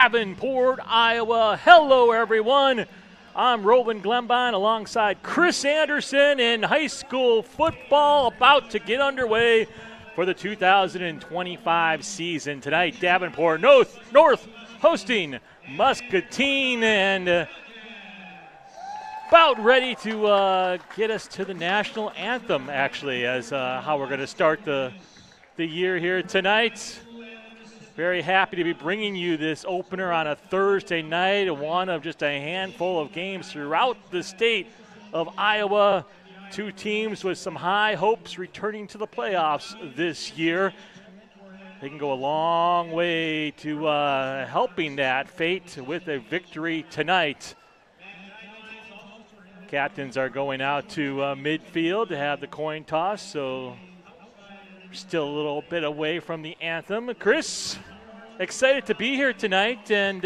Davenport, Iowa. Hello, everyone. I'm Roland Glenbine alongside Chris Anderson in high school football about to get underway for the 2025 season. Tonight, Davenport North hosting Muscatine and about ready to get us to the national anthem, actually, as how we're going to start the year here tonight. Very happy to be bringing you this opener on a Thursday night, one of just a handful of games throughout the state of Iowa. Two teams with some high hopes returning to the playoffs this year. They can go a long way to helping that fate with a victory tonight. Captains are going out to midfield to have the coin toss, so still a little bit away from the anthem. Chris, excited to be here tonight and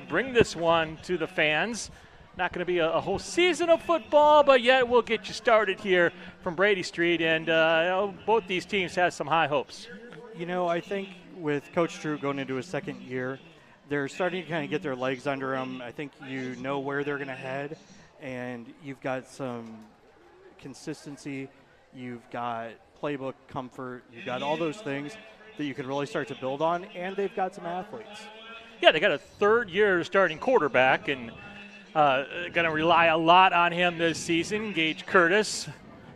bring this one to the fans. Not going to be a whole season of football, but yet we'll get you started here from Brady Street, and both these teams have some high hopes. You know, I think with Coach Drew going into his second year, they're starting to kind of get their legs under them. I think you know where they're going to head, and you've got some consistency. You've got playbook comfort. You've got all those things that you can really start to build on, and they've got some athletes. Yeah, they got a third-year starting quarterback, and going to rely a lot on him this season. Gage Curtis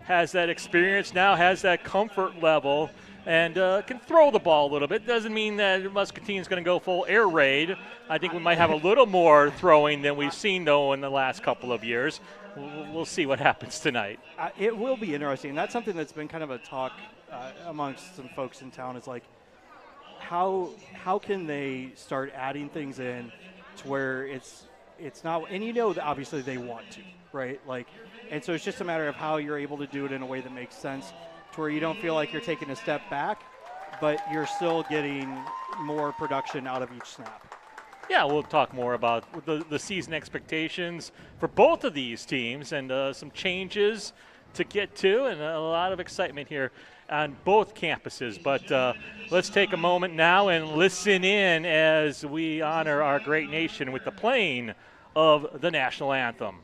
has that experience now, has that comfort level, and can throw the ball a little bit. Doesn't mean that Muscatine's going to go full air raid. I think we might have a little more throwing than we've seen, though, in the last couple of years. We'll see what happens tonight. It will be interesting. That's something that's been kind of a talk amongst some folks in town, is like, how can they start adding things in to where it's not, and you know that obviously they want to, right? Like, and so it's just a matter of how you're able to do it in a way that makes sense to where you don't feel like you're taking a step back, but you're still getting more production out of each snap. Yeah, we'll talk more about the season expectations for both of these teams and some changes to get to, and a lot of excitement here on both campuses. But let's take a moment now and listen in as we honor our great nation with the playing of the national anthem.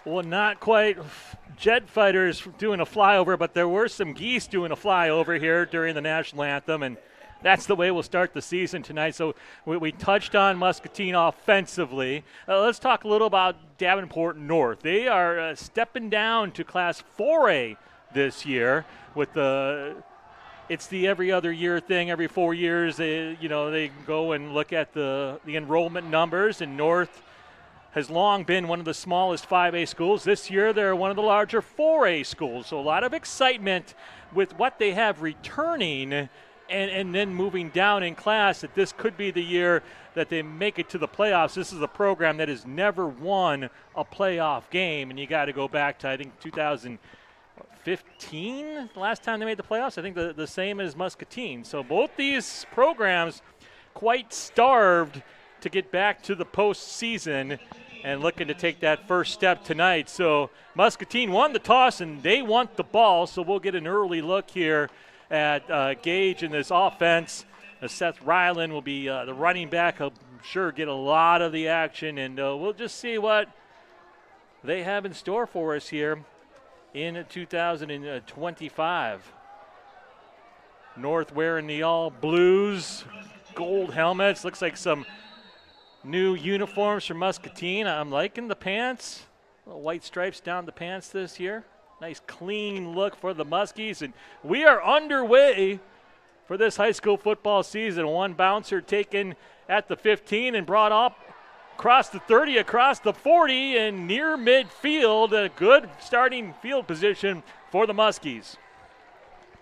Well, not quite jet fighters doing a flyover, but there were some geese doing a flyover here during the national anthem, and that's the way we'll start the season tonight. So we touched on Muscatine offensively. Let's talk a little about Davenport North. They are stepping down to Class 4A this year with it's the every other year thing. Every 4 years, they go and look at the enrollment numbers, and North has long been one of the smallest 5A schools. This year, they're one of the larger 4A schools. So a lot of excitement with what they have returning and then moving down in class, that this could be the year that they make it to the playoffs. This is a program that has never won a playoff game, and you got to go back to, I think, 2015, the last time they made the playoffs. I think the same as Muscatine. So both these programs quite starved to get back to the postseason and looking to take that first step tonight. So Muscatine won the toss, and they want the ball, so we'll get an early look here at Gage in this offense. Seth Ryland will be the running back. He'll sure get a lot of the action, and we'll just see what they have in store for us here in 2025. North wearing the all blues, gold helmets. Looks like some new uniforms for Muscatine. I'm liking the pants. Little white stripes down the pants this year. Nice clean look for the Muskies. And we are underway for this high school football season. One bouncer taken at the 15 and brought up across the 30, across the 40, and near midfield. A good starting field position for the Muskies.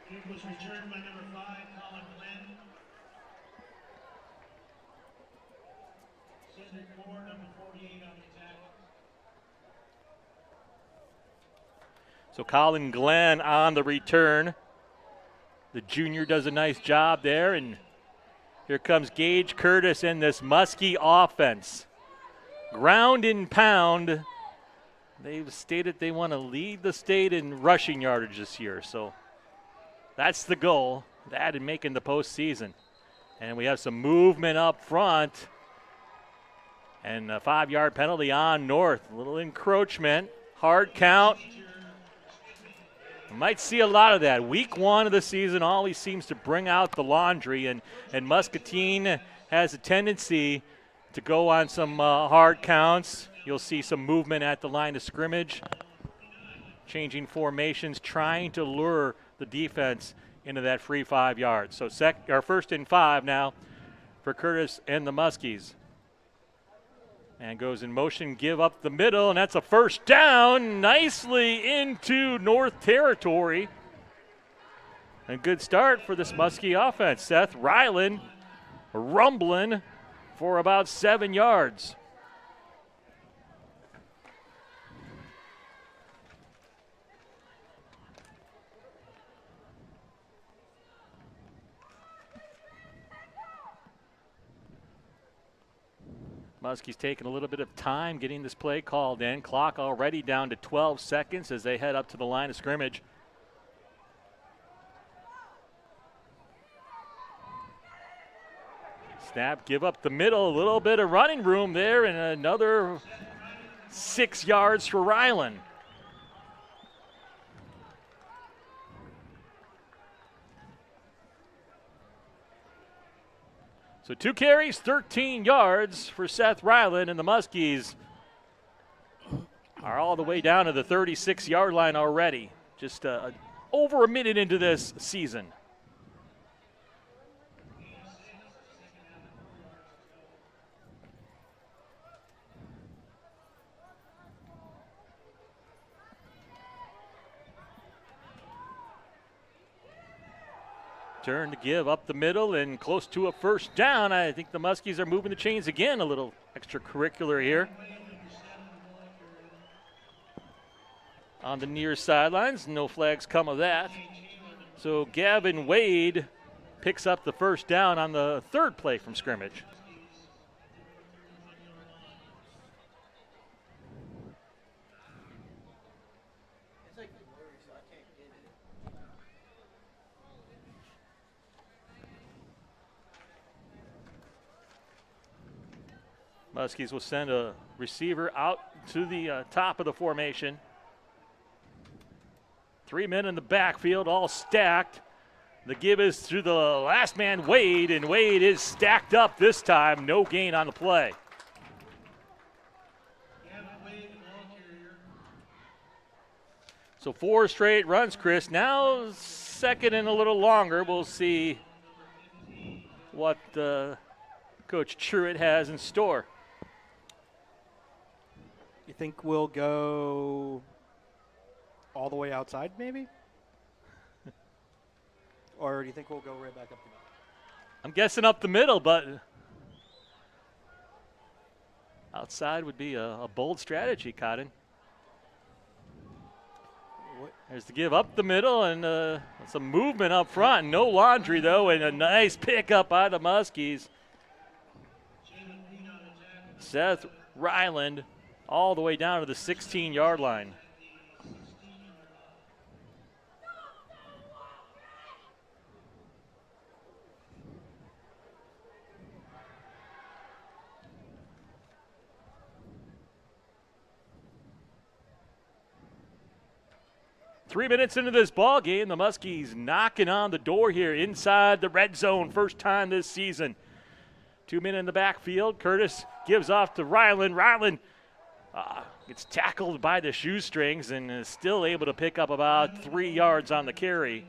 Kick was returned by number 5, Colin Glenn. Cedric Moore, number 48 on the attack. So Colin Glenn on the return. The junior does a nice job there, and here comes Gage Curtis in this Muskie offense. Ground and pound. They've stated they want to lead the state in rushing yardage this year, so that's the goal, that and making the postseason. And we have some movement up front. And a 5-yard penalty on North. A little encroachment, hard count. We might see a lot of that. Week 1 of the season always seems to bring out the laundry, and Muscatine has a tendency to go on some hard counts. You'll see some movement at the line of scrimmage, changing formations, trying to lure the defense into that free 5 yards. So our 1st and 5 now for Curtis and the Muskies. And goes in motion, give up the middle, and that's a first down, nicely into North territory. A good start for this Muskie offense. Seth Ryland rumbling for about 7 yards. Muskie's taking a little bit of time getting this play called in. Clock already down to 12 seconds as they head up to the line of scrimmage. Snap, give up the middle, a little bit of running room there, and another 6 yards for Ryland. So 2 carries, 13 yards for Seth Ryland, and the Muskies are all the way down to the 36-yard line already. Just over a minute into this season. Turn to give up the middle and close to a first down. I think the Muskies are moving the chains again, a little extracurricular here. On the near sidelines, no flags come of that. So Gavin Wade picks up the first down on the 3rd play from scrimmage. Muskies will send a receiver out to the top of the formation. 3 men in the backfield, all stacked. The give is to the last man, Wade, and Wade is stacked up this time. No gain on the play. So 4 straight runs, Chris. Now 2nd and a little longer. We'll see what Coach Truitt has in store. You think we'll go all the way outside, maybe? Or do you think we'll go right back up the middle? I'm guessing up the middle, but outside would be a bold strategy, Cotton. There's the give up the middle and some movement up front. No laundry, though, and a nice pickup by the Muskies. Seth Ryland all the way down to the 16-yard line. Three minutes into this ball game, the Muskies knocking on the door here inside the red zone, first time this season. 2 men in the backfield. Curtis gives off to Ryland. Ryland gets tackled by the shoestrings and is still able to pick up about 3 yards on the carry.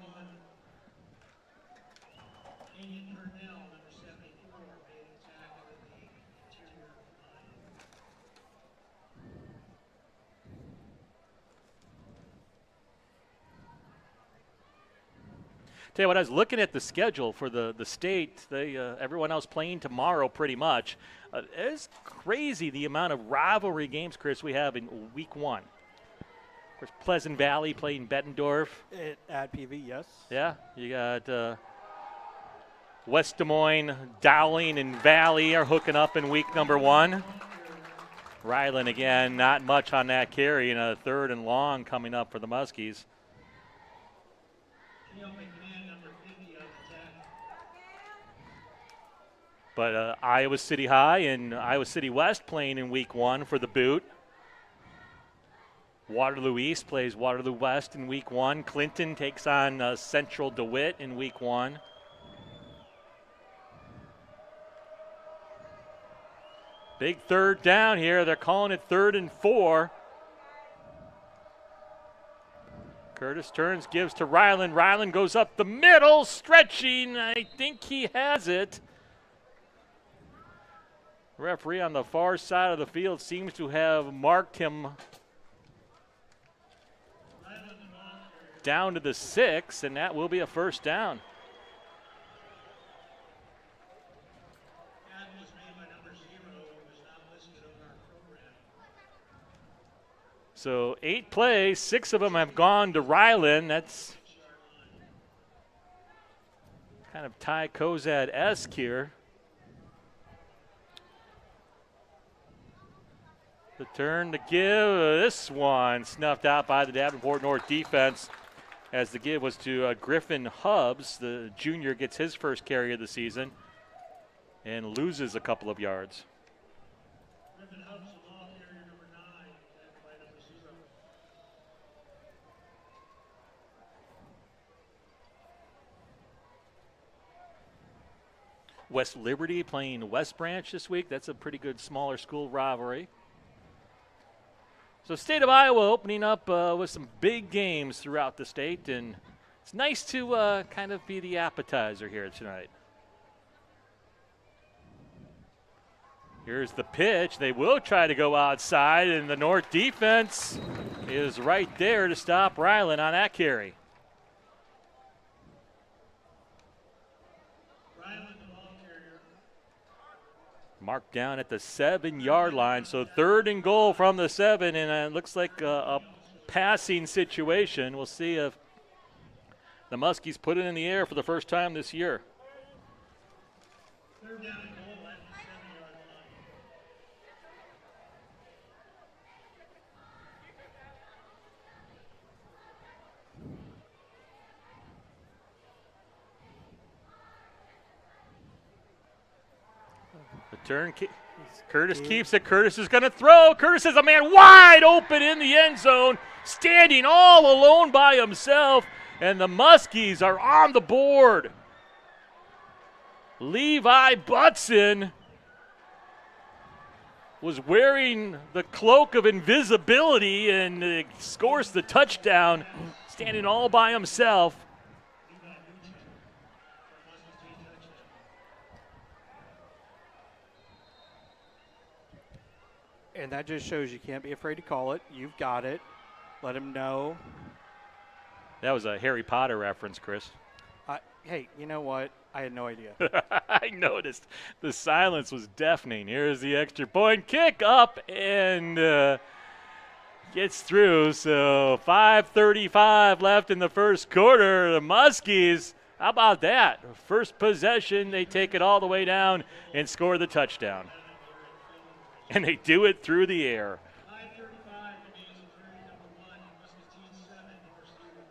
Tell you what, I was looking at the schedule for the state. Everyone else playing tomorrow pretty much. It's crazy the amount of rivalry games, Chris, we have in week 1. Of course, Pleasant Valley playing Bettendorf. At PV, yes. Yeah, you got West Des Moines, Dowling, and Valley are hooking up in week number 1. Ryland, again, not much on that carry, and a 3rd and long coming up for the Muskies. But Iowa City High and Iowa City West playing in week 1 for the boot. Waterloo East plays Waterloo West in week 1. Clinton takes on Central DeWitt in week 1. Big 3rd down here. They're calling it 3rd and 4. Curtis turns, gives to Ryland. Ryland goes up the middle, stretching. I think he has it. Referee on the far side of the field seems to have marked him down to the 6, and that will be a first down. So 8 plays, 6 of them have gone to Ryland. That's kind of Ty Kozad-esque here. The turn to give, this one snuffed out by the Davenport North defense as the give was to Griffin Hubbs. The junior gets his first carry of the season and loses a couple of yards. Griffin Hubbs, the ball carrier number 9, led by number 0. West Liberty playing West Branch this week. That's a pretty good smaller school rivalry. So state of Iowa opening up with some big games throughout the state, and it's nice to kind of be the appetizer here tonight. Here's the pitch. They will try to go outside, and the North defense is right there to stop Ryland on that carry. Marked down at the 7-yard line, so 3rd and goal from the 7, and it looks like a passing situation. We'll see if the Muskies put it in the air for the first time this year. 3rd down and goal at the 7-yard line. The turn, Curtis keeps it. Curtis is going to throw. Curtis has a man wide open in the end zone, standing all alone by himself, and the Muskies are on the board. Levi Butson was wearing the cloak of invisibility and scores the touchdown, standing all by himself. And that just shows you can't be afraid to call it. You've got it. Let him know. That was a Harry Potter reference, Chris. Hey, you know what? I had no idea. I noticed. The silence was deafening. Here's the extra point kick up and gets through. So 5:35 left in the first quarter. The Muskies, how about that? First possession, they take it all the way down and score the touchdown. and they do it through the air. 5:35 remains in period number 1. Muscatine 7, North Stadium.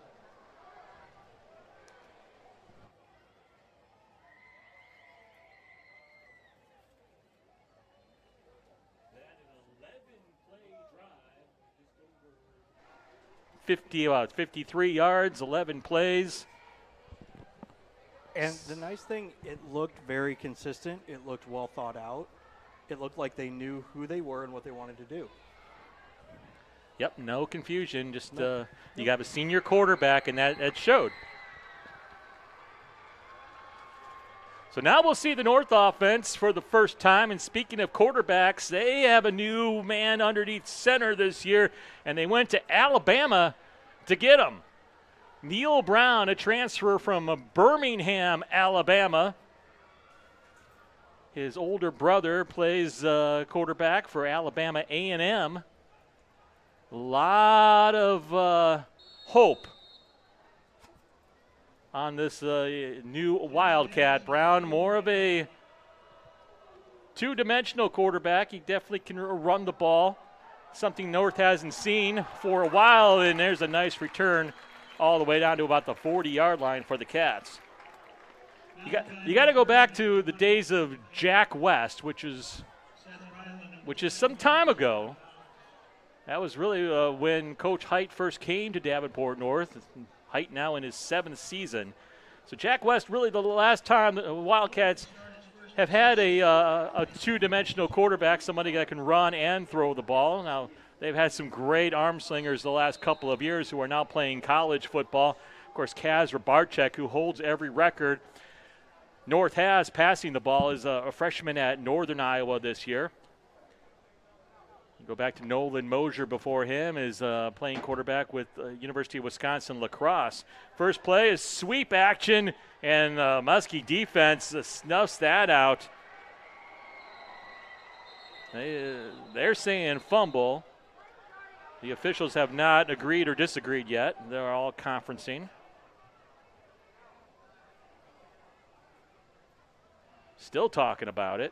About 53 yards, 11 plays. And the nice thing, it looked very consistent. It looked well thought out. It looked like they knew who they were and what they wanted to do. Yep, no confusion. Just you got a senior quarterback, and that showed. So now we'll see the North offense for the first time. And speaking of quarterbacks, they have a new man underneath center this year, and they went to Alabama to get him. Neil Brown, a transfer from Birmingham, Alabama. His older brother plays quarterback for Alabama A&M. A lot of hope on this new Wildcat. Brown, more of a two-dimensional quarterback. He definitely can run the ball, something North hasn't seen for a while, and there's a nice return all the way down to about the 40-yard line for the Cats. You got to go back to the days of Jack West, which is some time ago. That was really when Coach Height first came to Davenport North. Height now in his 7th season. So Jack West, really the last time the Wildcats have had a two-dimensional quarterback, somebody that can run and throw the ball. Now, they've had some great arm slingers the last couple of years who are now playing college football. Of course, Kaz Rabarchek, who holds every record North has passing the ball, is a freshman at Northern Iowa this year. You go back to Nolan Mosier before him, is playing quarterback with University of Wisconsin lacrosse. First play is sweep action, and Muskie defense snuffs that out. They're saying fumble. The officials have not agreed or disagreed yet. They're all conferencing. Still talking about it.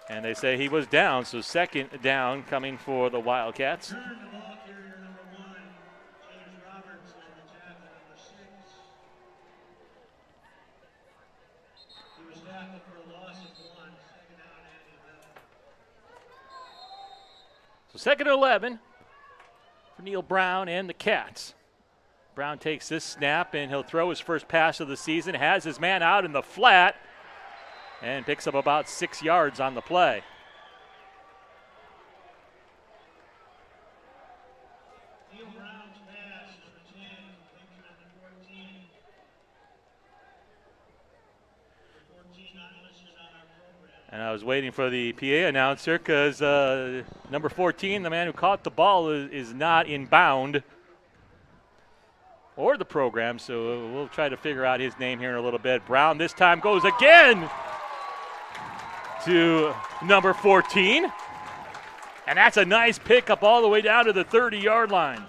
And they say he was down, so second down coming for the Wildcats. Turn the ball carrier number 1, James Roberts, and the tackle number 6. He was tackled for a loss of 1, second down and 11. So second and 11 for Neil Brown and the Cats. Brown takes this snap, and he'll throw his first pass of the season. Has his man out in the flat and picks up about 6 yards on the play. Neil Brown's pass, number 10, picture number 14. Number 14 not listed on our program. And I was waiting for the PA announcer because number 14, the man who caught the ball, is not in bound or the program, so we'll try to figure out his name here in a little bit. Brown this time goes again to number 14. And that's a nice pickup all the way down to the 30-yard line.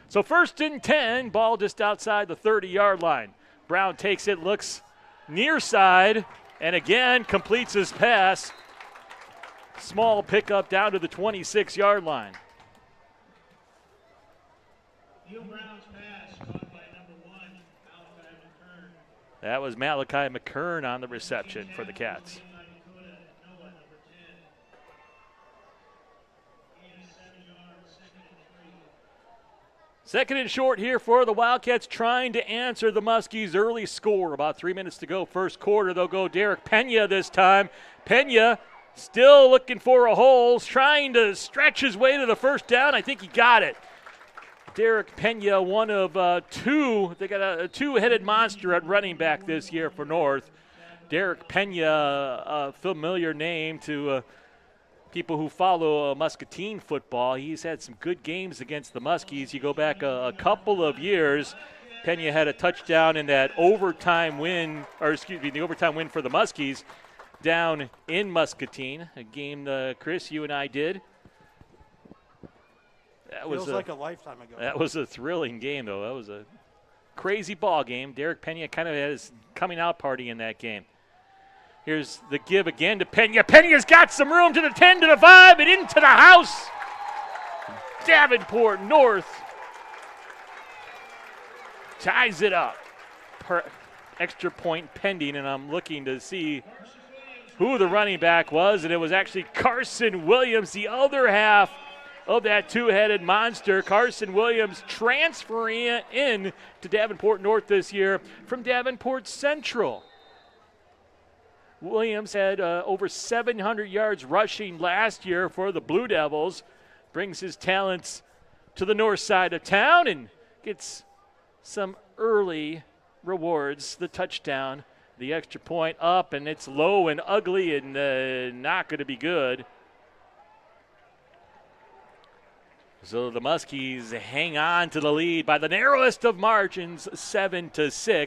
So first and 10, ball just outside the 30-yard line. Brown takes it, looks near side, and again completes his pass. Small pickup down to the 26-yard line. Neil Brown's pass caught by number 1, Malachi McKern. That was Malachi McKern on the reception for the Cats. Second and short here for the Wildcats, trying to answer the Muskies' early score. About 3 minutes to go, first quarter. They'll go Derek Pena this time. Pena still looking for a hole, trying to stretch his way to the first down. I think he got it. Derek Pena, one of two. They got a two-headed monster at running back this year for North. Derek Pena, a familiar name to people who follow Muscatine football. He's had some good games against the Muskies. You go back a couple of years, Pena had a touchdown in that overtime win, the overtime win for the Muskies down in Muscatine, a game, Chris, you and I did. That Feels like a lifetime ago. That was a thrilling game, though. That was a crazy ball game. Derek Pena kind of had his coming out party in that game. Here's the give again to Pena. Pena's got some room to the 10, to the 5, and into the house. Davenport North ties it up. Extra point pending, and I'm looking to see who the running back was, and it was actually Carson Williams, the other half of that two-headed monster. Carson Williams transferring in to Davenport North this year from Davenport Central. Williams had over 700 yards rushing last year for the Blue Devils. Brings his talents to the north side of town and gets some early rewards. The touchdown, the extra point up, and it's low and ugly and not going to be good. So the Muskies hang on to the lead by the narrowest of margins, 7-6,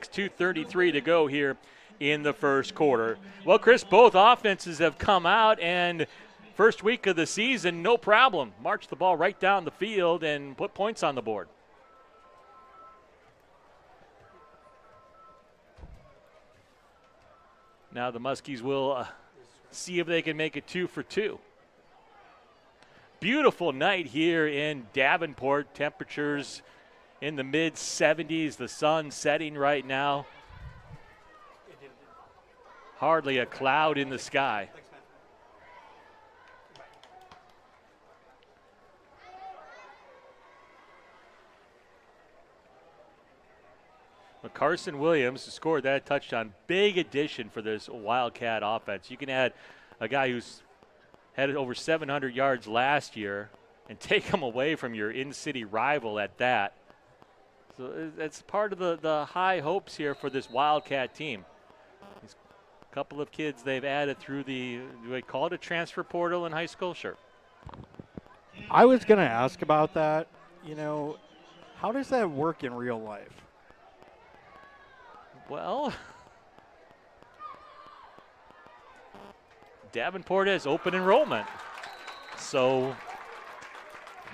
2:33 to go here in the first quarter. Well, Chris, both offenses have come out, and first week of the season, no problem. March the ball right down the field and put points on the board. Now the Muskies will see if they can make it 2 for 2. Beautiful night here in Davenport. Temperatures in the mid-70s. The sun setting right now. Hardly a cloud in the sky. Well, Carson Williams scored that touchdown. Big addition for this Wildcat offense. You can add a guy who's had over 700 yards last year and take him away from your in-city rival at that. So that's part of the high hopes here for this Wildcat team. These couple of kids they've added through do they call it a transfer portal in high school? Sure. I was going to ask about that. You know, how does that work in real life? Well, Davenport has open enrollment. So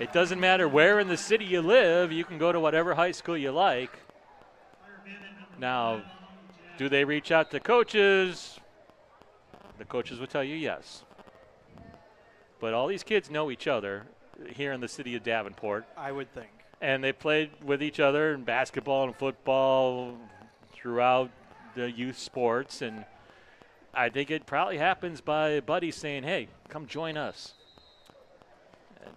it doesn't matter where in the city you live, you can go to whatever high school you like. Now, do they reach out to coaches? The coaches will tell you yes. But all these kids know each other here in the city of Davenport. I would think. And they played with each other in basketball and football throughout the youth sports, and I think it probably happens by buddies saying, hey, come join us. And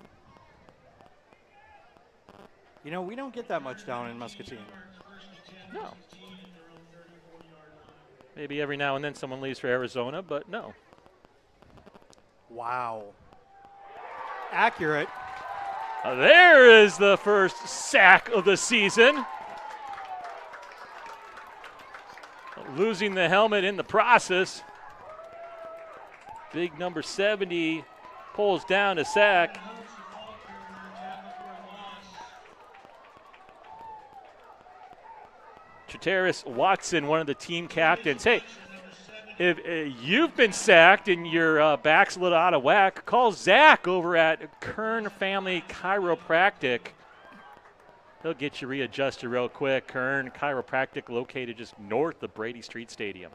you know, we don't get that much down in Muscatine. No. Maybe every now and then someone leaves for Arizona, but no. Wow. Accurate. There is the first sack of the season. Losing the helmet in the process. Big number 70 pulls down a sack. Chateris Watson, one of the team captains. Hey, if you've been sacked and your back's a little out of whack, call Zach over at Kern Family Chiropractic. He'll get you readjusted real quick. Kern Chiropractic, located just north of Brady Street Stadium.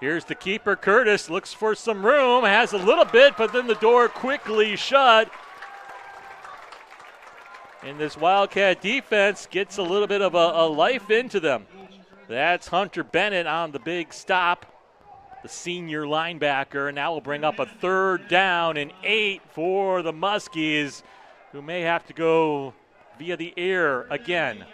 Here's the keeper, Curtis, looks for some room, has a little bit, but then the door quickly shut. And this Wildcat defense gets a little bit of a life into them. That's Hunter Bennett on the big stop, the senior linebacker. And now we'll bring up a 3rd down and 8 for the Muskies, who may have to go via the air again.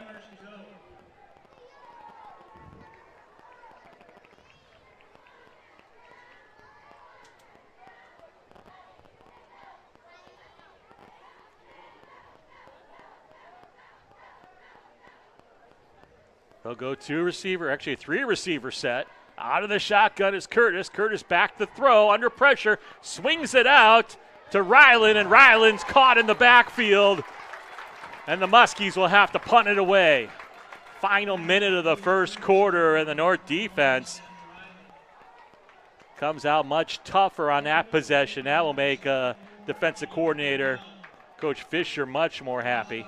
They'll go 2 receiver, actually a 3 receiver set. Out of the shotgun is Curtis. Curtis back to throw, under pressure, swings it out to Ryland, and Ryland's caught in the backfield. And the Muskies will have to punt it away. Final minute of the first quarter, and the North defense comes out much tougher on that possession. That will make defensive coordinator Coach Fisher much more happy.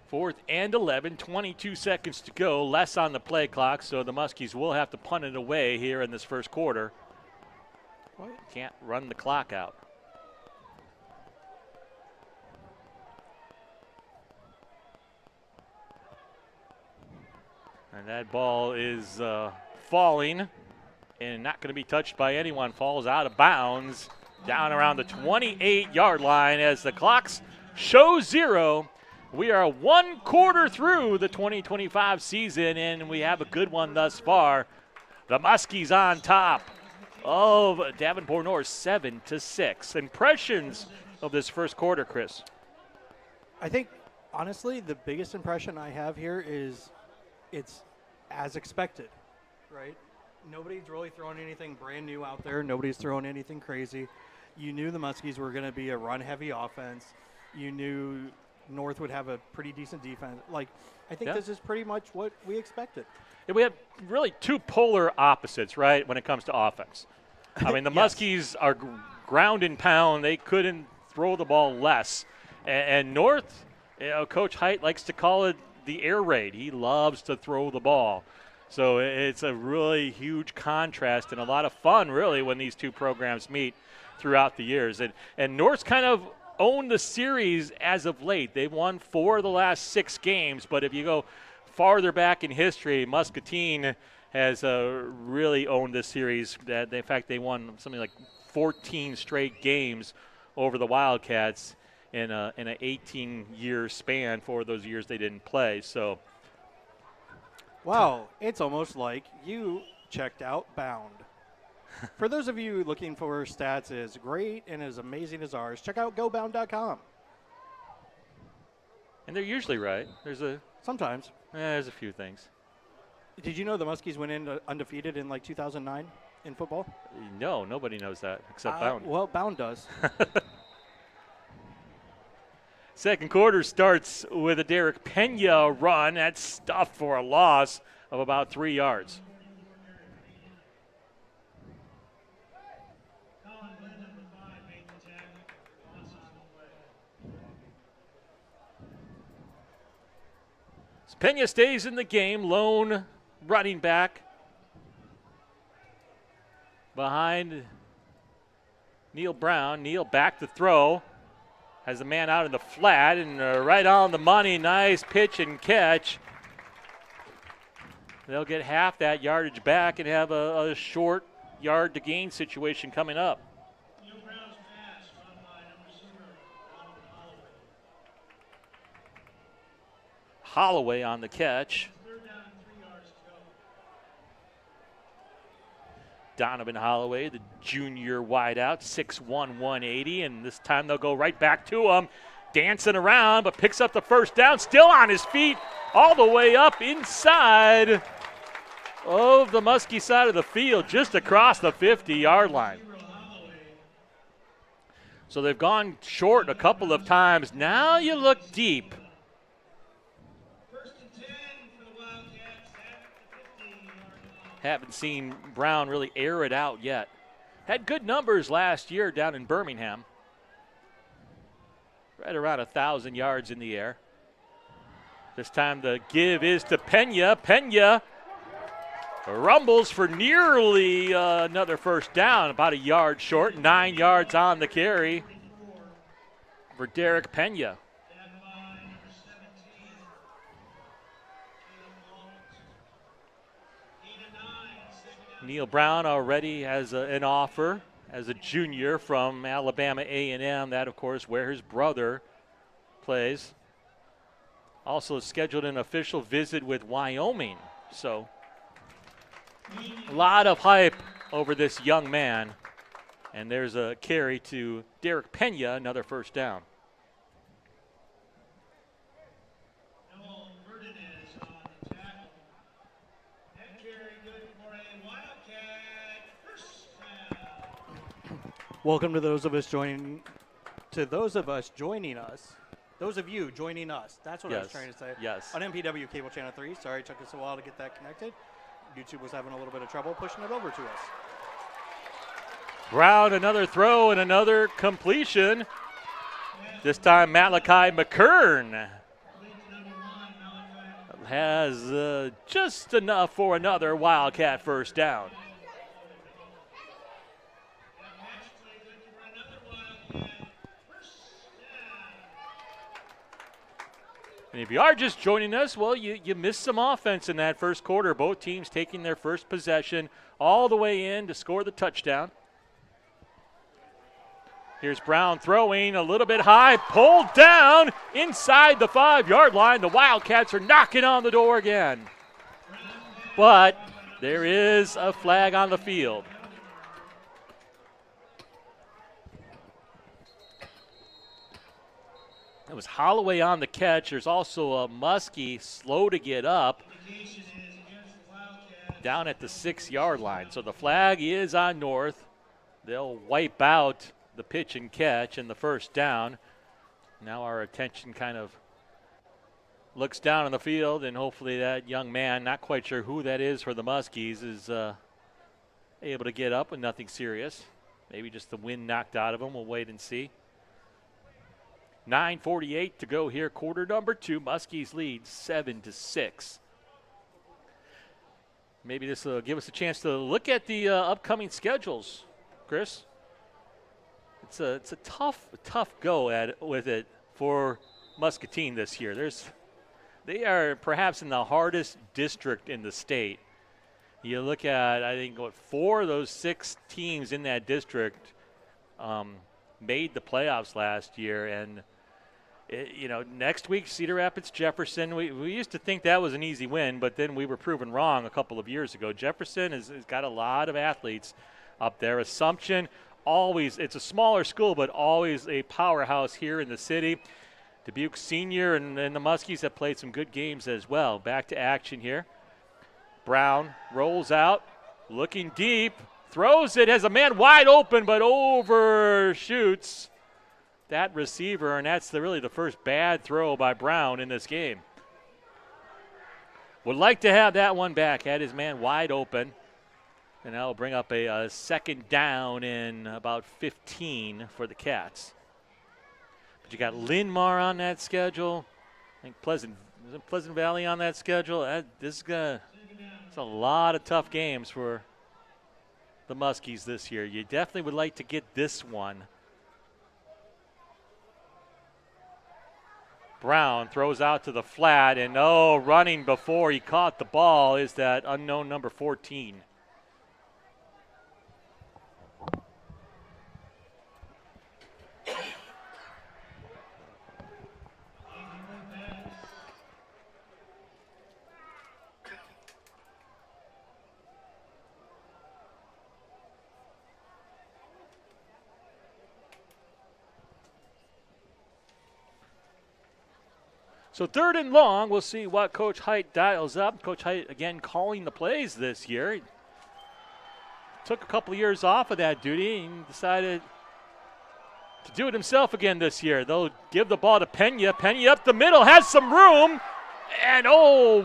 Fourth and 11, 22 seconds to go, less on the play clock, so the Muskies will have to punt it away here in this first quarter. Can't run the clock out. And that ball is falling and not going to be touched by anyone. Falls out of bounds down around the 28-yard line as the clocks show 0. We are 1 quarter through the 2025 season, and we have a good one thus far. The Muskies on top of Davenport North, 7-6. Impressions of this first quarter, Chris? I think, honestly, the biggest impression I have here is it's as expected, right? Nobody's really throwing anything brand new out there. Nobody's throwing anything crazy. You knew the Muskies were going to be a run-heavy offense. You knew North would have a pretty decent defense. Like, I think this is pretty much what we expected. Yeah, we have really two polar opposites, right, when it comes to offense. I mean, the Muskies are ground and pound. They couldn't throw the ball less. And North, Coach Height likes to call it the air raid. He loves to throw the ball. So it's a really huge contrast and a lot of fun, really, when these two programs meet throughout the years. And North's kind of owned the series as of late. They've won 4 of the last 6 games, but if you go farther back in history, Muscatine has really owned this series. In fact, they won something like 14 straight games over the Wildcats in an 18-year span. 4 of those years they didn't play. So, wow, it's almost like you checked out Bound. For those of you looking for stats as great and as amazing as ours, check out gobound.com. And they're usually right. Sometimes. There's a few things. Did you know the Muskies went in undefeated in like 2009 in football? No, nobody knows that except Bound. Well, Bound does. Second quarter starts with a Derek Pena run. That's stuffed for a loss of about 3 yards. Pena stays in the game, lone running back behind Neil Brown. Neil back to throw. Has a man out in the flat and right on the money. Nice pitch and catch. They'll get half that yardage back and have a short yard to gain situation coming up. Holloway on the catch. Donovan Holloway, the junior wideout, 6'1", 180, and this time they'll go right back to him, dancing around, but picks up the first down, still on his feet, all the way up inside of the Muskie side of the field, just across the 50-yard line. So they've gone short a couple of times. Now you look deep. Haven't seen Brown really air it out yet. Had good numbers last year down in Birmingham. Right around 1,000 yards in the air. This time the give is to Pena. Pena rumbles for nearly another first down, about a yard short, 9 yards on the carry for Derek Pena. Neil Brown already has an offer as a junior from Alabama A&M. That, of course, where his brother plays. Also scheduled an official visit with Wyoming. So a lot of hype over this young man. And there's a carry to Derek Pena, another first down. Welcome to those of us joining us. Those of you joining us. That's what I was trying to say. Yes. On MPW Cable Channel 3. Sorry, it took us a while to get that connected. YouTube was having a little bit of trouble pushing it over to us. Brown, another throw and another completion. This time Malachi McKern has just enough for another Wildcat first down. And if you are just joining us, well, you missed some offense in that first quarter. Both teams taking their first possession all the way in to score the touchdown. Here's Brown throwing a little bit high, pulled down inside the 5-yard line. The Wildcats are knocking on the door again. But there is a flag on the field. It was Holloway on the catch. There's also a Muskie slow to get up down at the 6-yard line. So the flag is on North. They'll wipe out the pitch and catch and the first down. Now our attention kind of looks down on the field, and hopefully that young man, not quite sure who that is for the Muskies, is able to get up with nothing serious. Maybe just the wind knocked out of him. We'll wait and see. 9:48 to go here, quarter number 2. Muskies lead 7-6. Maybe this will give us a chance to look at the upcoming schedules, Chris. It's a tough go with it for Muscatine this year. They are perhaps in the hardest district in the state. You look at, I think, 4 of those 6 teams in that district made the playoffs last year, and next week, Cedar Rapids, Jefferson. We used to think that was an easy win, but then we were proven wrong a couple of years ago. Jefferson has got a lot of athletes up there. Assumption, always, it's a smaller school, but always a powerhouse here in the city. Dubuque Senior and the Muskies have played some good games as well. Back to action here. Brown rolls out, looking deep, throws it, has a man wide open, but overshoots that receiver, and that's really the first bad throw by Brown in this game. Would like to have that one back. Had his man wide open, and that will bring up a second down in about 15 for the Cats. But you got Linmar on that schedule. I think Pleasant Valley on that schedule. It's a lot of tough games for the Muskies this year. You definitely would like to get this one. Brown throws out to the flat, and running before he caught the ball is that unknown number 14. So 3rd and long, we'll see what Coach Height dials up. Coach Height, again, calling the plays this year. He took a couple of years off of that duty and decided to do it himself again this year. They'll give the ball to Pena. Pena up the middle, has some room, and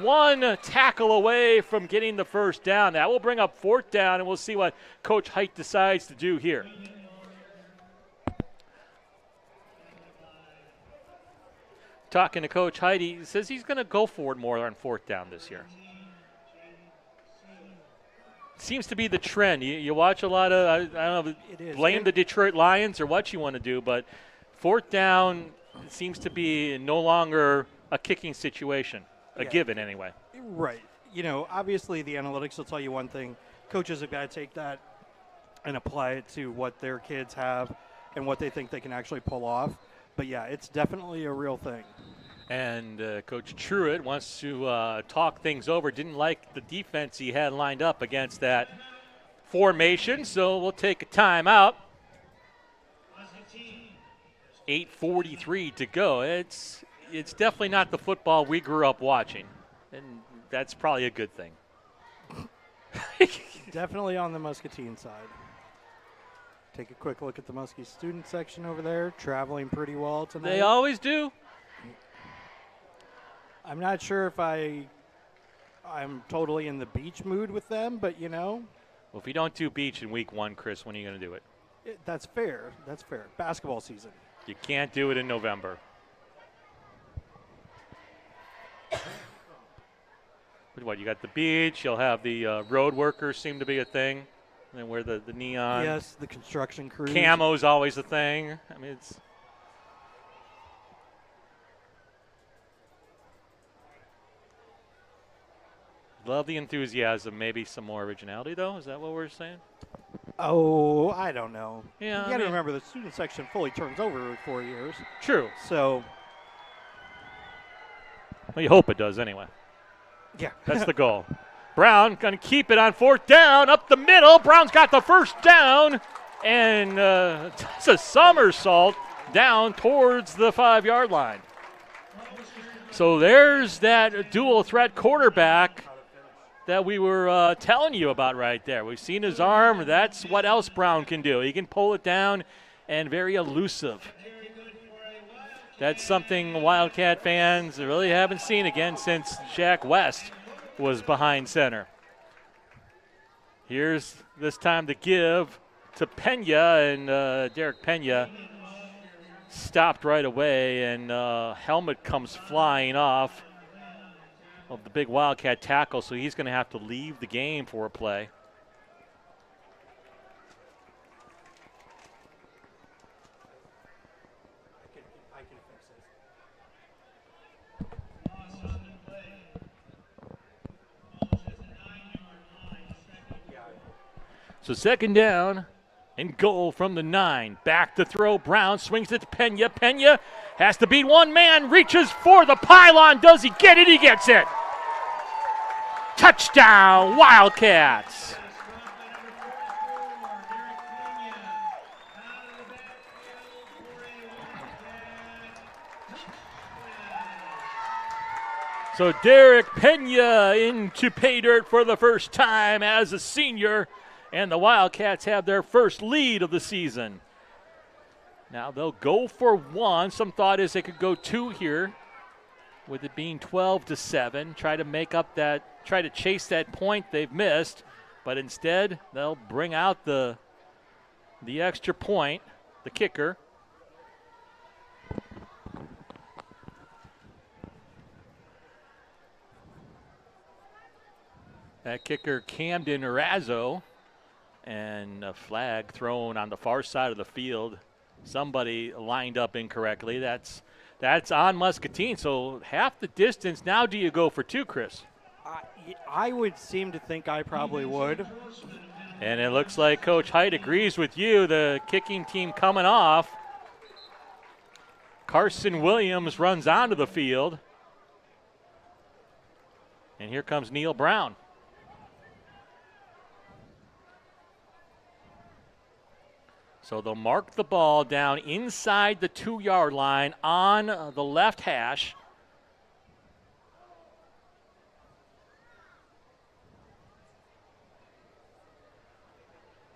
one tackle away from getting the first down. That will bring up 4th down, and we'll see what Coach Height decides to do here. Talking to Coach Height, he says he's going to go for it more on 4th down this year. Seems to be the trend. You watch a lot of, I don't know, blame the Detroit Lions or what you want to do, but 4th down seems to be no longer a kicking situation, a given anyway. Right. Obviously the analytics will tell you one thing. Coaches have got to take that and apply it to what their kids have and what they think they can actually pull off. But, yeah, it's definitely a real thing. And Coach Truitt wants to talk things over. Didn't like the defense he had lined up against that formation, so we'll take a timeout. 8:43 to go. It's definitely not the football we grew up watching, and that's probably a good thing. Definitely on the Muscatine side. Take a quick look at the Muskie student section over there, traveling pretty well tonight. They always do. I'm not sure if I'm totally in the beach mood with them, but Well, if we don't do beach in week 1, Chris, when are you going to do it? That's fair. That's fair. Basketball season. You can't do it in November. But what, you got the beach, you'll have the road workers seem to be a thing. And then wear the neon. Yes, the construction crews. Camo's always a thing. I mean, it's. Love the enthusiasm. Maybe some more originality, though. Is that what we're saying? Oh, I don't know. Yeah, You got to remember the student section fully turns over every 4 years. True. So, Well, you hope it does anyway. yeah. That's the goal. Brown going to keep it on 4th down, up the middle. Brown's got the first down, and it's a somersault down towards the 5-yard line. So there's that dual threat quarterback that we were telling you about right there. We've seen his arm. That's what else Brown can do. He can pull it down and very elusive. That's something Wildcat fans really haven't seen again since Jack West was behind center. Here's this time to give to Pena, and Derek Pena stopped right away, and helmet comes flying off of the big Wildcat tackle, so he's going to have to leave the game for a play. So 2nd down and goal from the 9. Back to throw. Brown swings it to Pena. Pena has to beat one man. Reaches for the pylon. Does he get it? He gets it. Touchdown, Wildcats. So Derek Pena into pay dirt for the first time as a senior. And the Wildcats have their first lead of the season. Now they'll go for 1. Some thought is they could go 2 here, with it being 12-7. Try to chase that point they've missed, but instead they'll bring out the extra point, the kicker. That kicker, Camden Razzo. And a flag thrown on the far side of the field. Somebody lined up incorrectly. That's on Muscatine. So half the distance. Now do you go for 2, Chris? I would seem to think I probably would. And it looks like Coach Height agrees with you. The kicking team coming off. Carson Williams runs onto the field. And here comes Neil Brown. So they'll mark the ball down inside the 2-yard line on the left hash.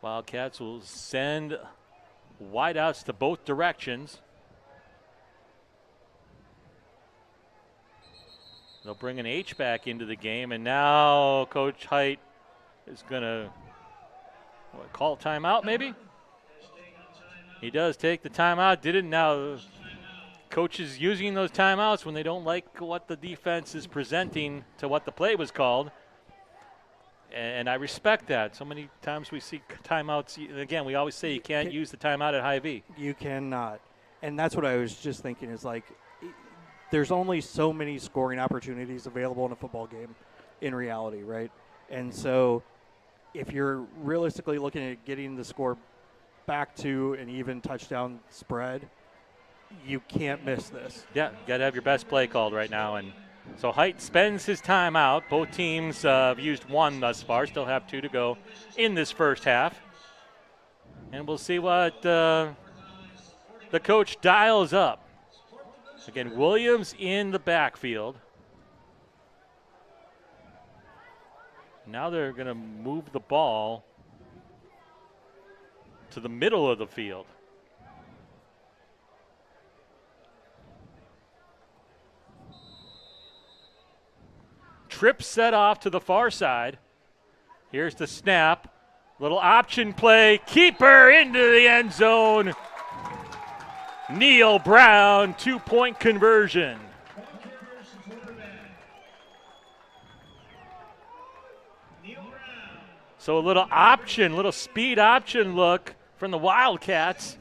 Wildcats will send wideouts to both directions. They'll bring an H-back into the game, and now Coach Height is going to call timeout maybe? He does take the timeout. Didn't now. Coaches using those timeouts when they don't like what the defense is presenting to what the play was called. And I respect that. So many times we see timeouts. Again, we always say you can't use the timeout at high V. You cannot. And that's what I was just thinking is like there's only so many scoring opportunities available in a football game in reality, right? And so if you're realistically looking at getting the score back to an even touchdown spread, you can't miss this. Yeah, you got to have your best play called right now. And so Height spends his time out. Both teams have used 1 thus far, still have 2 to go in this first half. And we'll see what the coach dials up. Again, Williams in the backfield. Now they're going to move the ball to the middle of the field. Trip set off to the far side. Here's the snap. Little option play. Keeper into the end zone. Neil Brown, 2-point conversion. So a little option, little speed option look from the Wildcats.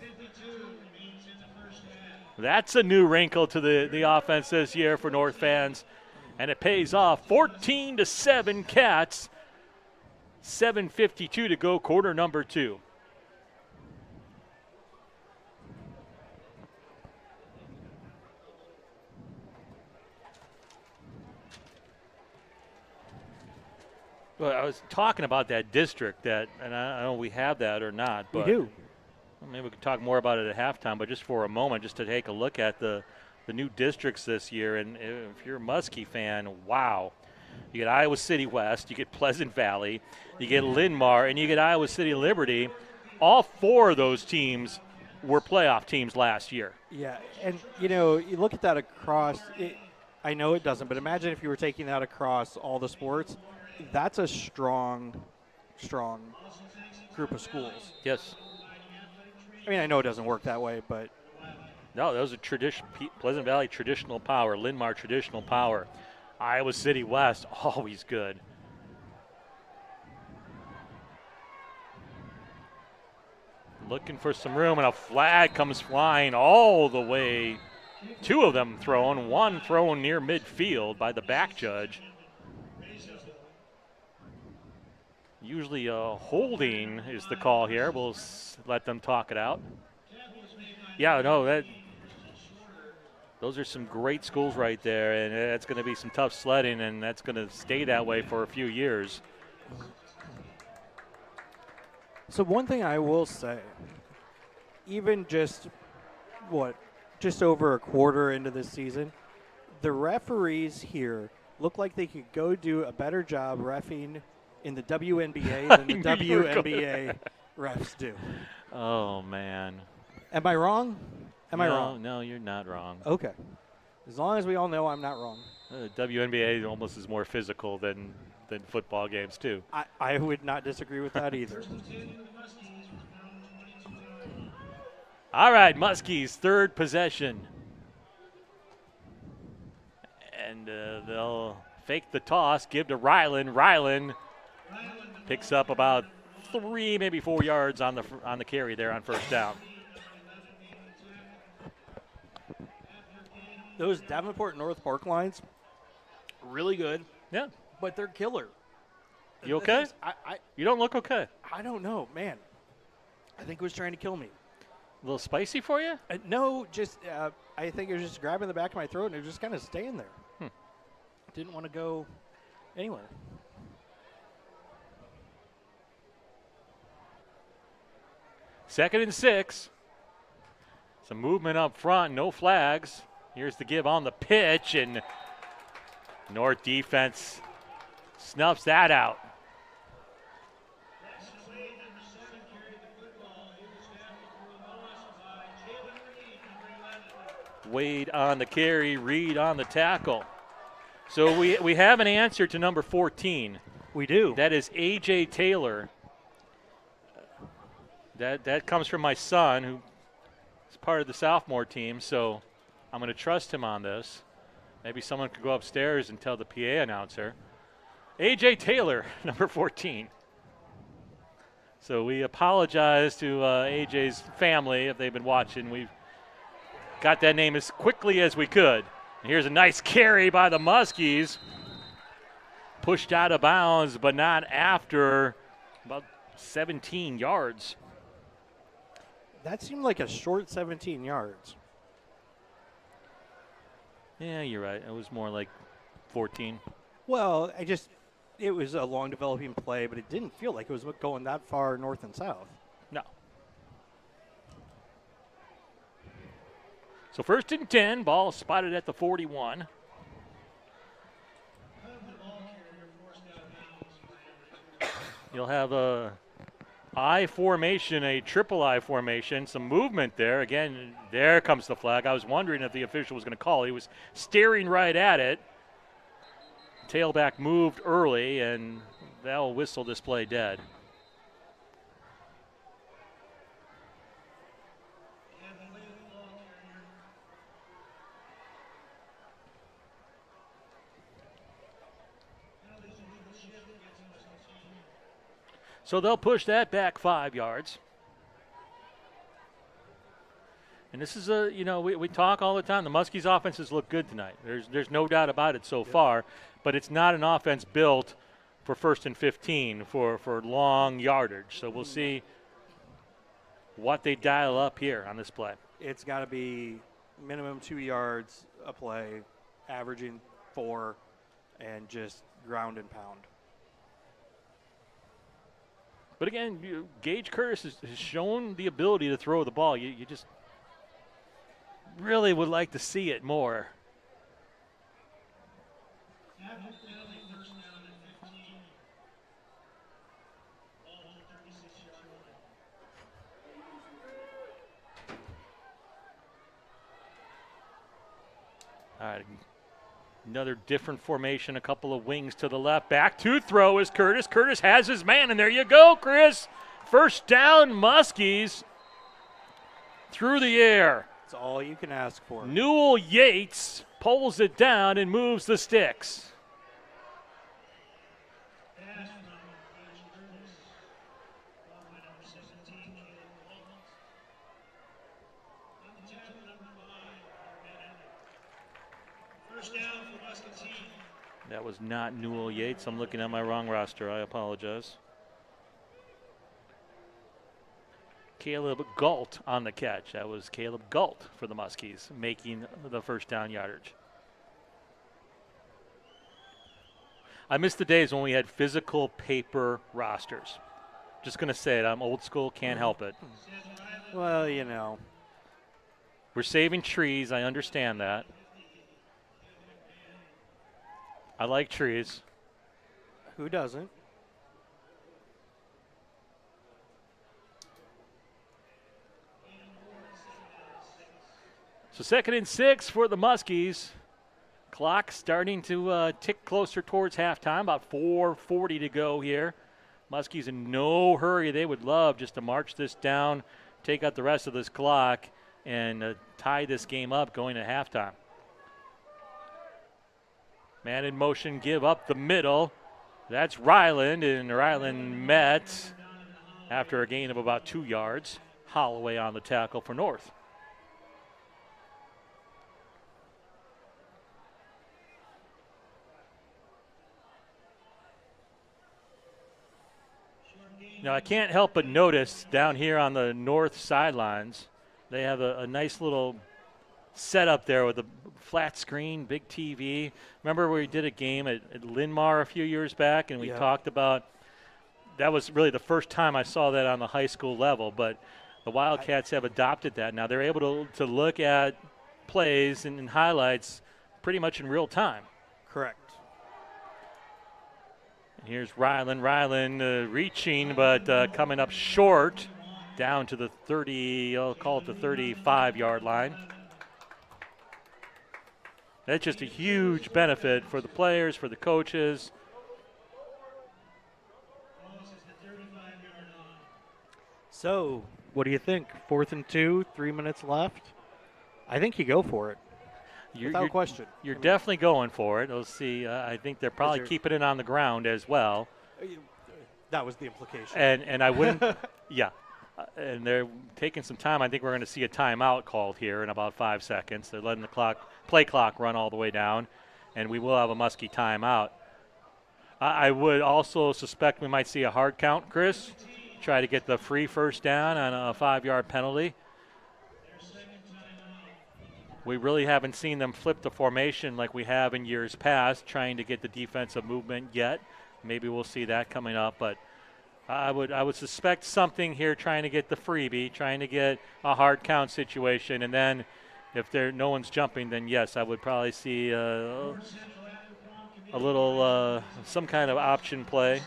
That's a new wrinkle to the offense this year for North fans. And it pays off. 14-7 Cats. 7:52 to go, quarter number 2. Well, I was talking about that district, and I don't know if we have that or not. But We do. well, maybe we could talk more about it at halftime, but just for a moment, just to take a look at the new districts this year. And if you're a Muskie fan, wow. You get Iowa City West, you get Pleasant Valley, you get Linn-Mar, and you get Iowa City Liberty. All 4 of those teams were playoff teams last year. Yeah, and you look at that across. I know it doesn't, but imagine if you were taking that across all the sports. That's a strong group of schools. Yes. I mean, I know it doesn't work that way, but No, those are Pleasant Valley traditional power, Linn-Mar traditional power, Iowa City West always good. Looking for some room, and a flag comes flying all the way. 2 of them thrown, 1 thrown near midfield by the back judge. Usually holding is the call here. We'll let them talk it out. Yeah, no, those are some great schools right there, and that's going to be some tough sledding, and that's going to stay that way for a few years. So one thing I will say, even just over a quarter into this season, the referees here look like they could go do a better job reffing in the WNBA than the WNBA refs do. Oh, man. Am I wrong? Am I wrong? No, you're not wrong. Okay. As long as we all know I'm not wrong. WNBA almost is more physical than football games, too. I would not disagree with that either. All right, Muskies, 3rd possession. And they'll fake the toss, give to Ryland. Ryland picks up about 3, maybe 4 yards on the carry there on first down. Those Davenport North Park lines, really good. Yeah. But they're killer. You okay? You don't look okay. I don't know, man. I think it was trying to kill me. A little spicy for you? No, just I think it was just grabbing the back of my throat and it was just kind of staying there. Didn't want to go anywhere. Second and 6. Some movement up front, no flags. Here's the give on the pitch, and North defense snuffs that out. Wade on the carry, Reed on the tackle. So we have an answer to number 14. We do. That is A.J. Taylor. That comes from my son, who is part of the sophomore team, so I'm going to trust him on this. Maybe someone could go upstairs and tell the PA announcer. A.J. Taylor, number 14. So we apologize to A.J.'s family if they've been watching. We've got that name as quickly as we could. And here's a nice carry by the Muskies. Pushed out of bounds, but not after about 17 yards. That seemed like a short 17 yards. Yeah, you're right. It was more like 14. Well, it was a long developing play, but it didn't feel like it was going that far north and south. No. So 1st and 10, ball spotted at the 41. You'll have I formation, a triple I formation, some movement there. Again, there comes the flag. I was wondering if the official was going to call. He was staring right at it. Tailback moved early, and they'll whistle this play dead. So they'll push that back 5 yards. And this is we talk all the time. The Muskies offenses look good tonight. There's no doubt about it so far, but it's not an offense built for 1st and 15 for long yardage. So we'll see what they dial up here on this play. It's got to be minimum 2 yards a play, averaging 4, and just ground and pound. But again, Gage Curtis has shown the ability to throw the ball. You just really would like to see it more. All right, another different formation, a couple of wings to the left. Back to throw is Curtis. Curtis has his man, and there you go, Chris. First down, Muskies through the air. That's all you can ask for. Newell Yates pulls it down and moves the sticks. That was not Newell Yates. I'm looking at my wrong roster. I apologize. Caleb Galt on the catch. That was Caleb Galt for the Muskies, making the first down yardage. I miss the days when we had physical paper rosters. Just going to say it. I'm old school. Can't help it. Well, you know. We're saving trees. I understand that. I like trees. Who doesn't? So 2nd and 6 for the Muskies. Clock starting to tick closer towards halftime. About 4:40 to go here. Muskies in no hurry. They would love just to march this down, take out the rest of this clock, and tie this game up going to halftime. Man in motion, give up the middle. That's Ryland, and Ryland met after a gain of about 2 yards. Holloway on the tackle for North. Now, I can't help but notice down here on the north sidelines, they have a nice little setup there with a flat screen, big TV. Remember we did a game at Linmar a few years back, and we talked about that was really the first time I saw that on the high school level, but the Wildcats have adopted that. Now they're able to look at plays and highlights pretty much in real time. Correct. And here's Ryland. Ryland reaching, but coming up short down to the 30, I'll call it the 35-yard line. That's just a huge benefit for the players, for the coaches. So, what do you think? 4th and 2, 3 minutes left. I think you go for it. Without question. You're definitely going for it. We'll see. I think they're probably keeping it on the ground as well. That was the implication. And I wouldn't, yeah. And they're taking some time. I think we're going to see a timeout called here in about 5 seconds. They're letting the play clock run all the way down, and we will have a Muskie timeout. I would also suspect we might see a hard count, Chris. Try to get the free first down on a 5-yard penalty. We really haven't seen them flip the formation like we have in years past, trying to get the defensive movement yet. Maybe we'll see that coming up, but I would suspect something here, trying to get the freebie, trying to get a hard count situation, and then if no one's jumping, then yes, I would probably see a little some kind of option play.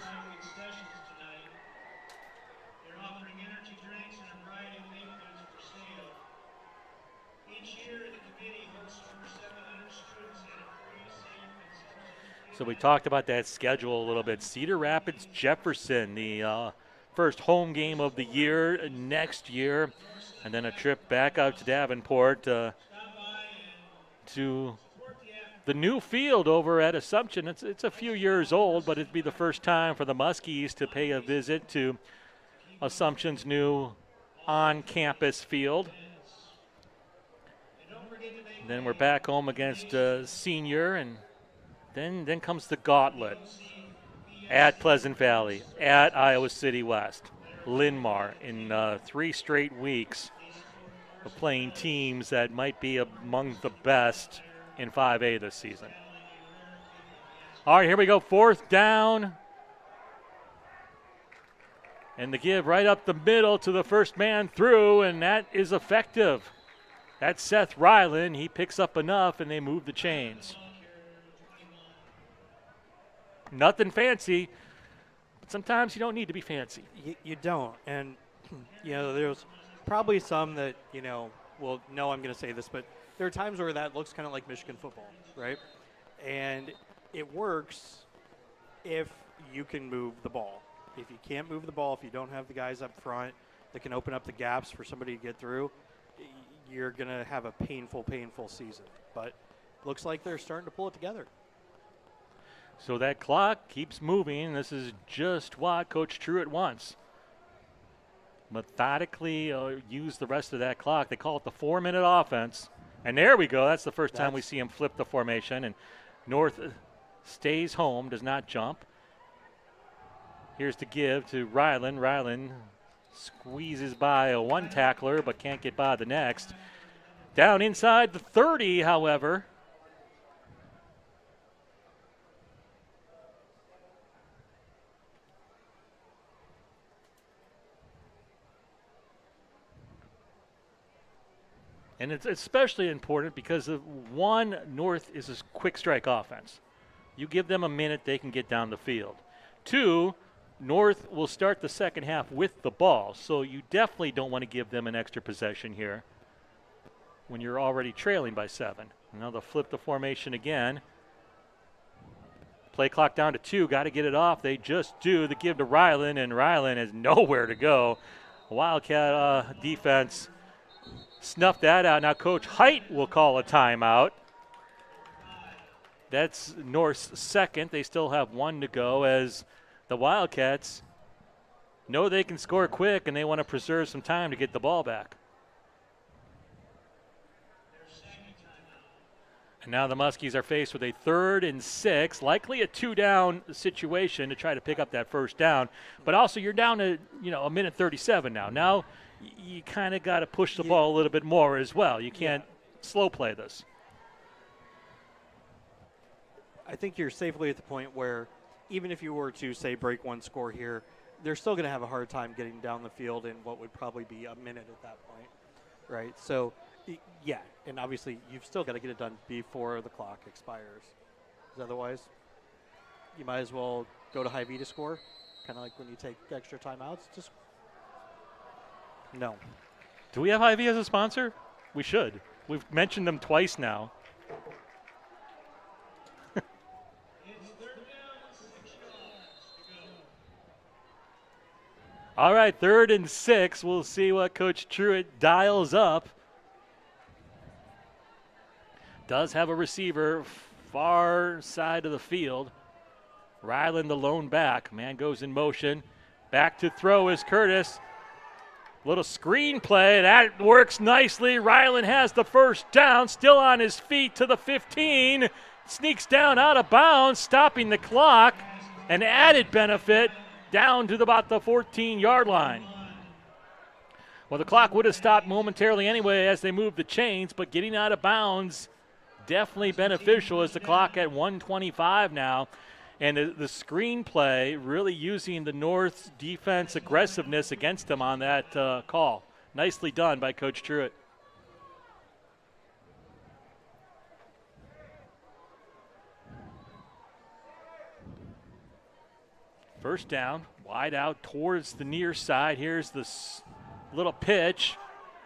So we talked about that schedule a little bit. Cedar Rapids, Jefferson, the first home game of the year next year, and then a trip back out to Davenport to the new field over at Assumption. It's a few years old, but it'd be the first time for the Muskies to pay a visit to Assumption's new on-campus field. And then we're back home against Senior, and then comes the gauntlet at Pleasant Valley, at Iowa City West, Linn-Mar in 3 straight weeks of playing teams that might be among the best in 5A this season. All right, here we go, 4th down. And the give right up the middle to the first man through, and that is effective. That's Seth Ryland. He picks up enough, and they move the chains. Nothing fancy, but sometimes you don't need to be fancy. You don't. And, there's probably some that, well, no, I'm going to say this, but there are times where that looks kind of like Michigan football, right? And it works if you can move the ball. If you can't move the ball, if you don't have the guys up front that can open up the gaps for somebody to get through, you're going to have a painful, painful season. But looks like they're starting to pull it together. So that clock keeps moving. This is just what Coach Truitt wants. Methodically use the rest of that clock. They call it the 4-minute offense. And there we go. That's the first time we see him flip the formation. And North stays home, does not jump. Here's the give to Ryland. Ryland squeezes by one tackler but can't get by the next. Down inside the 30, however. And it's especially important because North is a quick strike offense. You give them a minute, they can get down the field. 2, North will start the second half with the ball, so you definitely don't want to give them an extra possession here when you're already trailing by 7. Now they'll flip the formation again. Play clock down to 2, got to get it off. They just do. The give to Ryland, and Ryland has nowhere to go. Wildcat defense snuffed that out. Now Coach Height will call a timeout. That's North's second. They still have 1 to go as the Wildcats know they can score quick and they want to preserve some time to get the ball back. And now the Muskies are faced with a 3rd and 6, likely a 2-down situation to try to pick up that first down. But also you're down to, a minute 37 now. Now you kind of got to push the ball a little bit more as well. You can't slow play this. I think you're safely at the point where even if you were to, say, break one score here, they're still going to have a hard time getting down the field in what would probably be a minute at that point, right? So, yeah, and obviously you've still got to get it done before the clock expires. Because otherwise, you might as well go to Hy-Vee to score, kind of like when you take extra timeouts. Just no. Do we have Hy-Vee as a sponsor? We should. We've mentioned them twice now. All right, 3rd and 6. We'll see what Coach Truitt dials up. Does have a receiver far side of the field. Ryland the lone back. Man goes in motion. Back to throw is Curtis. Little screen play. That works nicely. Ryland has the first down. Still on his feet to the 15. Sneaks down out of bounds, stopping the clock. An added benefit down to about the 14-yard line. Well, the clock would have stopped momentarily anyway as they moved the chains, but getting out of bounds definitely beneficial as the clock at 1:25 now. And the screen play really using the North's defense aggressiveness against them on that call. Nicely done by Coach Truitt. First down, wide out towards the near side. Here's the little pitch.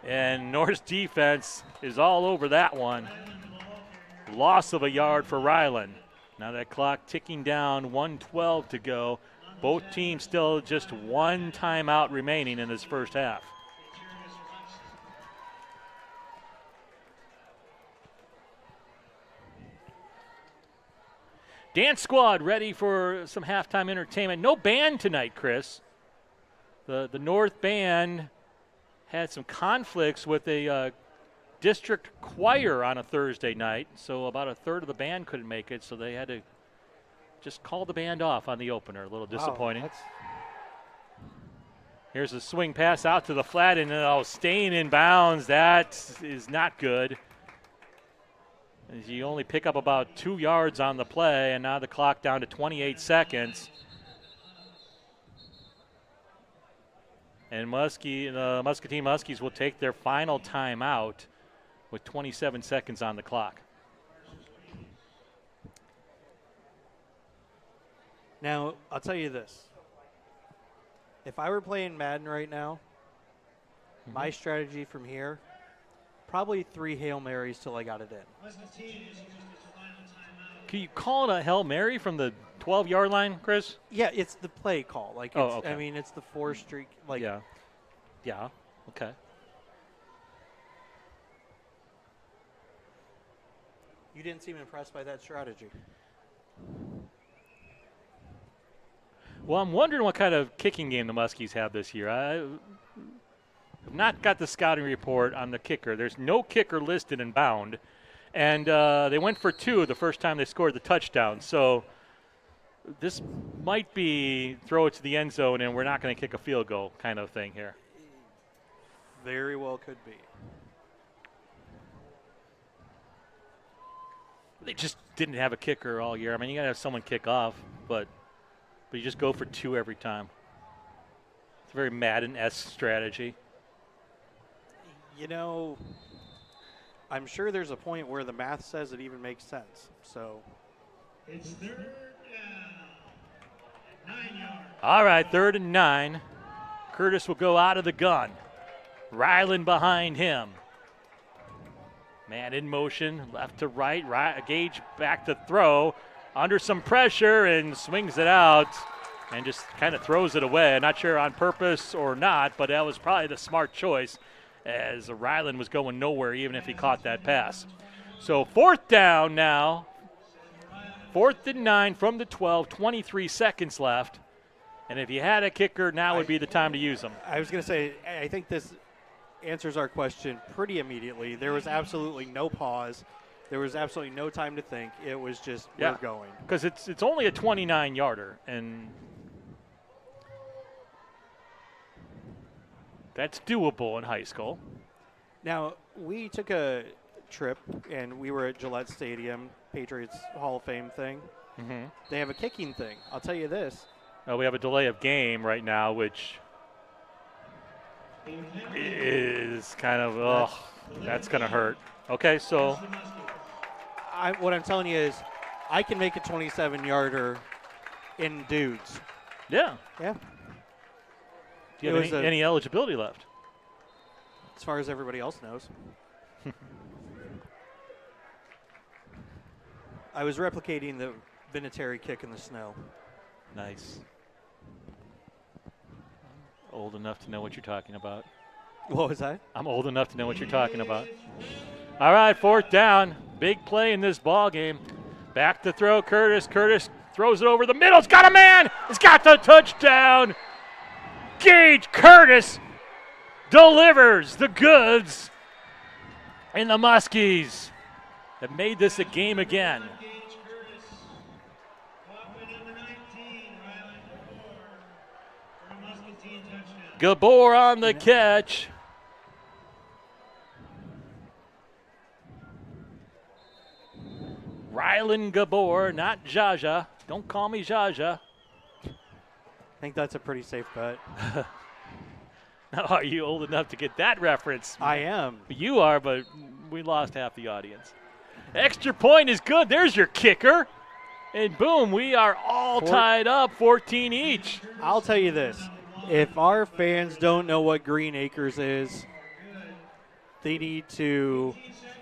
And North's defense is all over that one. Loss of a yard for Ryland. Now that clock ticking down, 1:12 to go. Both teams still just one timeout remaining in this first half. Dance squad ready for some halftime entertainment. No band tonight, Chris. The North band had some conflicts with a district choir on a Thursday night, so about a third of the band couldn't make it, so they had to just call the band off on the opener. A little disappointing. Here's a swing pass out to the flat, and staying in bounds. That is not good. As you only pick up about 2 yards on the play, and now the clock down to 28 seconds. And the Muscatine Muskies will take their final timeout with 27 seconds on the clock. Now, I'll tell you this. If I were playing Madden right now, my strategy from here, probably 3 Hail Marys till I got it in. Can you call it a Hail Mary from the 12-yard line, Chris? Yeah, it's the play call. Like, okay. I mean, it's the 4 streak. Like, yeah, okay. You didn't seem impressed by that strategy. Well, I'm wondering what kind of kicking game the Muskies have this year. I have not got the scouting report on the kicker. There's no kicker listed in bound. And they went for 2 the first time they scored the touchdown. So this might be throw it to the end zone and we're not going to kick a field goal kind of thing here. Very well could be. They just didn't have a kicker all year. I mean, you got to have someone kick off, but you just go for 2 every time. It's a very Madden-esque strategy. You know, I'm sure there's a point where the math says it even makes sense. So it's 3rd down. 9 yards. All right, 3rd and 9. Curtis will go out of the gun. Ryland behind him. Man in motion, left to right. Gage back to throw. Under some pressure and swings it out and just kind of throws it away. Not sure on purpose or not, but that was probably the smart choice as Ryland was going nowhere even if he caught that pass. So 4th down now. 4th and 9 from the 12, 23 seconds left. And if you had a kicker, now would be the time to use him. I was going to say, I think this answers our question pretty immediately. There was absolutely no pause. There was absolutely no time to think. It was just, we're going. Because it's only a 29-yarder, and that's doable in high school. Now, we took a trip, and we were at Gillette Stadium, Patriots Hall of Fame thing. Mm-hmm. They have a kicking thing. I'll tell you this. We have a delay of game right now, which is kind of, that's going to hurt. Okay, so what I'm telling you is I can make a 27-yarder in dudes. Yeah. Yeah. Do you have any eligibility left? As far as everybody else knows. I was replicating the Vinatieri kick in the snow. Nice. Old enough to know what you're talking about. What was that? I'm old enough to know what you're talking about. All right, 4th down. Big play in this ball game. Back to throw, Curtis. Curtis throws it over the middle. It's got a man. It's got the touchdown. Gage Curtis delivers the goods. And the Muskies have made this a game again. Gabor on the catch. Ryland Gabor, not Jaja. Don't call me Jaja. I think that's a pretty safe bet. Now, are you old enough to get that reference? I am. You are, but we lost half the audience. Extra point is good. There's your kicker. And boom, we are all tied up, 14 each. I'll tell you this. If our fans don't know what Green Acres is, they need to,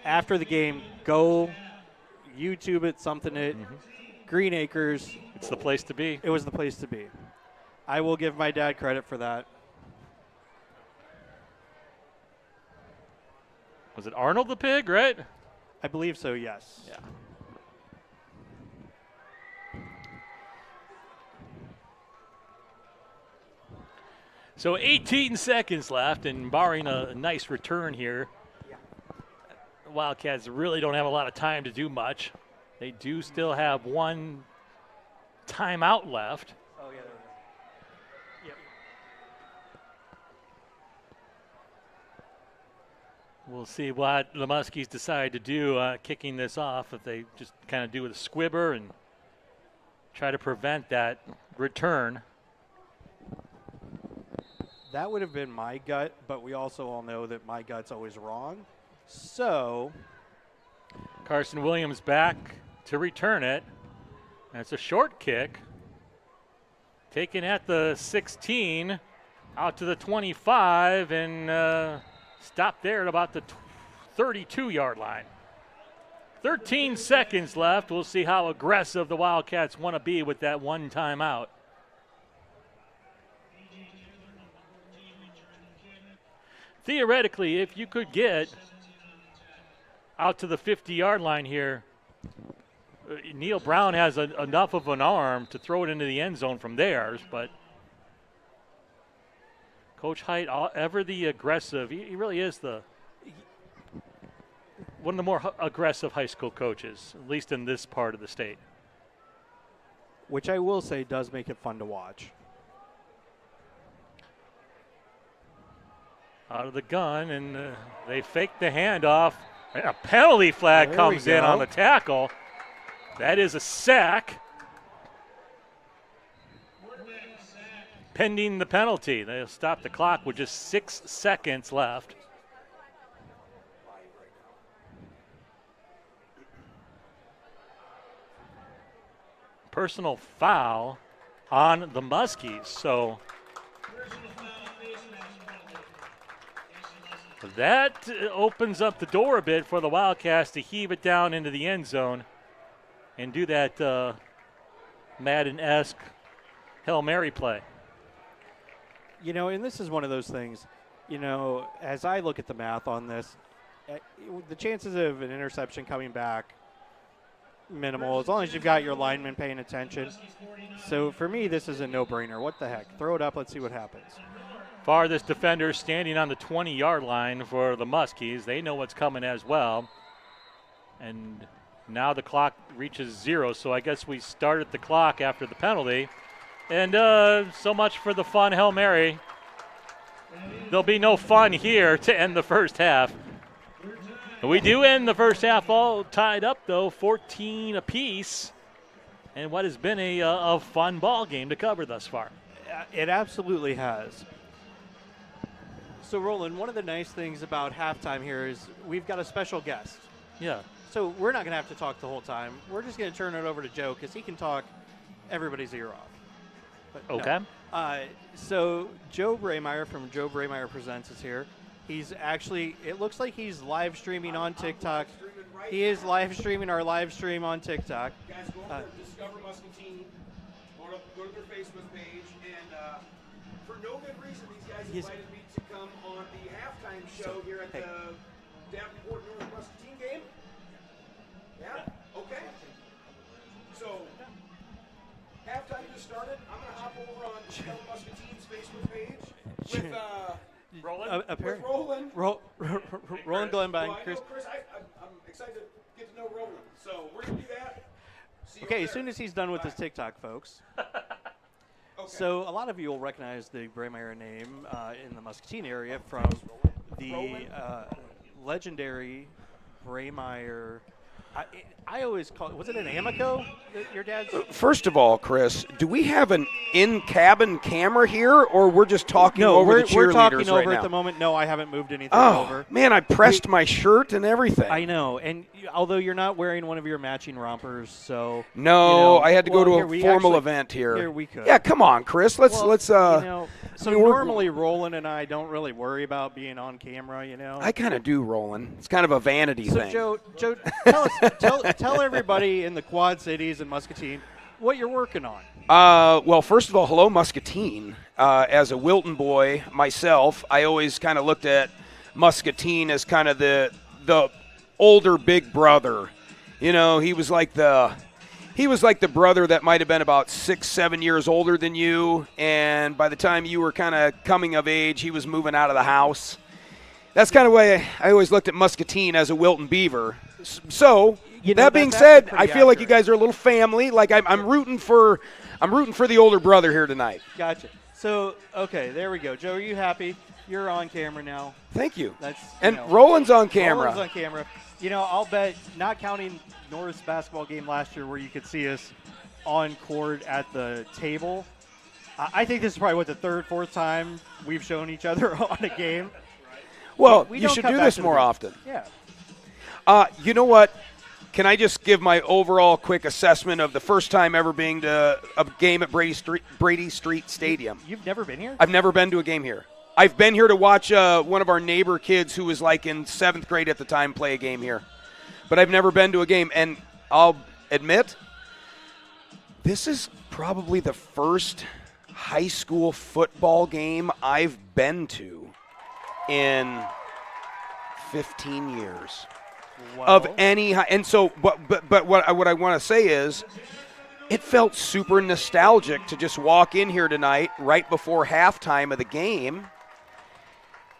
after the game, go YouTube it, something it. Green Acres. It's the place to be. It was the place to be. I will give my dad credit for that. Was it Arnold the pig, right? I believe so, yes. Yeah. So 18 seconds left, and barring a nice return here, the Wildcats really don't have a lot of time to do much. They do still have one timeout left. Oh, yeah. Yep. We'll see what the Muskies decide to do kicking this off, if they just kind of do with a squibber and try to prevent that return. That would have been my gut, but we also all know that my gut's always wrong. So Carson Williams back to return it. That's a short kick. Taken at the 16, out to the 25, and stopped there at about the 32-yard line. 13 seconds left. We'll see how aggressive the Wildcats want to be with that one timeout. Theoretically, if you could get out to the 50-yard line here, Neil Brown has enough of an arm to throw it into the end zone from there, but Coach Height, ever the aggressive, he really is one of the more aggressive high school coaches, at least in this part of the state. Which I will say does make it fun to watch. Out of the gun, and they fake the handoff. And a penalty flag There comes we in go. on the tackle. That is a sack. Pending the penalty. They'll stop the clock with just 6 seconds left. Personal foul on the Muskies. So that opens up the door a bit for the Wildcats to heave it down into the end zone and do that Madden-esque Hail Mary play. You know, and this is one of those things, you know, as I look at the math on this, the chances of an interception coming back, minimal, as long as you've got your linemen paying attention. So for me, this is a no-brainer. What the heck? Throw it up. Let's see what happens. Farthest defender standing on the 20-yard line for the Muskies. They know what's coming as well. And now the clock reaches 0, so I guess we started the clock after the penalty. And so much for the fun Hail Mary. There'll be no fun here to end the first half. We do end the first half all tied up, though, 14 apiece. And what has been a fun ball game to cover thus far. It absolutely has. So, Roland, one of the nice things about halftime here is we've got a special guest. Yeah. So we're not going to have to talk the whole time. We're just going to turn it over to Joe because he can talk everybody's ear off. But Okay. No. So Joe Braymeyer from Joe Braymeyer Presents is here. He's actually, it looks like he's live streaming on TikTok. He is live streaming our live stream on TikTok. Guys, go over to Discover Muscatine, go to their Facebook page, and for no good reason, these guys invited me to come on the halftime show here at the Davenport North Muscatine game. Yeah? Okay. So, halftime just started. I'm going to hop over on Discover Muscatine's Facebook page with Roland. Roland. Roland Glenbein. Well, I know, Chris. Chris, I'm excited to get to know Roland. So, we're going to do that. See you Okay, over as soon there. as he's done with his TikTok, folks. So a lot of you will recognize the Braymeyer name in the Muscatine area from the legendary Braymeyer I always call it, was it an Amico, your dad's? First of all, Chris, do we have an in-cabin camera here, or we're just talking No, over we're the cheerleaders talking right over now? at the moment. No, I haven't moved anything Oh, over. man, I pressed my shirt and everything. I know, and although you're not wearing one of your matching rompers, so No, I had to go to here a we formal actually- event here. Here we could. Yeah, come on, Chris. Let's Well, so mean, we're- normally Roland and I don't really worry about being on camera, I kind of do, Roland. It's kind of a vanity So thing. Joe, tell everybody in the Quad Cities and Muscatine what you're working on. Well, first of all, hello, Muscatine. As a Wilton boy myself, I always kind of looked at Muscatine as kind of the older big brother. You know, he was like the brother that might have been about 6, 7 years older than you, and by the time you were kind of coming of age, he was moving out of the house. That's kind of why I always looked at Muscatine as a Wilton Beaver. So, that being said, I feel like you guys are a little family. Like I'm rooting for the older brother here tonight. Gotcha. So, okay, there we go. Joe, are you happy? You're on camera now. Thank you. And Roland's on camera. Roland's on camera. I'll bet, not counting North's basketball game last year where you could see us on court at the table, I think this is probably the third, fourth time we've shown each other on a game. Well, We you don't should come do back this to the more beach. often. Yeah. You know what? Can I just give my overall quick assessment of the first time ever being to a game at Brady Street Stadium? You've never been here? I've never been to a game here. I've been here to watch one of our neighbor kids who was like in 7th grade at the time play a game here. But I've never been to a game, and I'll admit, this is probably the first high school football game I've been to in 15 years of any high. And so, but what I want to say is, it felt super nostalgic to just walk in here tonight right before halftime of the game.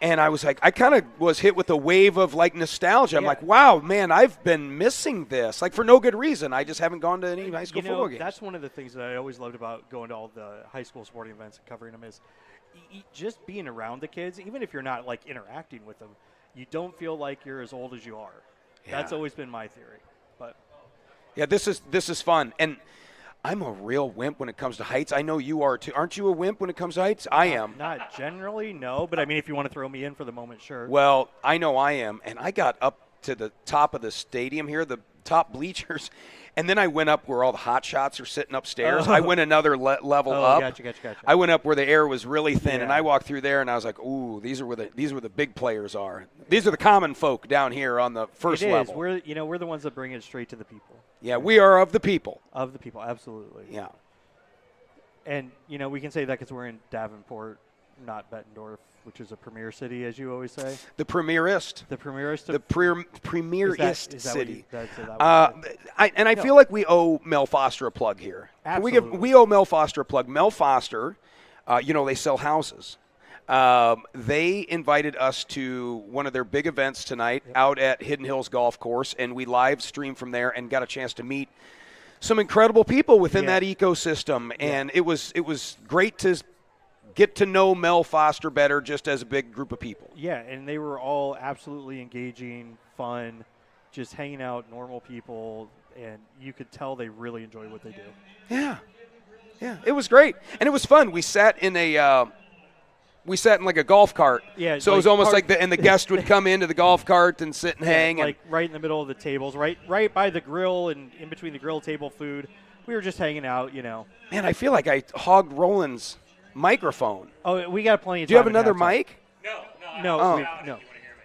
And I was like, I kind of was hit with a wave of like nostalgia. I'm like, wow, man, I've been missing this. Like for no good reason. I just haven't gone to any high school football games. That's one of the things that I always loved about going to all the high school sporting events and covering them is just being around the kids, even if you're not like interacting with them, you don't feel like you're as old as you are. Yeah. That's always been my theory. But yeah, this is fun. And I'm a real wimp when it comes to heights. I know you are too. Aren't you a wimp when it comes to heights? I am. Not generally, no. But I mean, if you want to throw me in for the moment, sure. Well, I know I am. And I got up to the top of the stadium here, the top bleachers. And then I went up where all the hot shots are sitting upstairs. I went another level up. Gotcha. I went up where the air was really thin, and I walked through there, and I was like, "Ooh, these are where the big players are. These are the common folk down here on the first level." We're the ones that bring it straight to the people. Yeah, we are of the people. Of the people, absolutely. Yeah. And we can say that because we're in Davenport, not Bettendorf, which is a premier city, as you always say. The premierist. The premierist. The premierist city. I feel like we owe Mel Foster a plug here. Absolutely. We owe Mel Foster a plug. Mel Foster, they sell houses. They invited us to one of their big events tonight out at Hidden Hills Golf Course, and we live streamed from there and got a chance to meet some incredible people within that ecosystem. And it was great to get to know Mel Foster better just as a big group of people. Yeah, and they were all absolutely engaging, fun, just hanging out, normal people, and you could tell they really enjoy what they do. Yeah, it was great, and it was fun. We sat in like a golf cart. Yeah, so it was almost like the guest would come into the golf cart and sit and hang. Like right in the middle of the tables, right by the grill and in between the grill table food. We were just hanging out, Man, I feel like I hogged Roland's microphone. Oh, we got plenty of time. Do you have another mic? No.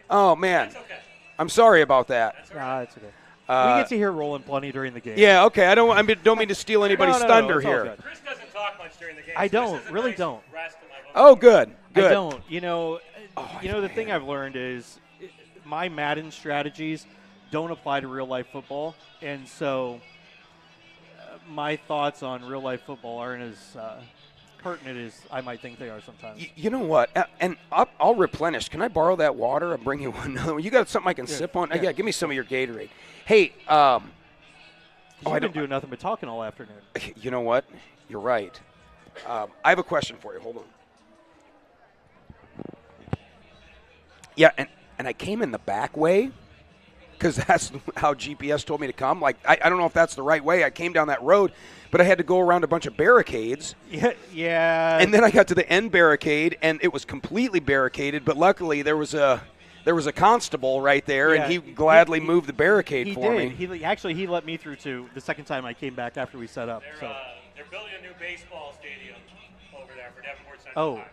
Oh, man. That's okay. I'm sorry about that. It's okay. We get to hear Roland plenty during the game. Yeah, okay. I don't mean to steal anybody's thunder it's all here. good. Chris doesn't talk much during the game. I so this don't, is a really nice don't. rest to my vocal Oh, good. I don't. The thing I've learned is my Madden strategies don't apply to real life football, and so my thoughts on real life football aren't as pertinent as I might think they are sometimes. You know what? And I'll replenish. Can I borrow that water? I'll bring you another one. You got something I can sip on? Yeah, give me some of your Gatorade. Hey, You've been doing nothing but talking all afternoon. You know what? You're right. I have a question for you. Hold on. Yeah, and I came in the back way because that's how GPS told me to come. Like, I don't know if that's the right way. I came down that road, but I had to go around a bunch of barricades. Yeah. And then I got to the end barricade, and it was completely barricaded. But luckily, there was a constable right there, and he gladly moved the barricade for me. He let me through too the second time I came back after we set up. They're building a new baseball stadium over there for Davenport Central. Oh, Park.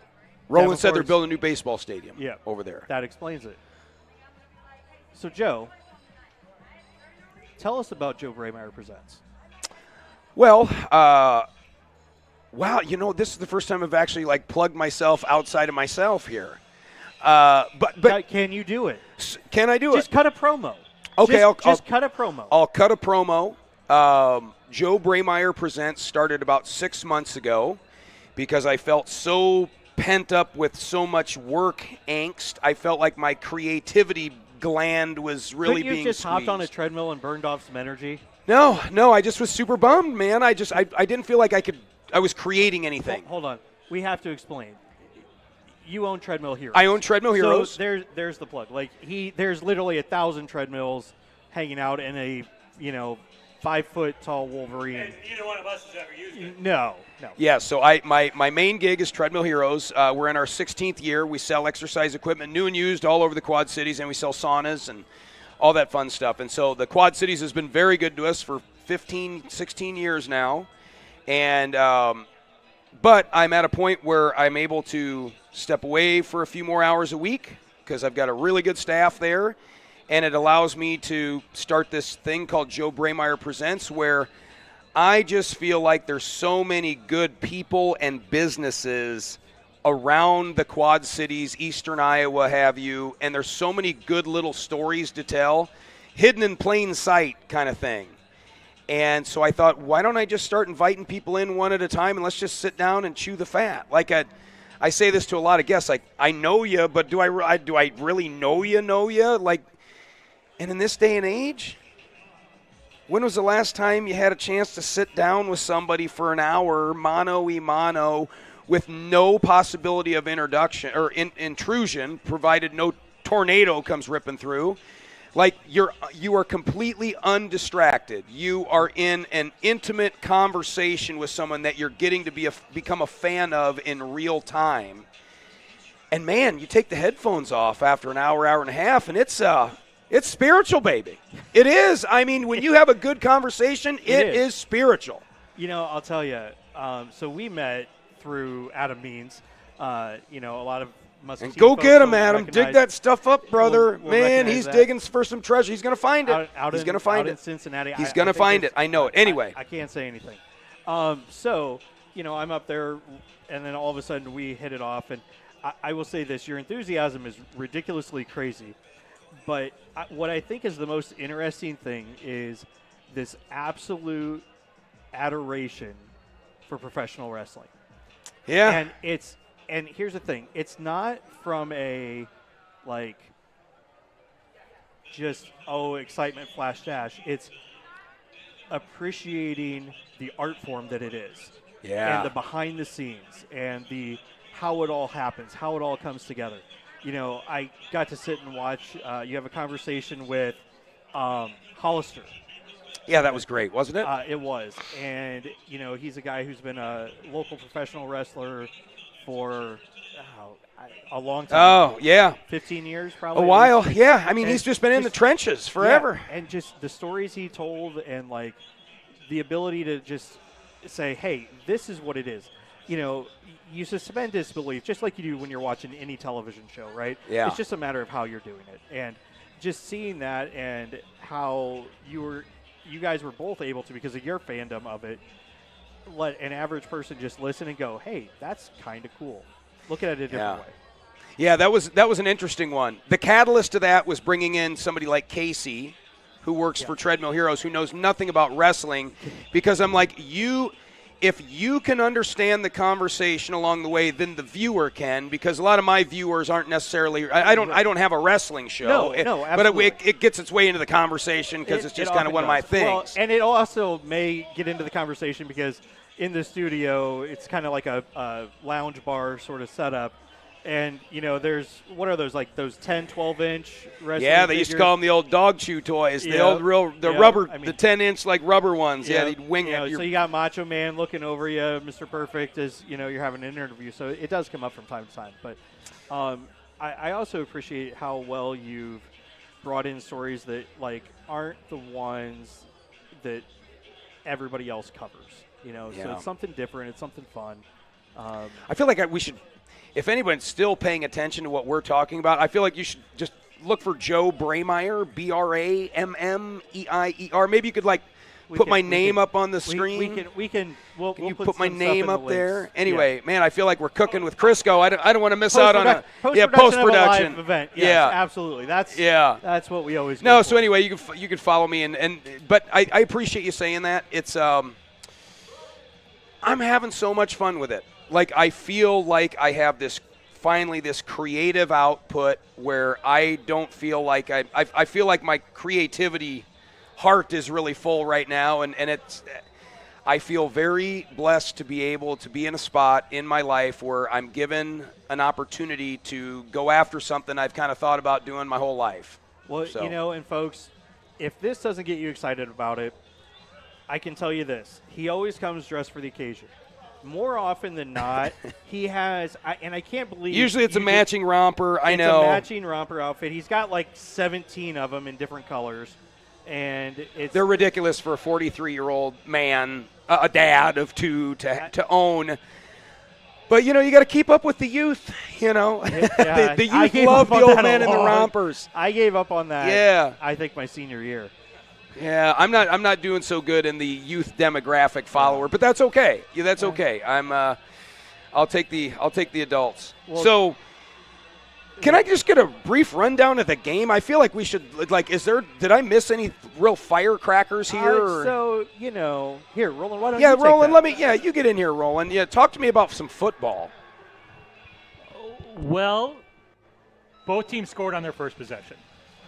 Roland said they're building a new baseball stadium over there. That explains it. So, Joe, tell us about Joe Braymeyer Presents. Well, wow, this is the first time I've actually like plugged myself outside of myself here. But can you do it? Can I do it? Just cut a promo. Okay, just cut a promo. I'll cut a promo. Joe Braymeyer Presents started about 6 months ago because I felt so pent up with so much work angst. I felt like my creativity gland was really being Couldn't you just squeezed. hopped on a treadmill and burned off some energy? No, I just was super bummed, man. I didn't feel like I was creating anything. Hold on. We have to explain. You own Treadmill Heroes. I own Treadmill Heroes. So there's the plug. Like there's literally 1,000 treadmills hanging out in a 5-foot tall Wolverine. And neither one of us has ever used it. No. Yeah, so my main gig is Treadmill Heroes. We're in our 16th year. We sell exercise equipment, new and used, all over the Quad Cities, and we sell saunas and all that fun stuff. And so the Quad Cities has been very good to us for 15, 16 years now. And but I'm at a point where I'm able to step away for a few more hours a week because I've got a really good staff there. And it allows me to start this thing called Joe Braymeyer Presents, where I just feel like there's so many good people and businesses around the Quad Cities, Eastern Iowa, have you, and there's so many good little stories to tell, hidden in plain sight kind of thing. And so I thought, why don't I just start inviting people in one at a time, and let's just sit down and chew the fat? Like I say this to a lot of guests, like, I know you, but do I really know you? Like, and in this day and age, when was the last time you had a chance to sit down with somebody for an hour, mano-a-mano, with no possibility of intrusion, provided no tornado comes ripping through? Like, you are completely undistracted. You are in an intimate conversation with someone that you're getting to become a fan of in real time. And man, you take the headphones off after an hour and a half, and it's spiritual, baby. It is. I mean, when you have a good conversation, it is spiritual. I'll tell you. So we met through Adam Means. A lot of Muskie. And go get him, Adam. Dig that stuff up, brother. Man, he's digging for some treasure. He's going to find it. He's going to find it. In Cincinnati. He's going to find it. I know it. Anyway. I can't say anything. So, I'm up there, and then all of a sudden we hit it off. And I will say this. Your enthusiasm is ridiculously crazy. But what I think is the most interesting thing is this absolute adoration for professional wrestling. Yeah. And here's the thing. It's not from a, excitement flash dash. It's appreciating the art form that it is. Yeah. And the behind the scenes and how it all happens, how it all comes together. I got to sit and watch. You have a conversation with Hollister. Yeah, that was great, wasn't it? It was. And, he's a guy who's been a local professional wrestler for a long time. Oh, yeah. 15 years probably. A while, yeah. I mean, he's just been in the trenches forever. Yeah, and just the stories he told and, the ability to just say, hey, this is what it is. You suspend disbelief just like you do when you're watching any television show, right? Yeah. It's just a matter of how you're doing it. And just seeing that and how you guys were both able to, because of your fandom of it, let an average person just listen and go, hey, that's kind of cool. Look at it a different way. Yeah, that was an interesting one. The catalyst to that was bringing in somebody like Casey, who works for Treadmill Heroes, who knows nothing about wrestling, because I'm like, if you can understand the conversation along the way, then the viewer can, because a lot of my viewers aren't necessarily. I don't have a wrestling show. No, absolutely. But it gets its way into the conversation because it's just kind of one of my things. Well, and it also may get into the conversation because in the studio it's kind of like a lounge bar sort of setup, And, there's, what are those, like those 10, 12-inch wrestling Yeah, they used to figures? call them the old dog chew toys, the Yeah. old Yeah, rubber, I mean- the 10-inch like rubber ones. Yeah, they'd wing it. So you got Macho Man looking over you, Mr. Perfect, as, you're having an interview. So it does come up from time to time. But I also appreciate how well you've brought in stories that, like, aren't the ones that everybody else covers. So it's something different. It's something fun. I feel like we should, if anyone's still paying attention to what we're talking about, I feel like you should just look for Joe Brameyer, Brameier. Maybe you could put my name up on the screen. Can you put my name up there? Links. Anyway, man, I feel like we're cooking with Crisco. I don't want to miss out on a post-production event. Yes, absolutely. That's what we always No, go so for. anyway, you can follow me but I appreciate you saying that. It's I'm having so much fun with it. Like, I feel like I have this creative output where I don't feel like I feel like my creativity heart is really full right now, and I feel very blessed to be able to be in a spot in my life where I'm given an opportunity to go after something I've kind of thought about doing my whole life. Well, So. and folks, if this doesn't get you excited about it, I can tell you this. He always comes dressed for the occasion. More often than not, he has, and I can't believe. Usually it's a matching romper. I know. It's a matching romper outfit. He's got like 17 of them in different colors. And they're ridiculous for a 43-year-old man, a dad of two, to own. But, you got to keep up with the youth, Yeah, the youth love the old men in the rompers. I gave up on that, Yeah. I think, my senior year. Yeah, I'm not doing so good in the youth demographic follower, but that's okay. Yeah, that's okay. I'll take the adults. Well, so, can I just get a brief rundown of the game? I feel like we should did I miss any real firecrackers here? So, here, Roland, why don't yeah, you take Roland, that? you get in here, Roland. Yeah, talk to me about some football. Well, both teams scored on their first possession.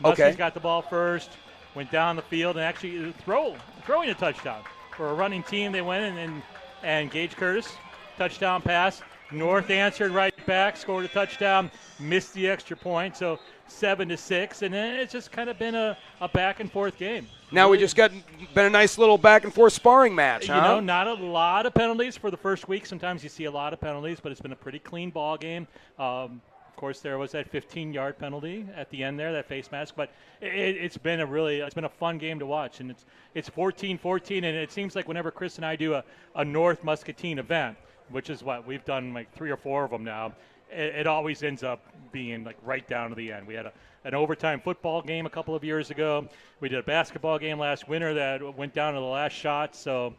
Okay. Muskies got the ball first, went down the field, and actually throwing a touchdown. For a running team, they went in and Gage Curtis, touchdown pass. North answered right back, scored a touchdown, missed the extra point, so 7-6, and then it's just kind of been a back and forth game. Now we just been a nice little back and forth sparring match, huh? Not a lot of penalties for the first week. Sometimes you see a lot of penalties, but it's been a pretty clean ball game. Of course, there was that 15-yard penalty at the end there, that face mask. But it's been a fun game to watch, and it's 14-14, and it seems like whenever Chris and I do a North Muscatine event, which is what we've done like 3 or 4 of them now, it always ends up being like right down to the end. We had an overtime football game a couple of years ago. We did a basketball game last winter that went down to the last shot. So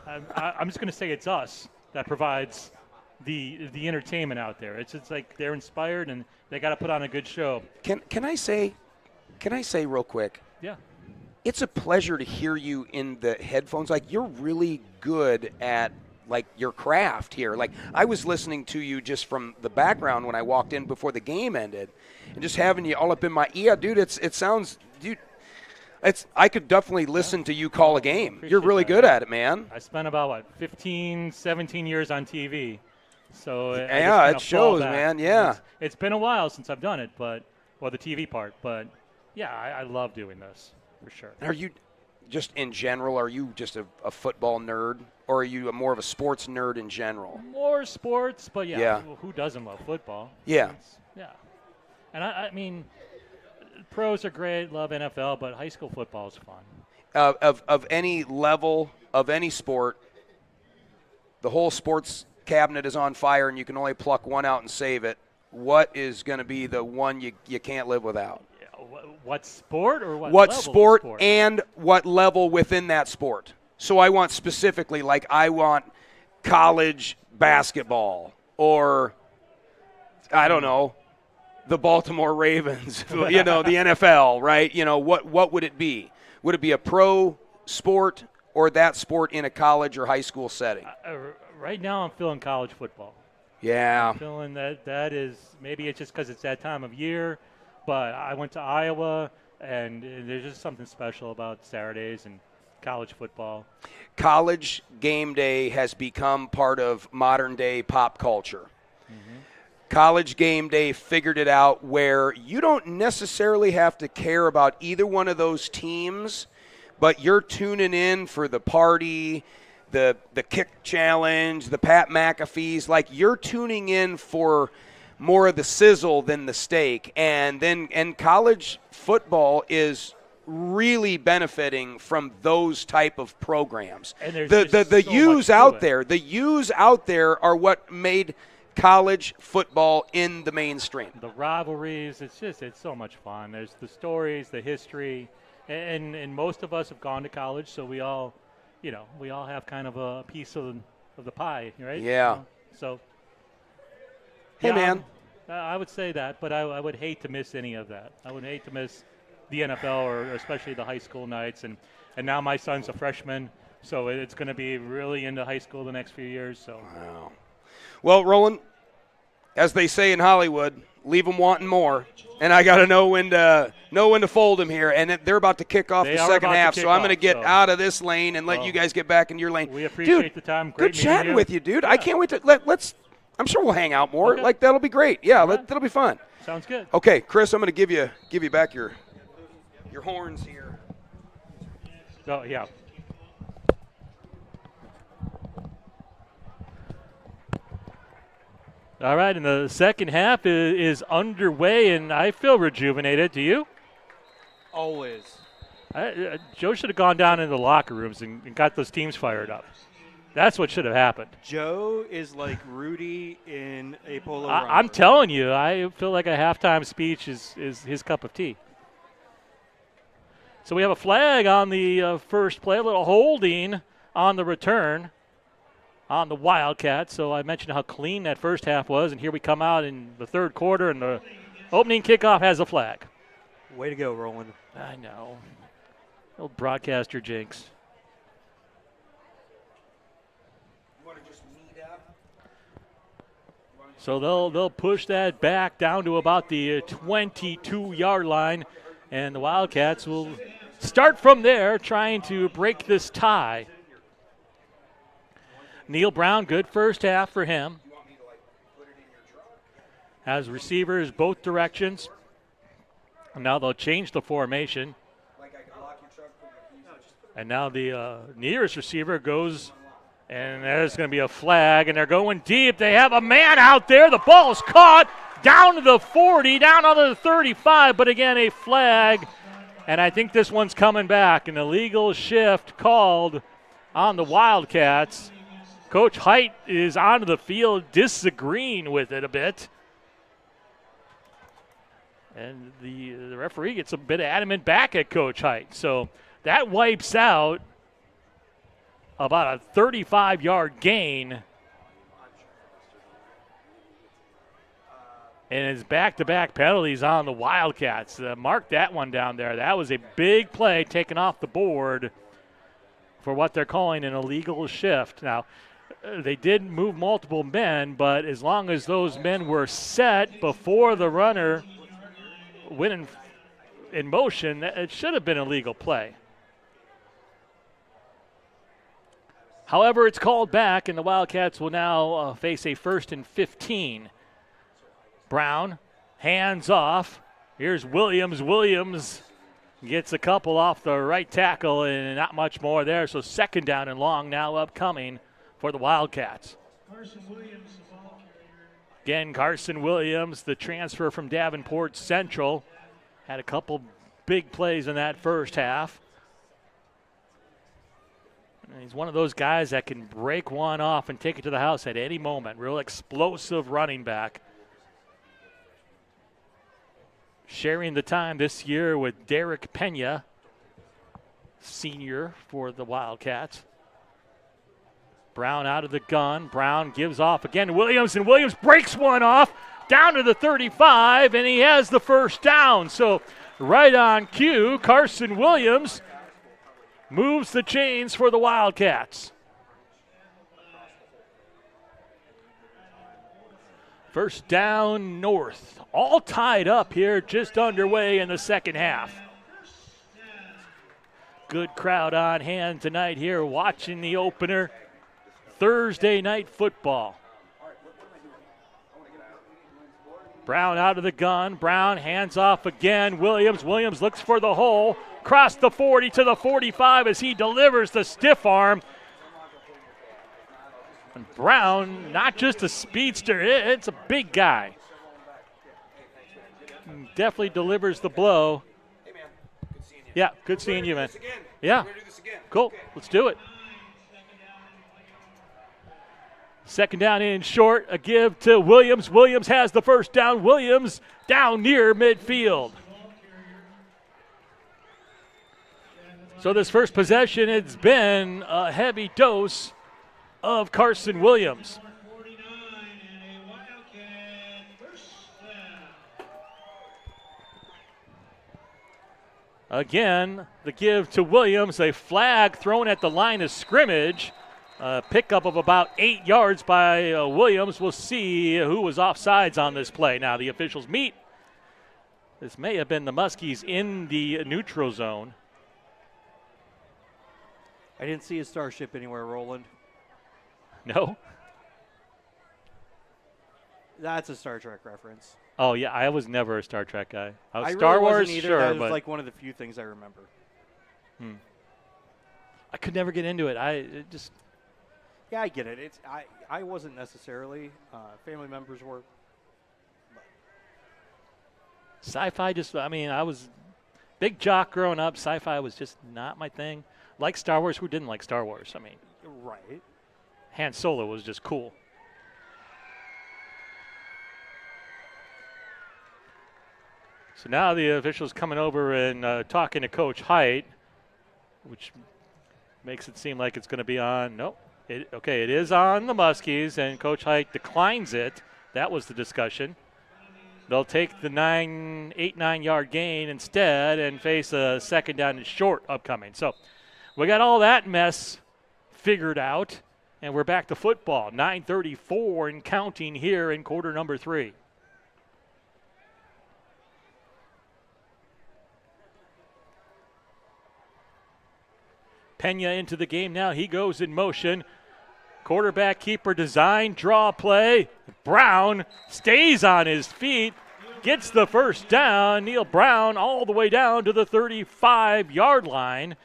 I'm just going to say it's us that provides the entertainment out there. It's like they're inspired and they got to put on a good show. Can I say real quick? Yeah. It's a pleasure to hear you in the headphones. Like, you're really good at your craft here. Like, I was listening to you just from the background when I walked in before the game ended, and just having you all up in my ear, dude. It sounds, dude. I could definitely listen to you call a game. You're really good at it, man. I spent about 15, 17 years on TV. So yeah, it shows, man. Yeah, it's been a while since I've done it, the TV part. But yeah, I love doing this for sure. Are you just in general? Are you just a football nerd, or are you more of a sports nerd in general? More sports, but yeah. Who doesn't love football? Yeah. Yeah. And I mean, pros are great, love NFL, but high school football is fun. Of any level, of any sport, the whole sports cabinet is on fire and you can only pluck one out and save it. What is going to be the one you can't live without? Yeah, what sport or what What level sport of sport? And what level within that sport? So I want specifically, I want college basketball or, I don't know, the Baltimore Ravens, the NFL, right? What would it be? Would it be a pro sport or that sport in a college or high school setting? Right now I'm feeling college football. Yeah. I'm feeling that is, maybe it's just because it's that time of year, but I went to Iowa, and there's just something special about Saturdays and college football. College game day has become part of modern day pop culture. Mm-hmm. College Game Day figured it out where you don't necessarily have to care about either one of those teams, but you're tuning in for the party, the kick challenge, the Pat McAfee's. Like, you're tuning in for more of the sizzle than the steak. And college football is really benefiting from those type of programs. And there's the U's out there. The U's out there are what made college football in the mainstream. The rivalries, it's so much fun. There's the stories, the history, and most of us have gone to college, so we all have kind of a piece of the pie, right? Yeah. So. Hey, yeah, man. I would say that, but I would hate to miss any of that. I would hate to miss the NFL or especially the high school nights. And now my son's a freshman, so it's going to be really into high school the next few years. So. Wow. Well, Roland, as they say in Hollywood, leave them wanting more. And I got to know when to fold them here. And they're about to kick off the second half, so I'm going to get out of this lane and let you guys get back in your lane. We appreciate the time. Great good chatting with you, dude. Yeah. I can't wait to let's. I'm sure we'll hang out more. Okay. Like, that'll be great. Yeah, that'll be fun. Sounds good. Okay, Chris, I'm going to give you back your horns here. Oh, yeah. All right, and the second half is underway, and I feel rejuvenated. Do you? Always. Joe should have gone down into the locker rooms and got those teams fired up. That's what should have happened. Joe is like Rudy in a polo run. I'm telling you, I feel like a halftime speech is his cup of tea. So we have a flag on the first play, a little holding on the return on the Wildcats. So I mentioned how clean that first half was, and here we come out in the third quarter, and the opening kickoff has a flag. Way to go, Roland. I know. Old broadcaster jinx. So they'll push that back down to about the 22-yard line, and the Wildcats will start from there trying to break this tie. Neil Brown, good first half for him. Has receivers both directions. And now they'll change the formation. And now the nearest receiver goes. And there's going to be a flag, and they're going deep. They have a man out there. The ball's caught down to the 40, down to the 35, but again, a flag. And I think this one's coming back. An illegal shift called on the Wildcats. Coach Height is onto the field disagreeing with it a bit. And the referee gets a bit adamant back at Coach Height. So that wipes out about a 35-yard gain. And it's back-to-back penalties on the Wildcats. Mark that one down there. That was a big play taken off the board for what they're calling an illegal shift. Now, they did move multiple men, but as long as those men were set before the runner went in motion, it should have been a legal play. However, it's called back, and the Wildcats will now face a 1st and 15. Brown, hands off. Here's Williams. Williams gets a couple off the right tackle, and not much more there. So 2nd down and long now upcoming for the Wildcats. Carson Williams, the ball carrier. Again, Carson Williams, the transfer from Davenport Central, had a couple big plays in that first half. He's one of those guys that can break one off and take it to the house at any moment. Real explosive running back. Sharing the time this year with Derek Pena, senior for the Wildcats. Brown out of the gun. Brown gives off again to Williams, and Williams breaks one off down to the 35, and he has the 1st down. So right on cue, Carson Williams moves the chains for the Wildcats. 1st down north. All tied up here, just underway in the second half. Good crowd on hand tonight here watching the opener. Thursday night football. Brown out of the gun. Brown hands off again. Williams looks for the hole. Cross the 40 to the 45 as he delivers the stiff arm. And Brown, not just a speedster, it's a big guy. Definitely delivers the blow. Hey, man. Good seeing you. Yeah, good seeing you, man. Yeah, We're gonna do this again. cool. Okay. Let's do it. Second down in short, a give to Williams. Williams has the first down. Williams down near midfield. So this first possession, it's been a heavy dose of Carson Williams. 49 and a Wildcat first down. Again, the give to Williams, a flag thrown at the line of scrimmage. Pickup of about 8 yards by Williams. We'll see who was offsides on this play. Now the officials meet. This may have been the Muskies in the neutral zone. I didn't see a starship anywhere, Roland. No? That's a Star Trek reference. Oh, yeah, I was never a Star Trek guy. I Star really Wars, wasn't either. sure, That was but like one of the few things I remember. I could never get into it. Yeah, I get it. I wasn't necessarily. Family members were. Sci-fi I was big jock growing up. Sci-fi was just not my thing. Like Star Wars, who didn't like Star Wars? Right. Han Solo was just cool. So now the officials coming over and talking to Coach Height, which makes it seem like it's going to be on. Nope. It is on the Muskies, and Coach Height declines it. That was the discussion. They'll take the 8-9 yard gain instead and face a second down and short upcoming. So we got all that mess figured out, and we're back to football. 9:34 and counting here in quarter number 3. Pena into the game now. He goes in motion. Quarterback keeper design, draw play. Brown stays on his feet, gets the first down. Neil Brown all the way down to the 35-yard line.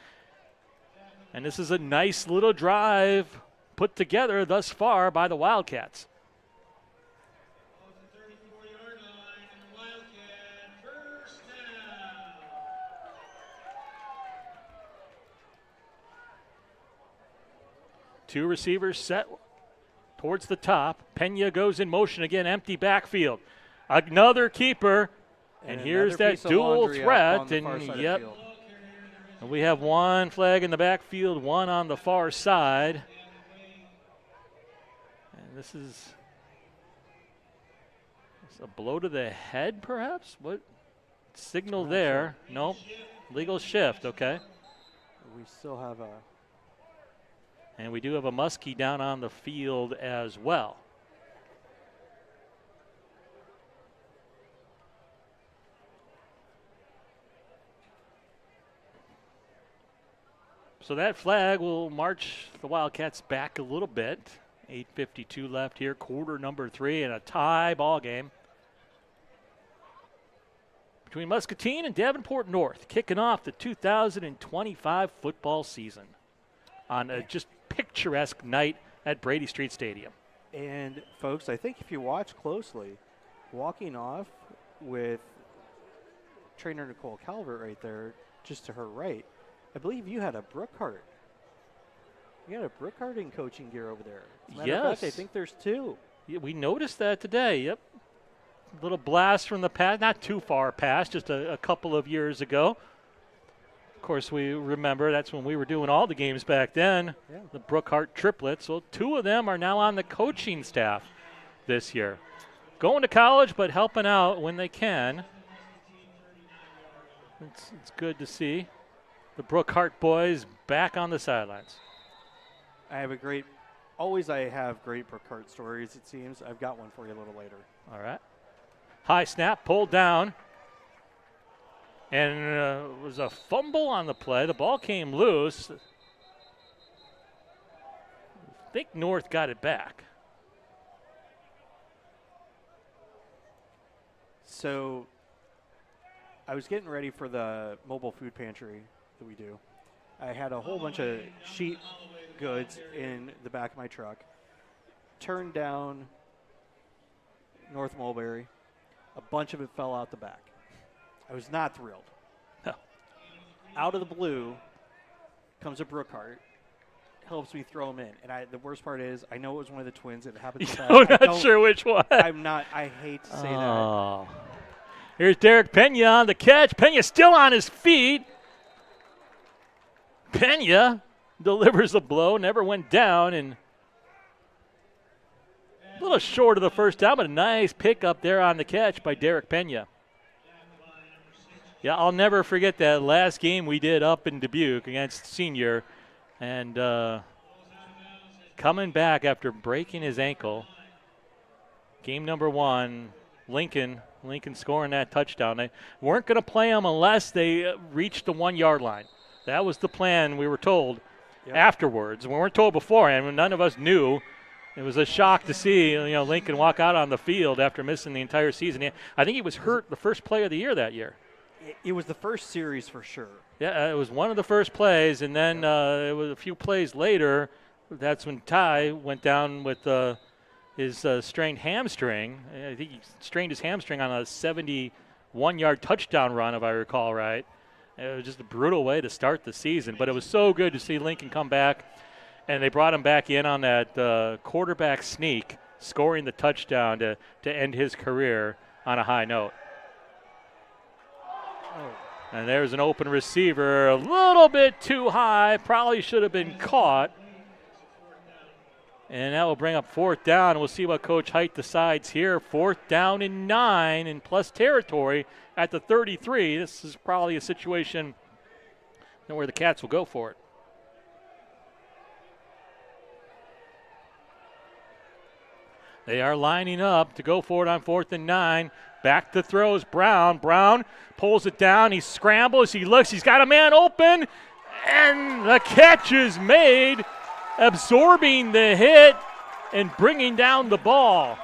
And this is a nice little drive put together thus far by the Wildcats. On the 34-yard line and the Wildcat first down. Two receivers set towards the top. Pena goes in motion again, empty backfield. Another keeper, and here's another that piece of dual laundry up threat. on the far And side of yep, the field. and we have one flag in the backfield, one on the far side. And this is a blow to the head, perhaps? What signal there? Nope. Legal shift, okay. We still have a. And we do have a Muskie down on the field as well. So that flag will march the Wildcats back a little bit. 8:52 left here, quarter number 3, and a tie ball game between Muscatine and Davenport North, kicking off the 2025 football season on a just picturesque night at Brady Street Stadium. And folks, I think if you watch closely, walking off with trainer Nicole Calvert right there, just to her right, I believe you had a Brookhart. You had a Brookhart in coaching gear over there. As a matter of fact, I Yes. think there's two. Yeah, we noticed that today, yep. Little blast from the past, not too far past, just a couple of years ago. Of course, we remember that's when we were doing all the games back then, Yeah. the Brookhart triplets. Well, two of them are now on the coaching staff this year. Going to college, but helping out when they can. It's good to see the Brookhart boys back on the sidelines. I have great Brookhart stories, it seems. I've got one for you a little later. All right. High snap, pulled down. And it was a fumble on the play. The ball came loose. I think North got it back. So I was getting ready for the mobile food pantry that we do. I had a whole bunch of sheet goods in the back of my truck. Turned down North Mulberry. A bunch of it fell out the back. I was not thrilled. No. Out of the blue comes a Brookhart, helps me throw them in. And the worst part is, I know it was one of the twins. It happened to I'm not sure which one. I hate to say that. Here's Derek Pena on the catch. Pena still on his feet. Pena delivers a blow, never went down, and a little short of the first down, but a nice pickup there on the catch by Derek Pena. Yeah, I'll never forget that last game we did up in Dubuque against Senior, and coming back after breaking his ankle. Game number 1, Lincoln scoring that touchdown. They weren't going to play him unless they reached the 1-yard line. That was the plan, we were told afterwards. We weren't told beforehand. None of us knew. It was a shock to see Lincoln walk out on the field after missing the entire season. I think he was hurt the first play of the year that year. It was the first series for sure. Yeah, it was one of the first plays, and then it was a few plays later. That's when Ty went down with his strained hamstring. I think he strained his hamstring on a 71-yard touchdown run, if I recall right. It was just a brutal way to start the season, but it was so good to see Lincoln come back, and they brought him back in on that quarterback sneak, scoring the touchdown to end his career on a high note. And there's an open receiver, a little bit too high, probably should have been caught. And that will bring up 4th down. We'll see what Coach Height decides here. 4th down and 9 in plus territory at the 33. This is probably a situation where the Cats will go for it. They are lining up to go for it on 4th and 9. Back to throws Brown. Brown pulls it down. He scrambles. He looks. He's got a man open. And the catch is made, absorbing the hit and bringing down the ball.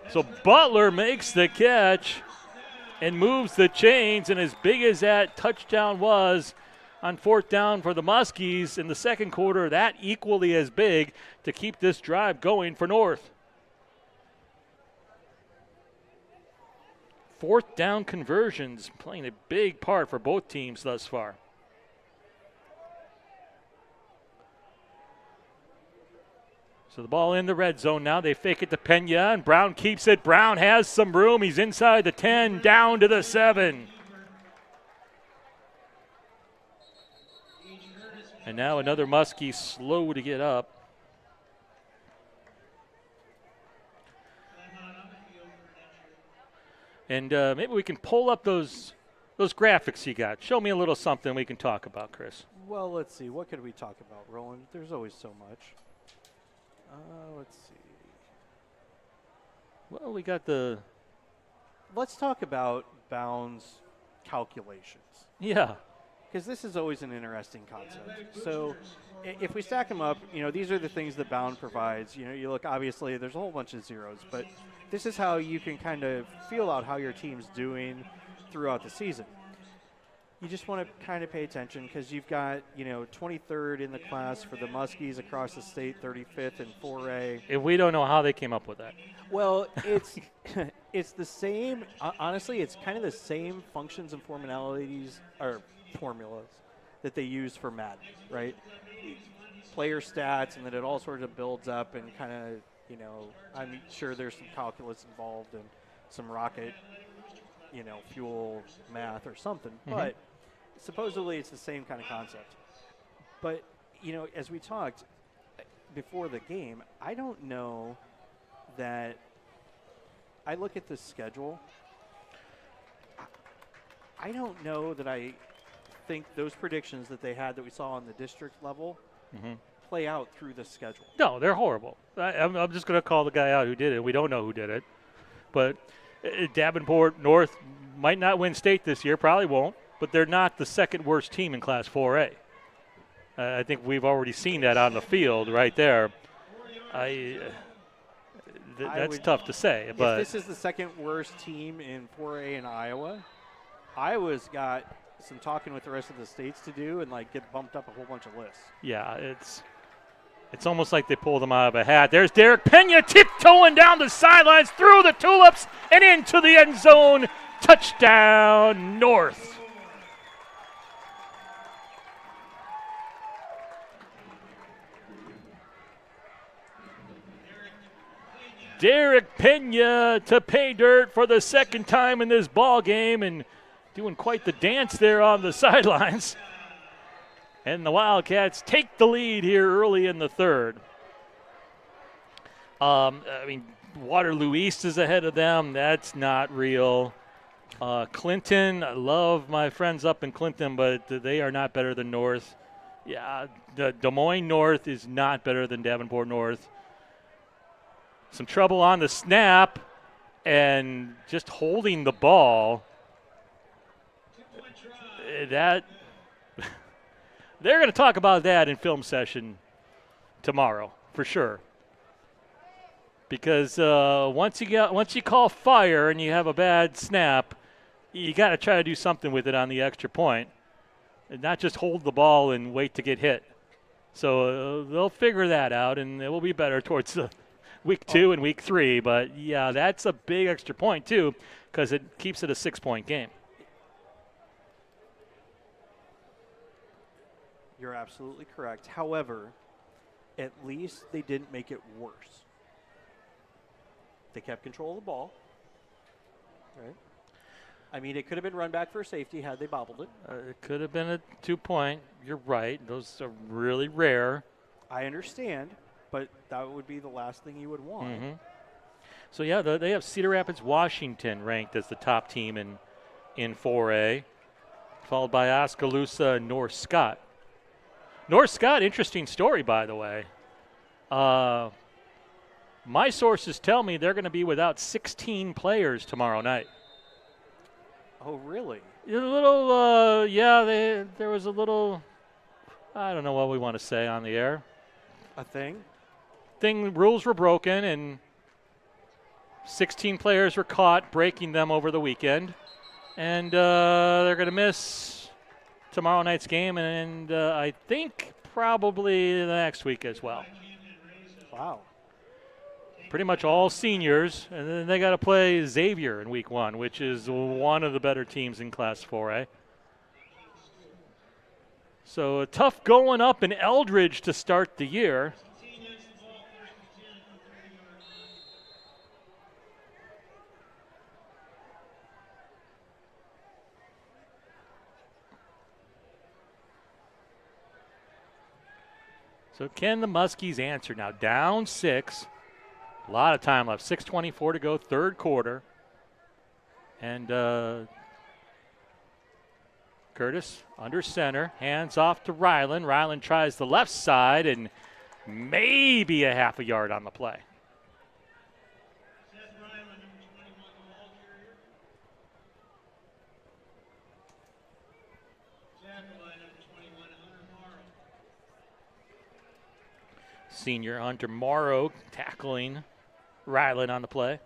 So Butler makes the catch and moves the chains, and as big as that touchdown was on 4th down for the Muskies in the second quarter, that equally as big to keep this drive going for North. 4th down conversions playing a big part for both teams thus far. So the ball in the red zone now. They fake it to Pena, and Brown keeps it. Brown has some room. He's inside the 10, down to the 7. And now another Muskie slow to get up. And maybe we can pull up those graphics you got. Show me a little something we can talk about, Chris. Well, let's see. What could we talk about, Roland? There's always so much. Let's see. Well, we got the... Let's talk about bounds calculations. Yeah. Because this is always an interesting concept. So if we stack them up, these are the things that bound provides. You look, obviously, there's a whole bunch of zeros, but this is how you can kind of feel out how your team's doing throughout the season. You just want to kind of pay attention because you've got, 23rd in the class for the Muskies across the state, 35th in 4A. If we don't know how they came up with that. Well, it's the same. Honestly, it's kind of the same functions and formalities or formulas that they use for Madden, right? Player stats, and then it all sort of builds up and kind of, I'm sure there's some calculus involved and some rocket, fuel math or something. Mm-hmm. But supposedly it's the same kind of concept. But, as we talked before the game, I don't know that I look at the schedule. I don't know that I think those predictions that they had that we saw on the district level play out through the schedule. No, they're horrible. I'm just going to call the guy out who did it. We don't know who did it. But Davenport North might not win state this year, probably won't, but they're not the second worst team in Class 4A. I think we've already seen that on the field right there. That's tough to say. But if this is the second worst team in 4A in Iowa, Iowa's got some talking with the rest of the states to do and like get bumped up a whole bunch of lists. Yeah, it's almost like they pulled them out of a hat. There's Derek Pena tiptoeing down the sidelines through the tulips and into the end zone. Touchdown, North. Derek Pena to pay dirt for the second time in this ball game and doing quite the dance there on the sidelines. And the Wildcats take the lead here early in the third. Waterloo East is ahead of them. That's not real. Clinton, I love my friends up in Clinton, but they are not better than North. Yeah, the Des Moines North is not better than Davenport North. Some trouble on the snap and just holding the ball. That they're going to talk about that in film session tomorrow for sure. Because once you call fire and you have a bad snap, you got to try to do something with it on the extra point, and not just hold the ball and wait to get hit. So they'll figure that out, and it will be better towards week 2 and week 3. But yeah, that's a big extra point too, because it keeps it a 6-point game. You're absolutely correct. However, at least they didn't make it worse. They kept control of the ball. Right? I mean, it could have been run back for safety had they bobbled it. It could have been a 2-point. You're right. Those are really rare. I understand, but that would be the last thing you would want. Mm-hmm. So, yeah, they have Cedar Rapids, Washington ranked as the top team in 4A, followed by Oskaloosa and North Scott. North Scott, interesting story, by the way. My sources tell me they're going to be without 16 players tomorrow night. Oh, really? A little, there was a little, I don't know what we want to say on the air. A thing? Rules were broken, and 16 players were caught breaking them over the weekend. And they're going to miss tomorrow night's game, and I think probably the next week as well. Wow. Pretty much all seniors, and then they got to play Xavier in week 1, which is one of the better teams in Class 4A. So tough going up in Eldridge to start the year. So can the Muskies answer now? Down 6. A lot of time left. 6:24 to go, third quarter. And Curtis under center. Hands off to Ryland. Ryland tries the left side and maybe a half a yard on the play. Senior Hunter Morrow tackling Ryland on the play.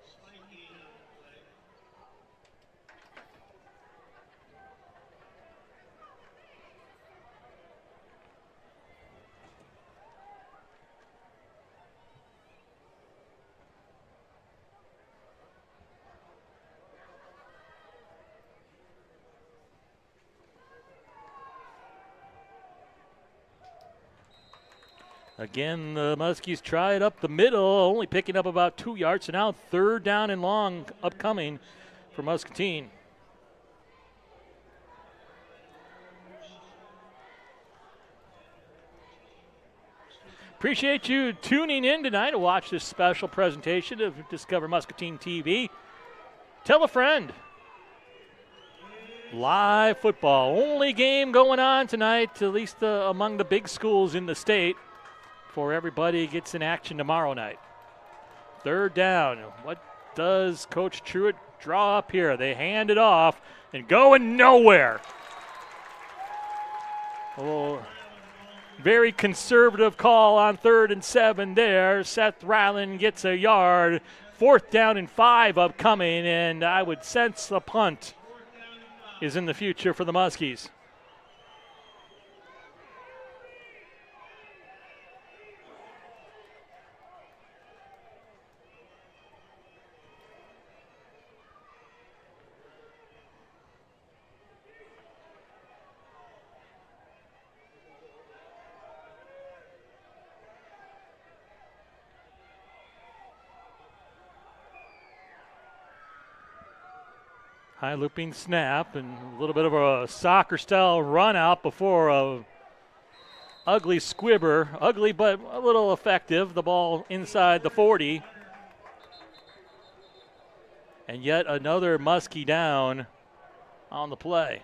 Again, the Muskies try it up the middle, only picking up about 2 yards. So now third down and long upcoming for Muscatine. Appreciate you tuning in tonight to watch this special presentation of Discover Muscatine TV. Tell a friend. Live football. Only game going on tonight, at least among the big schools in the state. Before everybody gets in action tomorrow night. Third down. What does Coach Truitt draw up here? They hand it off and going nowhere. Very conservative call on 3rd and 7 there. Seth Ryland gets a yard. 4th down and 5 upcoming, and I would sense a punt is in the future for the Muskies. High looping snap and a little bit of a soccer-style run out before a ugly squibber. Ugly but a little effective. The ball inside the 40. And yet another Muskie down on the play.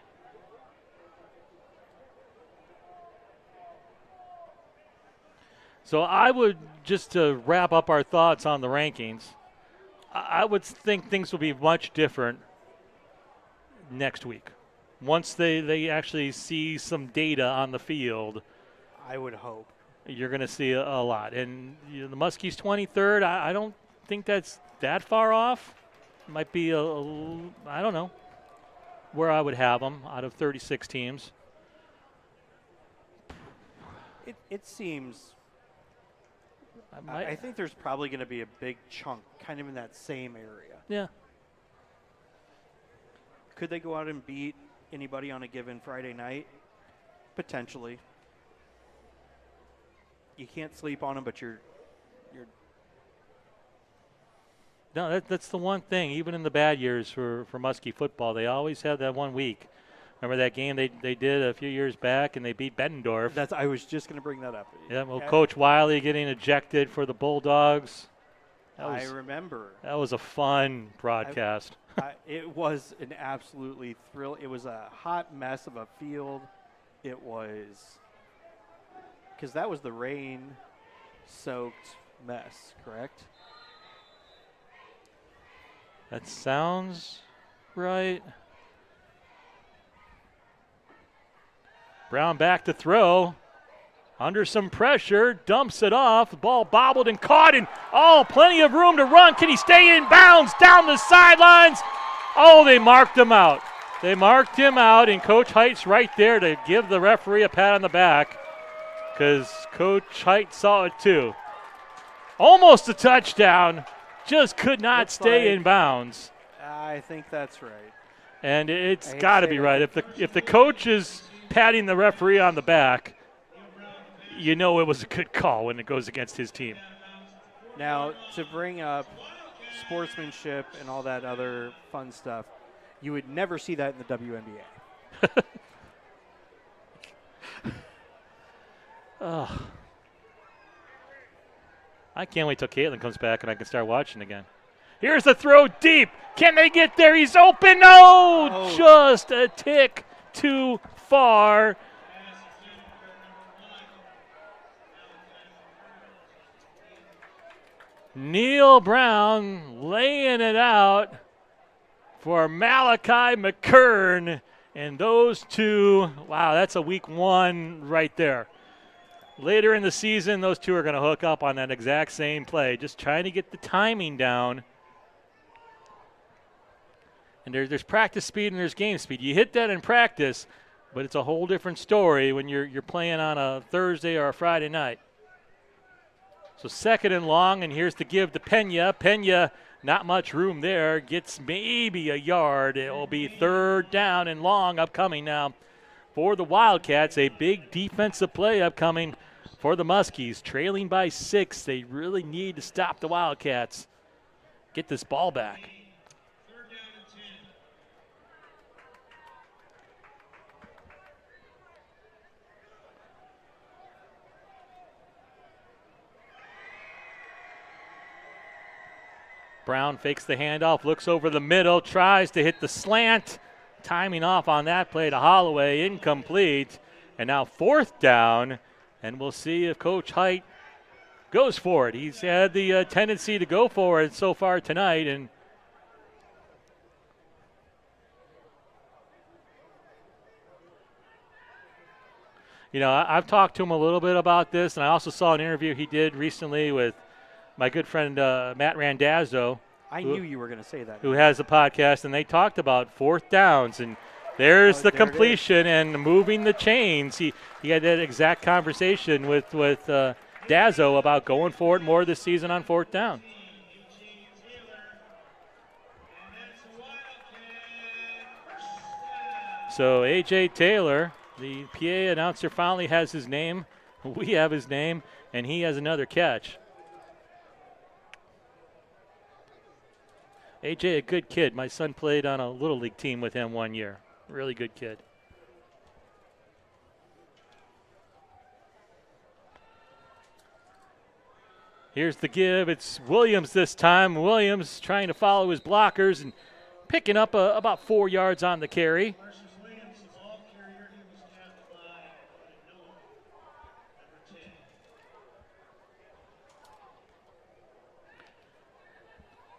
So I would, just to wrap up our thoughts on the rankings, I would think things will be much different next week. Once they actually see some data on the field, I would hope. You're going to see a lot. And the Muskies 23rd, I don't think that's that far off. Might be I don't know where I would have them out of 36 teams. It seems. I think there's probably going to be a big chunk kind of in that same area. Yeah. Could they go out and beat anybody on a given Friday night? Potentially. You can't sleep on them, but you're. No, that's the one thing. Even in the bad years for Muskie football, they always have that 1 week. Remember that game they did a few years back, and they beat Bettendorf. I was just going to bring that up. Yeah, well, Coach Wiley getting ejected for the Bulldogs. I remember. That was a fun broadcast. It was an absolutely thrill. It was a hot mess of a field. It was because that was the rain-soaked mess, correct? That sounds right. Brown back to throw. Under some pressure, dumps it off. The ball bobbled and caught, and plenty of room to run. Can he stay in bounds down the sidelines? Oh, they marked him out. They marked him out, and Coach Height's right there to give the referee a pat on the back because Coach Height saw it too. Almost a touchdown, just could not stay in bounds. I think that's right. And it's got to be right. If the coach is patting the referee on the back, you know it was a good call when it goes against his team. Now, to bring up sportsmanship and all that other fun stuff, you would never see that in the WNBA. I can't wait till Caitlin comes back and I can start watching again. Here's the throw deep. Can they get there? He's open. No, just a tick too far. Neil Brown laying it out for Malachi McKern. And those two, wow, that's a week 1 right there. Later in the season, those two are going to hook up on that exact same play, just trying to get the timing down. And there's practice speed and there's game speed. You hit that in practice, but it's a whole different story when you're playing on a Thursday or a Friday night. So 2nd and long, and here's the give to Pena. Pena, not much room there, gets maybe a yard. It will be 3rd down and long upcoming now for the Wildcats. A big defensive play upcoming for the Muskies. Trailing by 6. They really need to stop the Wildcats. Get this ball back. Brown fakes the handoff, looks over the middle, tries to hit the slant. Timing off on that play to Holloway, incomplete. And now 4th down, and we'll see if Coach Height goes for it. He's had the tendency to go for it so far tonight, and You know, I've talked to him a little bit about this, and I also saw an interview he did recently with my good friend Matt Randazzo. I knew you were going to say that. Who has a podcast, and they talked about fourth downs, and there's the completion and moving the chains. He had that exact conversation with Dazzo about going for it more this season on fourth down. So A.J. Taylor, the PA announcer, finally has his name. We have his name, and he has another catch. A.J., a good kid. My son played on a Little League team with him one year. Really good kid. Here's the give. It's Williams this time. Williams trying to follow his blockers and picking up about 4 yards on the carry.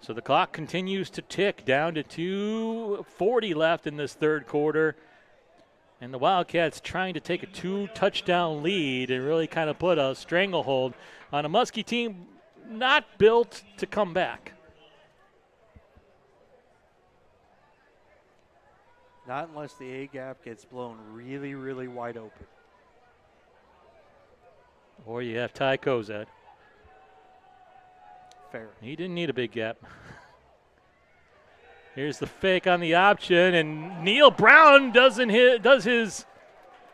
So the clock continues to tick down to 2:40 left in this third quarter. And the Wildcats trying to take a 2-touchdown lead and really kind of put a stranglehold on a Muskie team not built to come back. Not unless the A-gap gets blown really, really wide open. Or you have Ty Kozad. Fair. He didn't need a big gap. Here's the fake on the option, and Neil Brown does his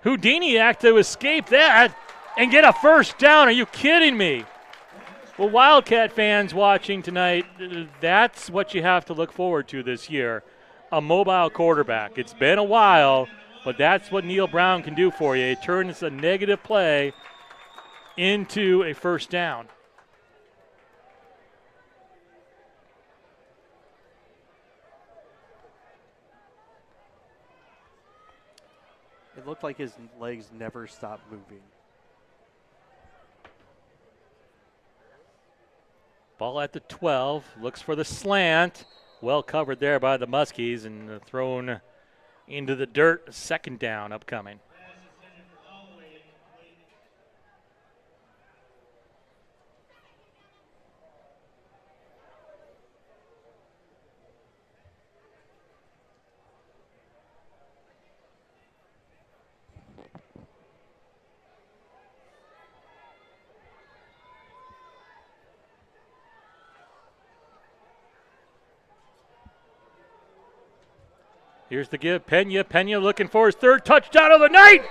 Houdini act to escape that and get a first down. Are you kidding me? Well, Wildcat fans watching tonight, that's what you have to look forward to this year, a mobile quarterback. It's been a while, but that's what Neil Brown can do for you. He turns a negative play into a first down. It looked like his legs never stopped moving. Ball at the 12, looks for the slant. Well covered there by the Muskies and thrown into the dirt. Second down upcoming. Here's the give. Pena looking for his third touchdown of the night.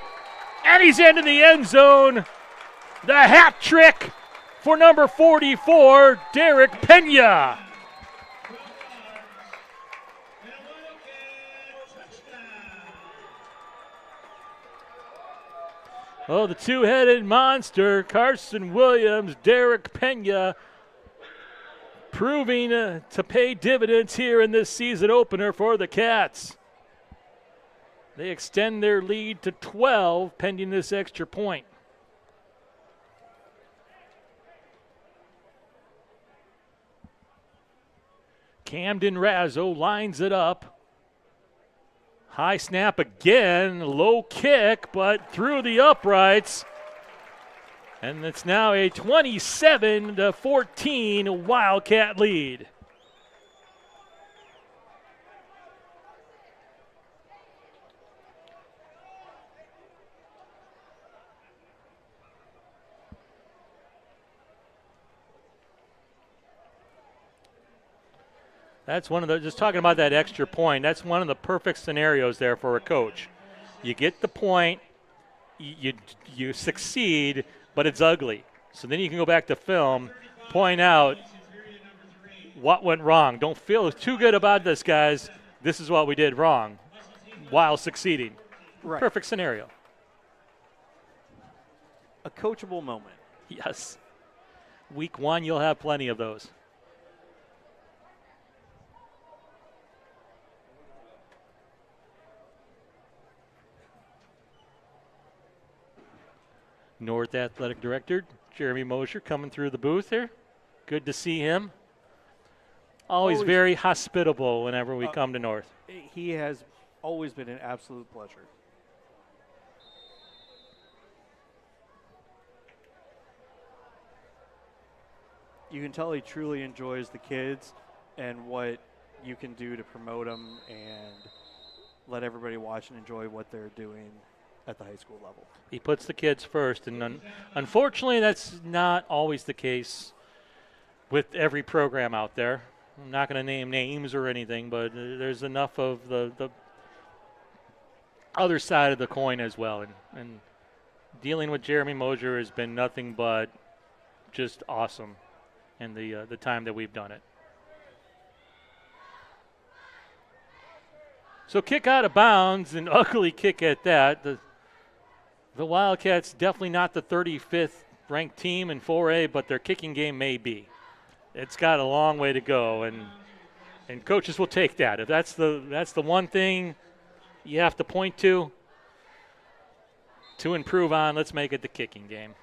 And he's into the end zone. The hat trick for number 44, Derek Pena. Oh, the two-headed monster, Carson Williams, Derek Pena, proving to pay dividends here in this season opener for the Cats. They extend their lead to 12 pending this extra point. Camden Razzo lines it up. High snap again, low kick, but through the uprights. And it's now a 27-14 Wildcat lead. That's one of the, just talking about that extra point, that's one of the perfect scenarios there for a coach. You get the point, you succeed, but it's ugly. So then you can go back to film, point out what went wrong. Don't feel too good about this, guys. This is what we did wrong while succeeding. Right. Perfect scenario. A coachable moment. Yes. Week one, you'll have plenty of those. North Athletic Director Jeremy Mosher coming through the booth here. Good to see him. Always very hospitable whenever we come to North. He has always been an absolute pleasure. you can tell he truly enjoys the kids and what you can do to promote them and let everybody watch and enjoy what they're doing at the high school level. He puts the kids first, and unfortunately that's not always the case with every program out there. I'm not going to name names or anything, but there's enough of the other side of the coin as well. And dealing with Jeremy Mosier has been nothing but just awesome in the time that we've done it. So kick out of bounds, an ugly kick at that. The Wildcats definitely not the 35th ranked team in 4A, but their kicking game may be. It's got a long way to go, and coaches will take that. If that's the one thing you have to point to improve on, let's make it the kicking game.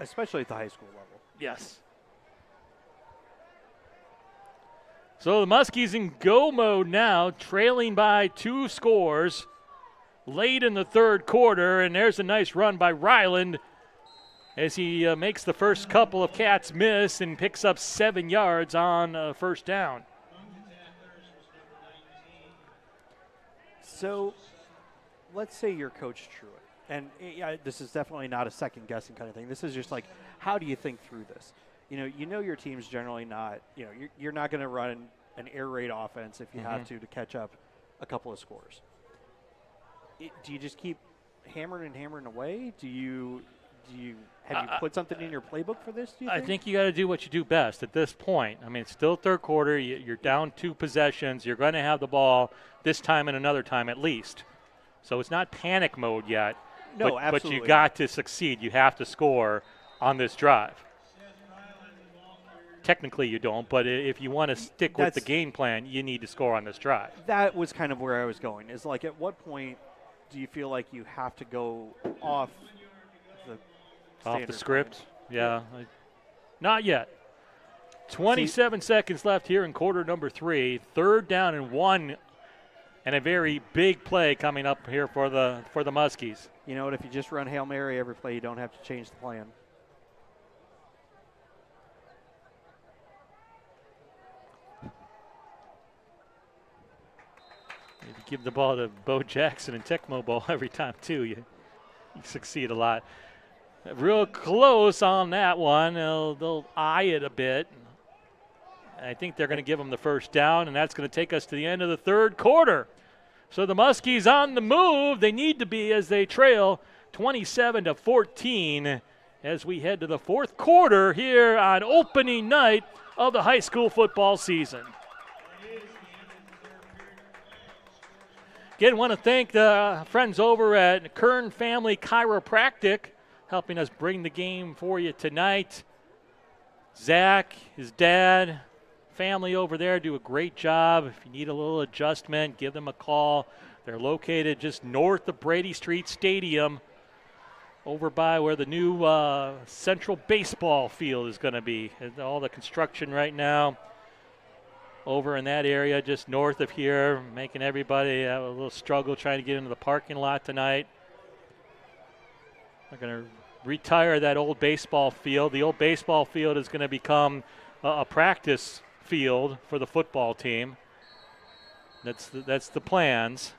Especially at the high school level. Yes. So the Muskies in go mode now, trailing by 2 scores late in the third quarter, and there's a nice run by Ryland as he makes the first couple of Cats miss and picks up 7 yards on first down. So let's say you're Coach Truitt, and this is definitely not a second-guessing kind of thing. This is just like, how do you think through this? You know your team's generally not, you're not going to run an air raid offense if you have to catch up a couple of scores. Do you just keep hammering away? Have you put something in your playbook for this, do you think? I think you got to do what you do best at this point. I mean, it's still third quarter. You're down 2 possessions. You're going to have the ball this time and another time at least. So it's not panic mode yet. No, absolutely. But you got to succeed. You have to score on this drive. Technically you don't, but if you want to stick with the game plan, you need to score on this drive. That was kind of where I was going, is like, at what point do you feel like you have to go off the script? Yeah. Not yet. 27 seconds left here in quarter number 3. 3rd down and 1, and a very big play coming up here for the Muskies. You know what? If you just run Hail Mary every play, you don't have to change the plan. If you give the ball to Bo Jackson and Tecmo Bowl every time, too, you succeed a lot. Real close on that one. They'll eye it a bit. I think they're going to give them the first down, and that's going to take us to the end of the third quarter. So the Muskies on the move. They need to be as they trail 27-14 as we head to the fourth quarter here on opening night of the high school football season. Again, want to thank the friends over at Kern Family Chiropractic helping us bring the game for you tonight. Zach, his dad, family over there do a great job. If you need a little adjustment, give them a call. They're located just north of Brady Street Stadium, over by where the new central baseball field is going to be. And all the construction right now over in that area just north of here, making everybody have a little struggle trying to get into the parking lot tonight. They're going to retire that old baseball field. The old baseball field is going to become a practice field for the football team. That's the plans.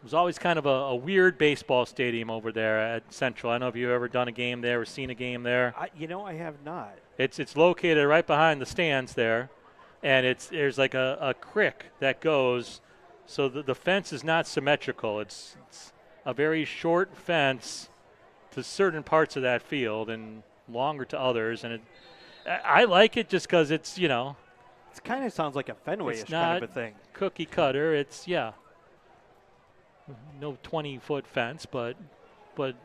It was always kind of a weird baseball stadium over there at Central. I don't know if you've ever done a game there or seen a game there. I have not. It's located right behind the stands there, and there's like a creek that goes, so the fence is not symmetrical. It's a very short fence to certain parts of that field and longer to others, and I like it just because it's, It kind of sounds like a Fenway-ish kind of a thing. Cookie cutter. It's, no 20-foot fence, but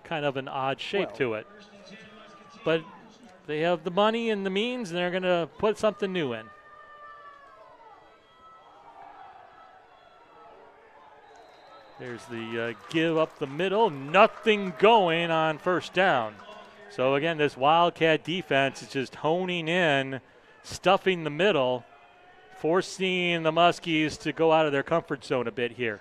kind of an odd shape to it. But they have the money and the means, and they're going to put something new in. There's the give up the middle. Nothing going on first down. So, again, this Wildcat defense is just honing in, stuffing the middle, forcing the Muskies to go out of their comfort zone a bit here.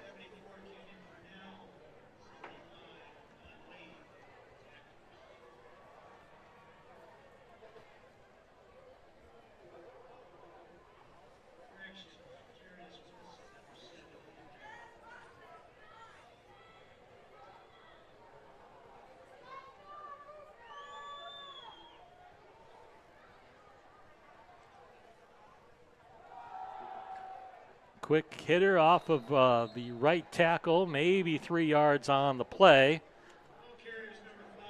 Quick hitter off of the right tackle, maybe 3 yards on the play. Carries number 5,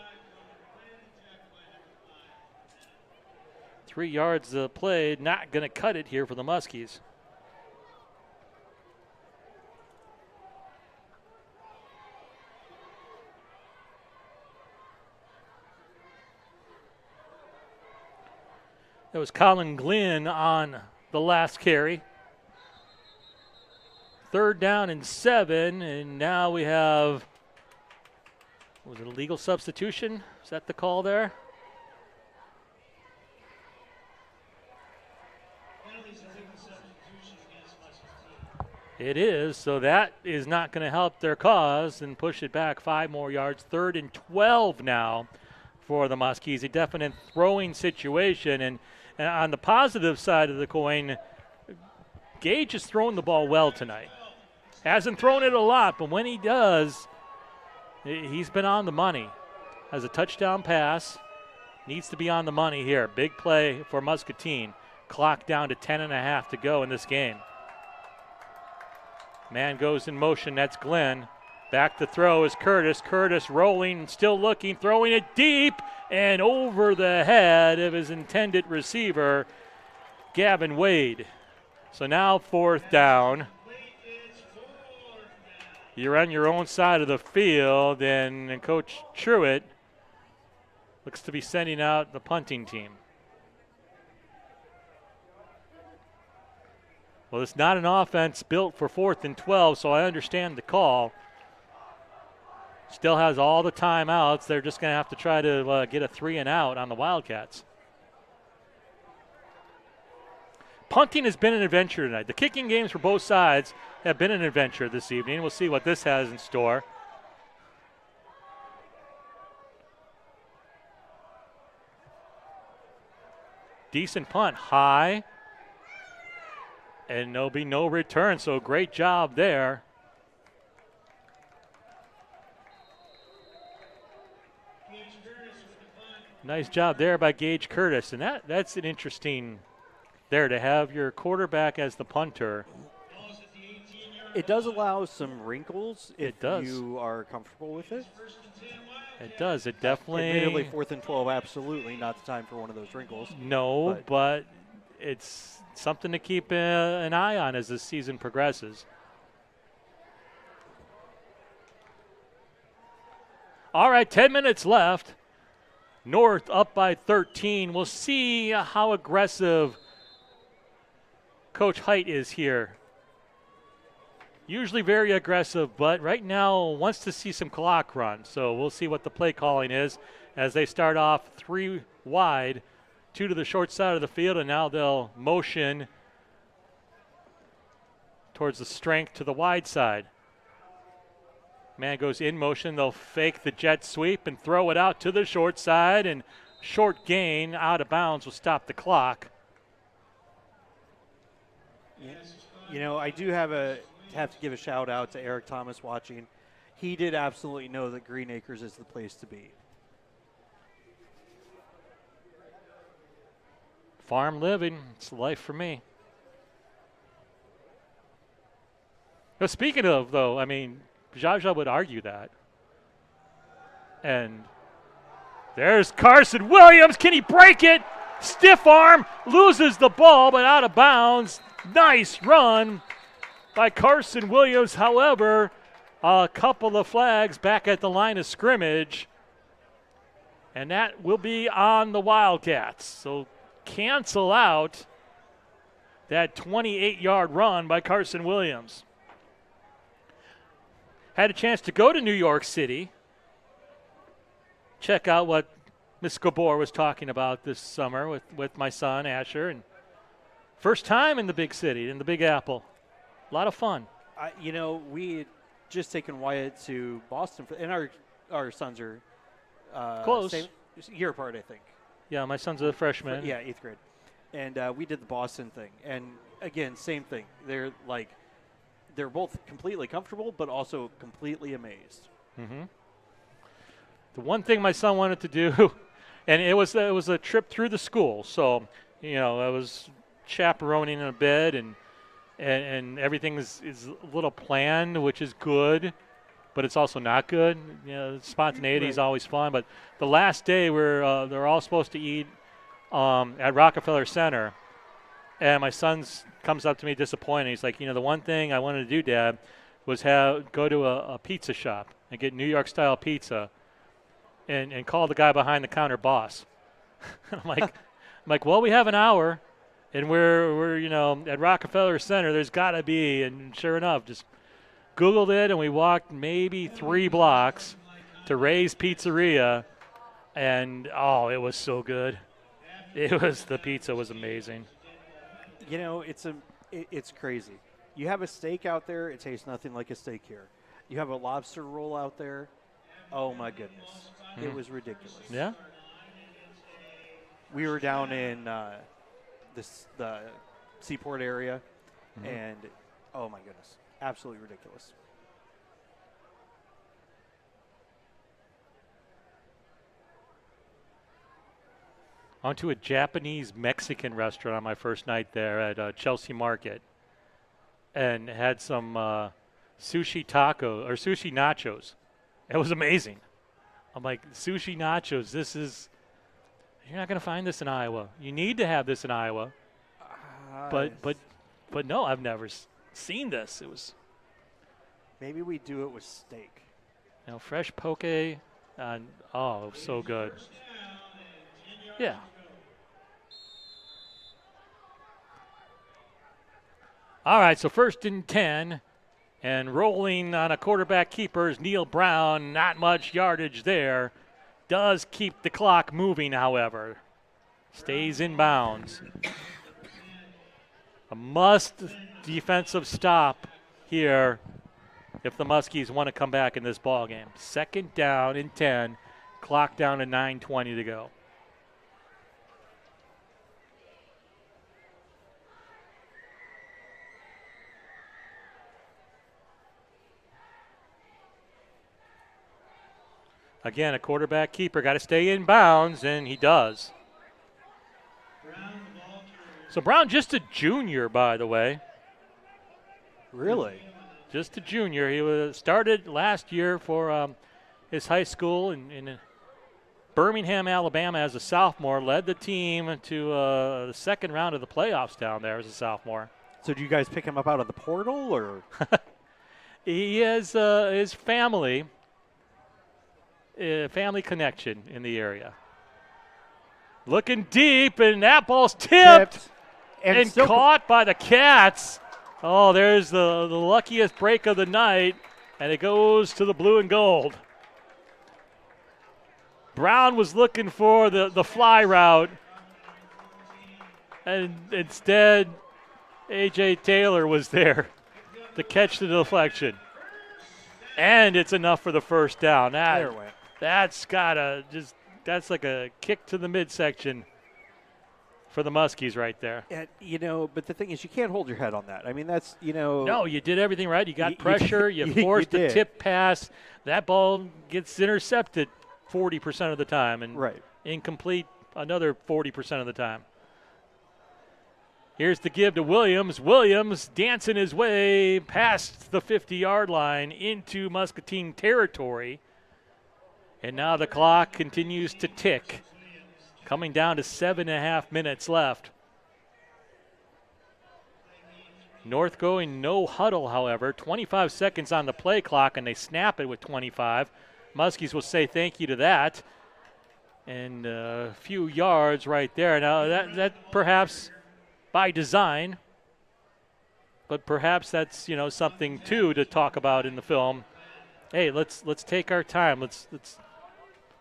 Glenn, tackled by number 5. 3 yards of play, not going to cut it here for the Muskies. That was Colin Glynn on the last carry. 3rd down and 7, and now we have, was it a legal substitution? Is that the call there? Penalties and legal substitution against Muscatine. It is, so that is not going to help their cause and push it back 5 more yards. 3rd and 12 now for the Muskies. A definite throwing situation, and on the positive side of the coin, Gage has thrown the ball well tonight. Hasn't thrown it a lot, but when he does, he's been on the money. Has a touchdown pass. Needs to be on the money here. Big play for Muscatine. Clock down to 10.5 to go in this game. Man goes in motion. That's Glenn. Back to throw is Curtis. Curtis rolling, still looking, throwing it deep and over the head of his intended receiver, Gavin Wade. So now 4th down. You're on your own side of the field, and Coach Truitt looks to be sending out the punting team. Well, it's not an offense built for 4th and 12, so I understand the call. Still has all the timeouts. They're just going to have to try to get a 3 and out on the Wildcats. Punting has been an adventure tonight. The kicking games for both sides have been an adventure this evening. We'll see what this has in store. Decent punt, high, and there'll be no return, so great job there. Nice job there by Gage Curtis, and that's an interesting there to have your quarterback as the punter. It does allow some wrinkles if It does. you are comfortable with it. It does. It definitely. Admittedly, 4th and 12, absolutely not the time for one of those wrinkles. No, but it's something to keep an eye on as the season progresses. All right, 10 minutes left. North up by 13. We'll see how aggressive Coach Height is here. Usually very aggressive, but right now wants to see some clock run. So we'll see what the play calling is as they start off 3 wide, 2 to the short side of the field, and now they'll motion towards the strength to the wide side. Man goes in motion. They'll fake the jet sweep and throw it out to the short side, and short gain out of bounds will stop the clock. You know, I do have to give a shout out to Eric Thomas watching. He did absolutely know that Green Acres is the place to be. Farm living, it's life for me. Now, speaking of, though, I mean, Jaja would argue that. And there's Carson Williams. Can he break it? Stiff arm, loses the ball, but out of bounds. Nice run by Carson Williams. However, a couple of flags back at the line of scrimmage, and that will be on the Wildcats. So cancel out that 28-yard run by Carson Williams. Had a chance to go to New York City, check out what Miss Gabor was talking about this summer with my son, Asher, and first time in the big city, in the Big Apple. A lot of fun. You know, we had just taken Wyatt to Boston, and our sons are close. Same year apart, I think. Yeah, my son's a freshman. Yeah, 8th grade. And we did the Boston thing. And again, same thing. They're both completely comfortable, but also completely amazed. Mm-hmm. The one thing my son wanted to do, and it was a trip through the school, so I was chaperoning in a bit, and and everything is a little planned, which is good, but it's also not good. You know, spontaneity is always fun. But the last day, they're all supposed to eat at Rockefeller Center, and my son comes up to me disappointed. He's like, the one thing I wanted to do, Dad, was go to a pizza shop and get New York style pizza, and call the guy behind the counter boss. I'm like, well, we have an hour. And we're at Rockefeller Center. There's got to be, and sure enough, just Googled it, and we walked maybe 3 blocks to Ray's Pizzeria, and it was so good. The pizza was amazing. It's crazy. You have a steak out there, it tastes nothing like a steak here. You have a lobster roll out there. Oh my goodness, It was ridiculous. Yeah. We were down in the Seaport area, and oh my goodness, absolutely ridiculous. I went to a Japanese-Mexican restaurant on my first night there at Chelsea Market, and had some sushi nachos. It was amazing. I'm like, sushi nachos, you're not going to find this in Iowa. You need to have this in Iowa. But no, I've never seen this. It was. Maybe we do it with steak. Fresh poke. It was so good. Yeah. All right, so 1st and 10, and rolling on a quarterback keeper is Neil Brown. Not much yardage there. Does keep the clock moving, however. Stays in bounds. A must defensive stop here if the Muskies want to come back in this ball game. 2nd down and 10. Clock down to 9:20 to go. Again, a quarterback keeper got to stay in bounds, and he does. So Brown, just a junior, by the way. Really? Just a junior. He started last year for his high school in Birmingham, Alabama as a sophomore. Led the team to the 2nd round of the playoffs down there as a sophomore. So do you guys pick him up out of the portal, or? He has his family connection in the area. Looking deep, and that ball's tipped. And caught by the Cats. Oh, there's the luckiest break of the night, and it goes to the blue and gold. Brown was looking for the fly route, and instead A.J. Taylor was there to catch the deflection. And it's enough for the 1st down. That's like a kick to the midsection for the Muskies right there. And, but the thing is, you can't hold your head on that. I mean, that's, No, you did everything right. You got pressure. You forced the tip pass. That ball gets intercepted 40% of the time and incomplete another 40% of the time. Here's the give to Williams. Williams dancing his way past the 50-yard line into Muscatine territory. And now the clock continues to tick. Coming down to 7.5 minutes left. North going no huddle, however. 25 seconds on the play clock, and they snap it with 25. Muskies will say thank you to that. And a few yards right there. Now, that perhaps by design, but perhaps that's, something, too, to talk about in the film. Hey, let's take our time. Let's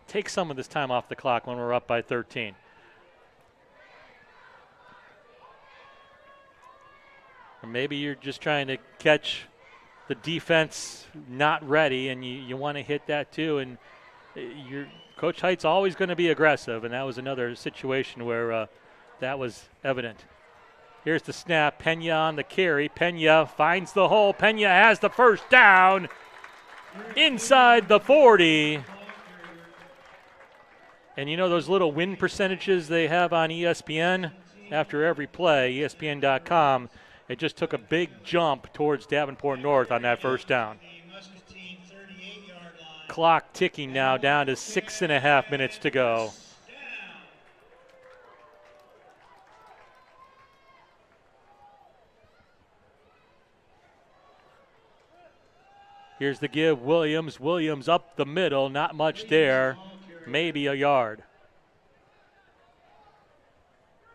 take some of this time off the clock when we're up by 13. Or maybe you're just trying to catch the defense not ready, and you want to hit that too. And your Coach Height's always going to be aggressive, and that was another situation where that was evident. Here's the snap. Pena on the carry. Pena finds the hole. Pena has the 1st down inside the 40. And those little win percentages they have on ESPN after every play, ESPN.com, it just took a big jump towards Davenport North on that first down. The Muscatine 38-yard line. Clock ticking now down to 6.5 minutes to go. Here's the give, Williams. Williams up the middle, not much there, maybe a yard.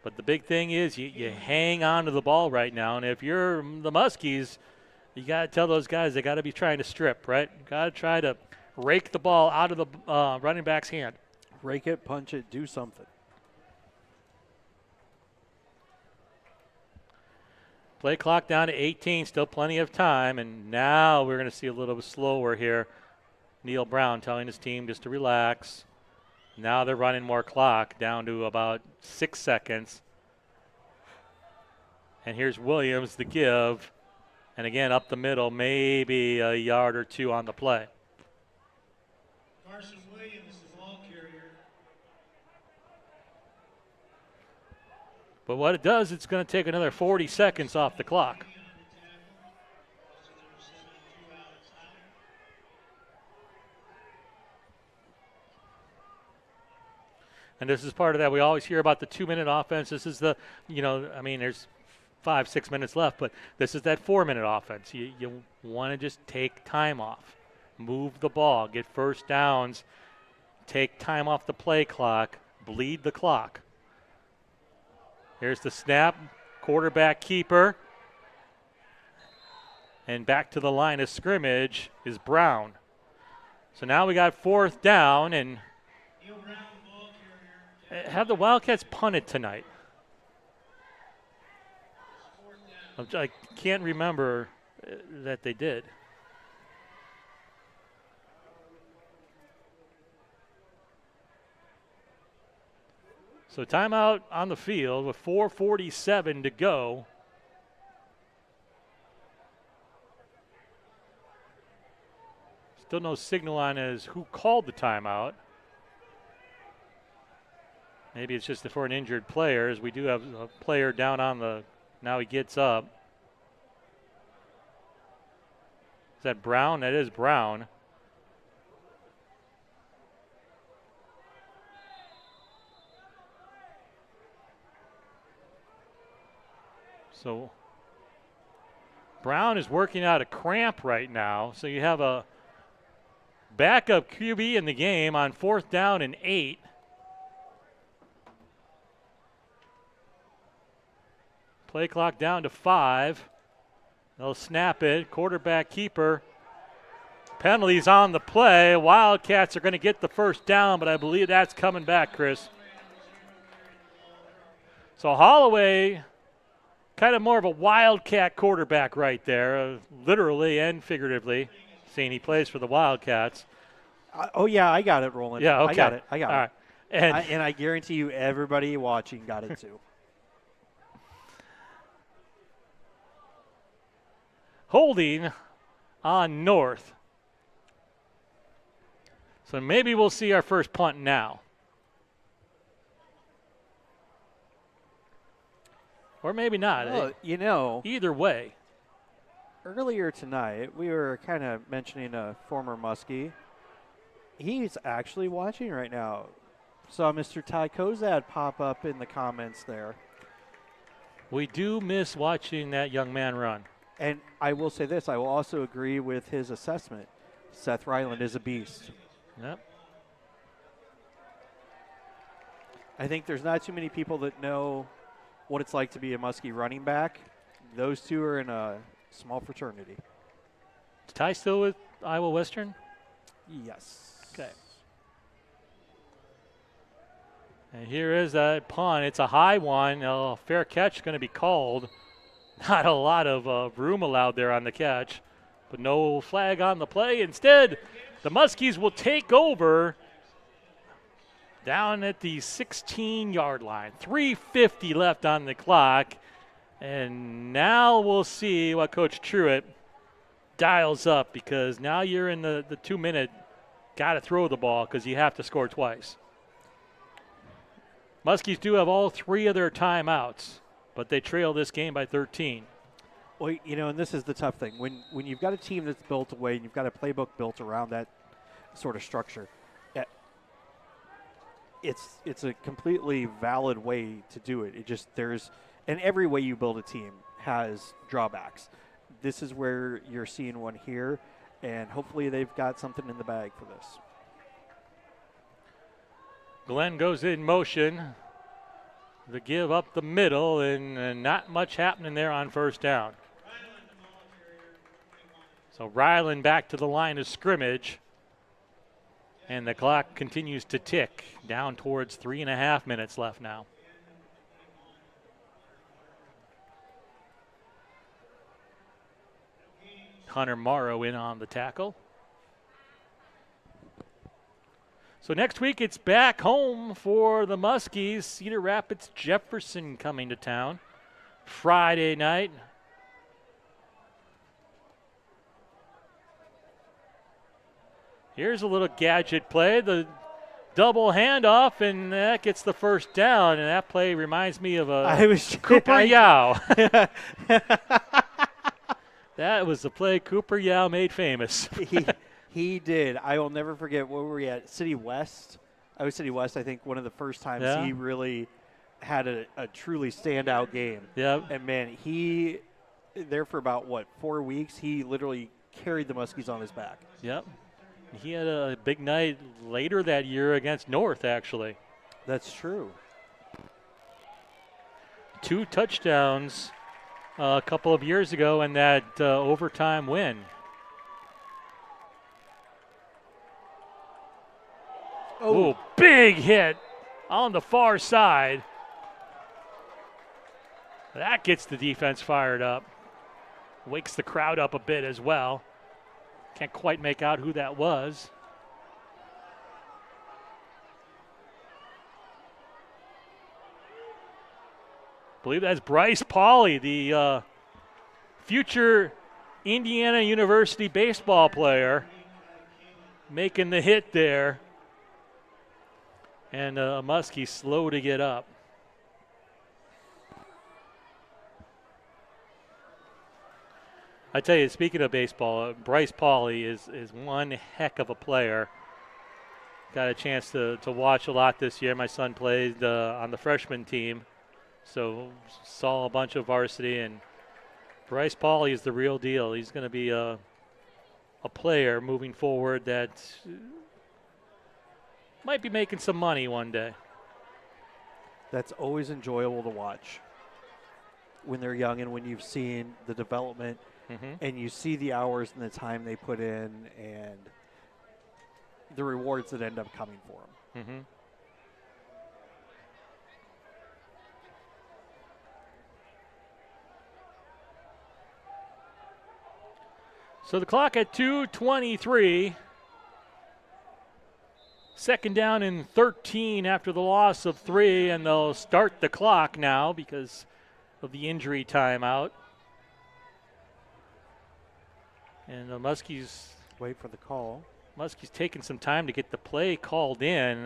But the big thing is you hang on to the ball right now, and if you're the Muskies, you got to tell those guys they got to be trying to strip, right? Got to try to rake the ball out of the running back's hand. Rake it, punch it, do something. Play clock down to 18, still plenty of time, and now we're going to see a little bit slower here. Neil Brown telling his team just to relax. Now they're running more clock down to about 6 seconds. And here's Williams, the give. And again, up the middle, maybe a yard or two on the play. Carson Williams, the ball carrier. But what it does, it's going to take another 40 seconds off the clock. And this is part of that. We always hear about the 2-minute offense. This is the, there's 5-6 minutes left, but this is that 4-minute offense. You want to just take time off, move the ball, get first downs, take time off the play clock, bleed the clock. Here's the snap, quarterback keeper. And back to the line of scrimmage is Brown. So now we got 4th down, and have the Wildcats punted tonight? I can't remember that they did. So timeout on the field with 4:47 to go. Still no signal on as who called the timeout. Maybe it's just for an injured player, as we do have a player down on the, now he gets up. Is that Brown? That is Brown. So Brown is working out a cramp right now. So you have a backup QB in the game on 4th down and 8. Play clock down to 5. They'll snap it. Quarterback keeper. Penalties on the play. Wildcats are going to get the first down, but I believe that's coming back, Chris. So Holloway, kind of more of a Wildcat quarterback right there, literally and figuratively, seeing he plays for the Wildcats. Oh, yeah, I got it rolling. Yeah, okay. I got it. All right. And I guarantee you everybody watching got it too. Holding on North. So maybe we'll see our first punt now. Or maybe not. Well, either way. Earlier tonight, we were kind of mentioning a former Muskie. He's actually watching right now. Saw Mr. Ty Kozad pop up in the comments there. We do miss watching that young man run. And I will say this, I will also agree with his assessment. Seth Ryland is a beast. Yep. I think there's not too many people that know what it's like to be a Muskie running back. Those two are in a small fraternity. Is Ty still with Iowa Western? Yes. Okay. And here is that punt. It's a high one. A fair catch going to be called. Not a lot of room allowed there on the catch, but no flag on the play. Instead, the Muskies will take over down at the 16-yard line. 3:50 left on the clock. And now we'll see what Coach Truitt dials up, because now you're in the 2-minute, got to throw the ball because you have to score twice. Muskies do have all 3 of their timeouts, but they trail this game by 13. Well, and this is the tough thing. When you've got a team that's built away and you've got a playbook built around that sort of structure, it's a completely valid way to do it. And every way you build a team has drawbacks. This is where you're seeing one here, and hopefully they've got something in the bag for this. Glenn goes in motion. The give up the middle, and not much happening there on first down. So Ryland back to the line of scrimmage. And the clock continues to tick down towards 3.5 minutes left now. Hunter Morrow in on the tackle. So next week it's back home for the Muskies. Cedar Rapids Jefferson coming to town Friday night. Here's a little gadget play, the double handoff, and that gets the first down. And that play reminds me of Cooper Yao. That was the play Cooper Yao made famous. He did. I will never forget, where were we at? City West. I was City West, I think, one of the first times he really had a truly standout game. Yep. And, man, he, there for about, 4 weeks, he literally carried the Muskies on his back. Yep. He had a big night later that year against North, actually. That's true. 2 touchdowns a couple of years ago in that overtime win. Oh, big hit on the far side. That gets the defense fired up. Wakes the crowd up a bit as well. Can't quite make out who that was. I believe that's Bryce Pauley, the future Indiana University baseball player, making the hit there. And Muskie slow to get up. I tell you, speaking of baseball, Bryce Pauley is one heck of a player. Got a chance to watch a lot this year. My son played on the freshman team, so saw a bunch of varsity. And Bryce Pauley is the real deal. He's going to be a player moving forward that might be making some money one day. That's always enjoyable to watch when they're young and when you've seen the development. And you see the hours and the time they put in and the rewards that end up coming for them. So the clock at 2:23. Second down and 13 after the loss of 3, and they'll start the clock now because of the injury timeout. And the Muskies wait for the call. Muskies taking some time to get the play called in.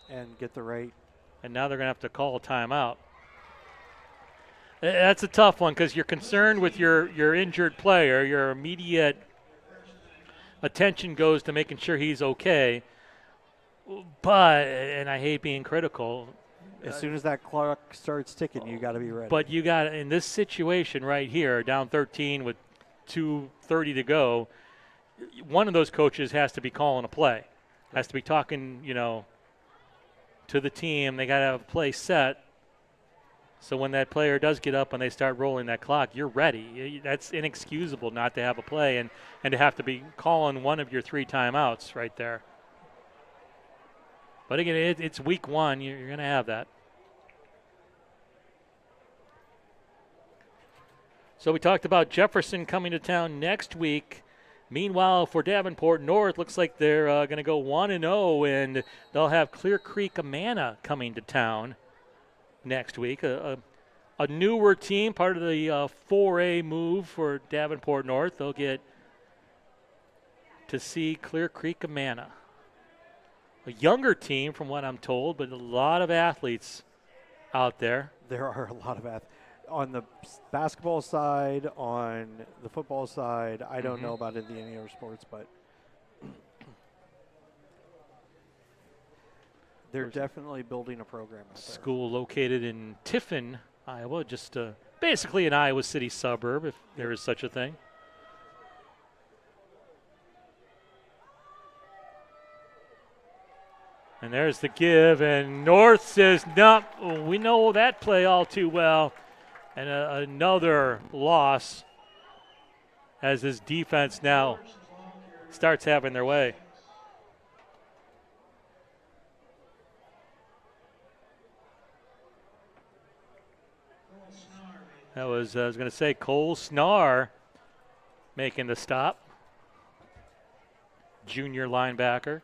And get the right. And now they're going to have to call a timeout. That's a tough one because you're concerned with your injured player. Your immediate attention goes to making sure he's okay. But, and I hate being critical. As soon as that clock starts ticking, you got to be ready. But you got, in this situation right here, down 13 with 2:30 to go, one of those coaches has to be calling a play, has to be talking, to the team. They got to have a play set. So when that player does get up and they start rolling that clock, you're ready. That's inexcusable not to have a play and to have to be calling one of your 3 timeouts right there. But again, it's week 1. You're going to have that. So we talked about Jefferson coming to town next week. Meanwhile, for Davenport North, looks like they're going to go 1-0, and they'll have Clear Creek Amana coming to town next week. A newer team, part of the 4A move for Davenport North. They'll get to see Clear Creek Amana. A younger team, from what I'm told, but a lot of athletes out there. There are a lot of athletes. on the basketball side, on the football side, I don't know about any other sports, but they're definitely building a program out there. School located in Tiffin, Iowa, just basically an Iowa City suburb, if there is such a thing. And there's the give, and North says, no, we know that play all too well. And another loss as his defense now starts having their way. That was, I was going to say, Cole Snar making the stop. Junior linebacker.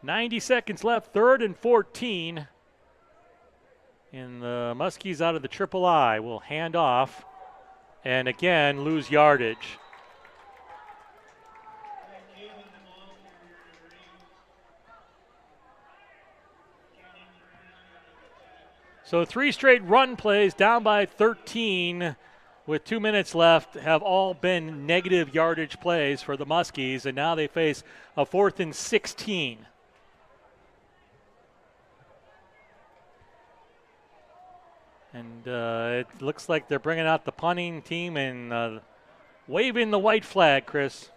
90 seconds left, 3rd and 14. And the Muskies out of the triple I will hand off and again lose yardage. So 3 straight run plays down by 13 with 2 minutes left have all been negative yardage plays for the Muskies, and now they face a 4th and 16. And it looks like they're bringing out the punting team and waving the white flag, Chris.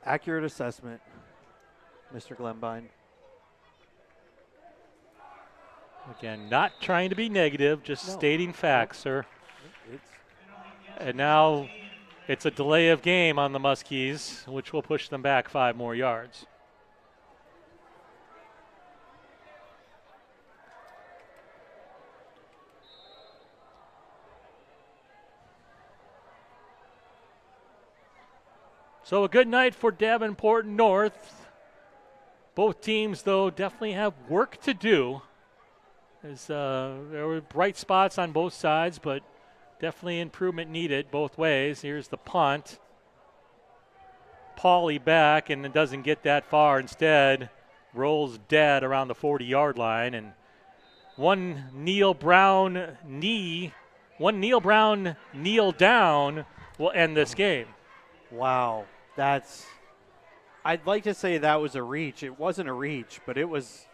Accurate assessment, Mr. Glenbine. Again, not trying to be negative, just stating facts, sir. And now it's a delay of game on the Muskies, which will push them back 5 more yards. So a good night for Davenport North. Both teams, though, definitely have work to do. There were bright spots on both sides, but definitely improvement needed both ways. Here's the punt. Pauly back, and it doesn't get that far. Instead, rolls dead around the 40-yard line. And one Neil Brown kneel down will end this game. Wow. I'd like to say that was a reach. It wasn't a reach, but it was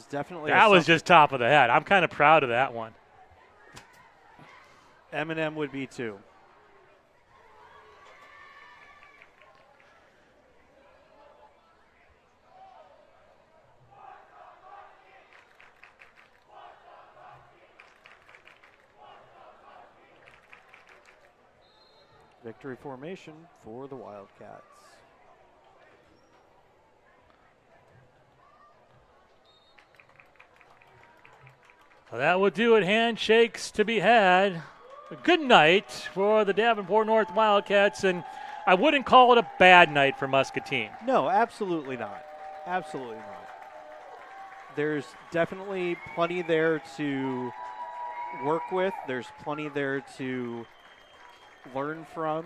definitely that was just top of the head. I'm kind of proud of that one. Eminem would be too. Victory formation for the Wildcats. Well, that will do it. Handshakes to be had. A good night for the Davenport North Wildcats, and I wouldn't call it a bad night for Muscatine. No, absolutely not. Absolutely not. There's definitely plenty there to work with. There's plenty there to learn from,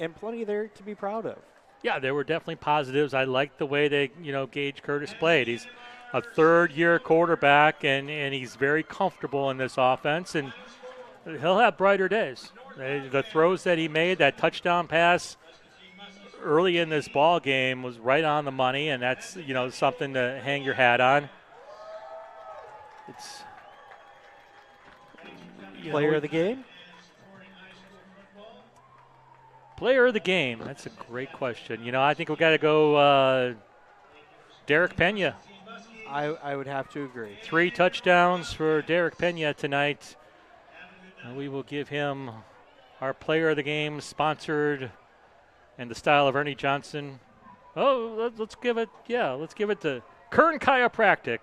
and plenty there to be proud of. Yeah, there were definitely positives. I liked the way they, Gage Curtis played. He's a third-year quarterback, and he's very comfortable in this offense, and he'll have brighter days. The throws that he made, that touchdown pass early in this ball game was right on the money, and that's, something to hang your hat on. It's player of the game? Player of the game, that's a great question. I think we got to go Derek Pena. I would have to agree. 3 touchdowns for Derek Pena tonight. We will give him our player of the game, sponsored in the style of Ernie Johnson. Oh, let's give it to Kern Chiropractic,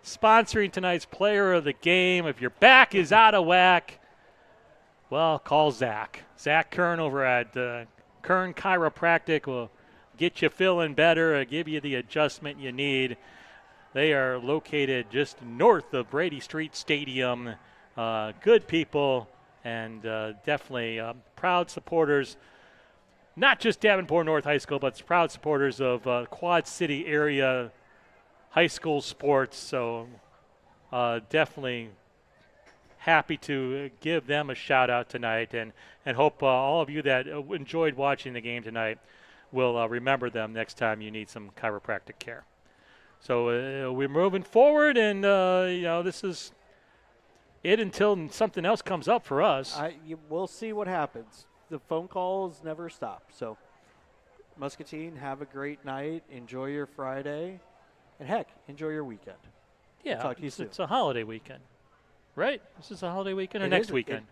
sponsoring tonight's player of the game. If your back is out of whack, well, call Zach. Zach Kern over at Kern Chiropractic will get you feeling better, give you the adjustment you need. They are located just north of Brady Street Stadium. Good people and definitely proud supporters, not just Davenport North High School, but proud supporters of Quad City area high school sports. So definitely happy to give them a shout out tonight, and hope all of you that enjoyed watching the game tonight will remember them next time you need some chiropractic care. So we're moving forward, and this is it until something else comes up for us. We'll see what happens. The phone calls never stop. So, Muscatine, have a great night. Enjoy your Friday. And, heck, enjoy your weekend. Yeah, We'll talk to you soon. It's a holiday weekend, right? This is a holiday weekend or It next is- weekend?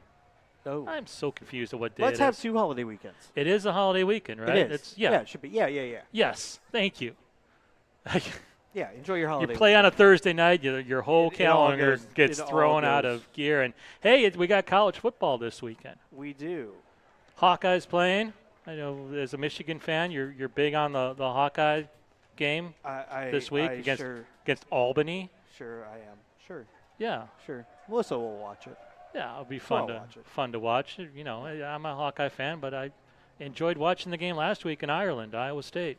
Oh. I'm so confused at what day Let's it have is. 2 holiday weekends. It is a holiday weekend, right? It is. It's, yeah. It should be. Yeah. Yes, thank you. Yeah, enjoy your You holiday play on a Thursday night, your whole It all calendar goes- gets it all thrown out goes. of gear. And, hey, we got college football this weekend. We do. Hawkeyes playing. I know as a Michigan fan, you're big on the Hawkeye game this week against Albany. Sure, I am. Sure. Yeah. Melissa will watch it. Yeah, it'll be I'll watch it. fun to watch. You know, I'm a Hawkeye fan, but I enjoyed watching the game last week in Ireland, Iowa State.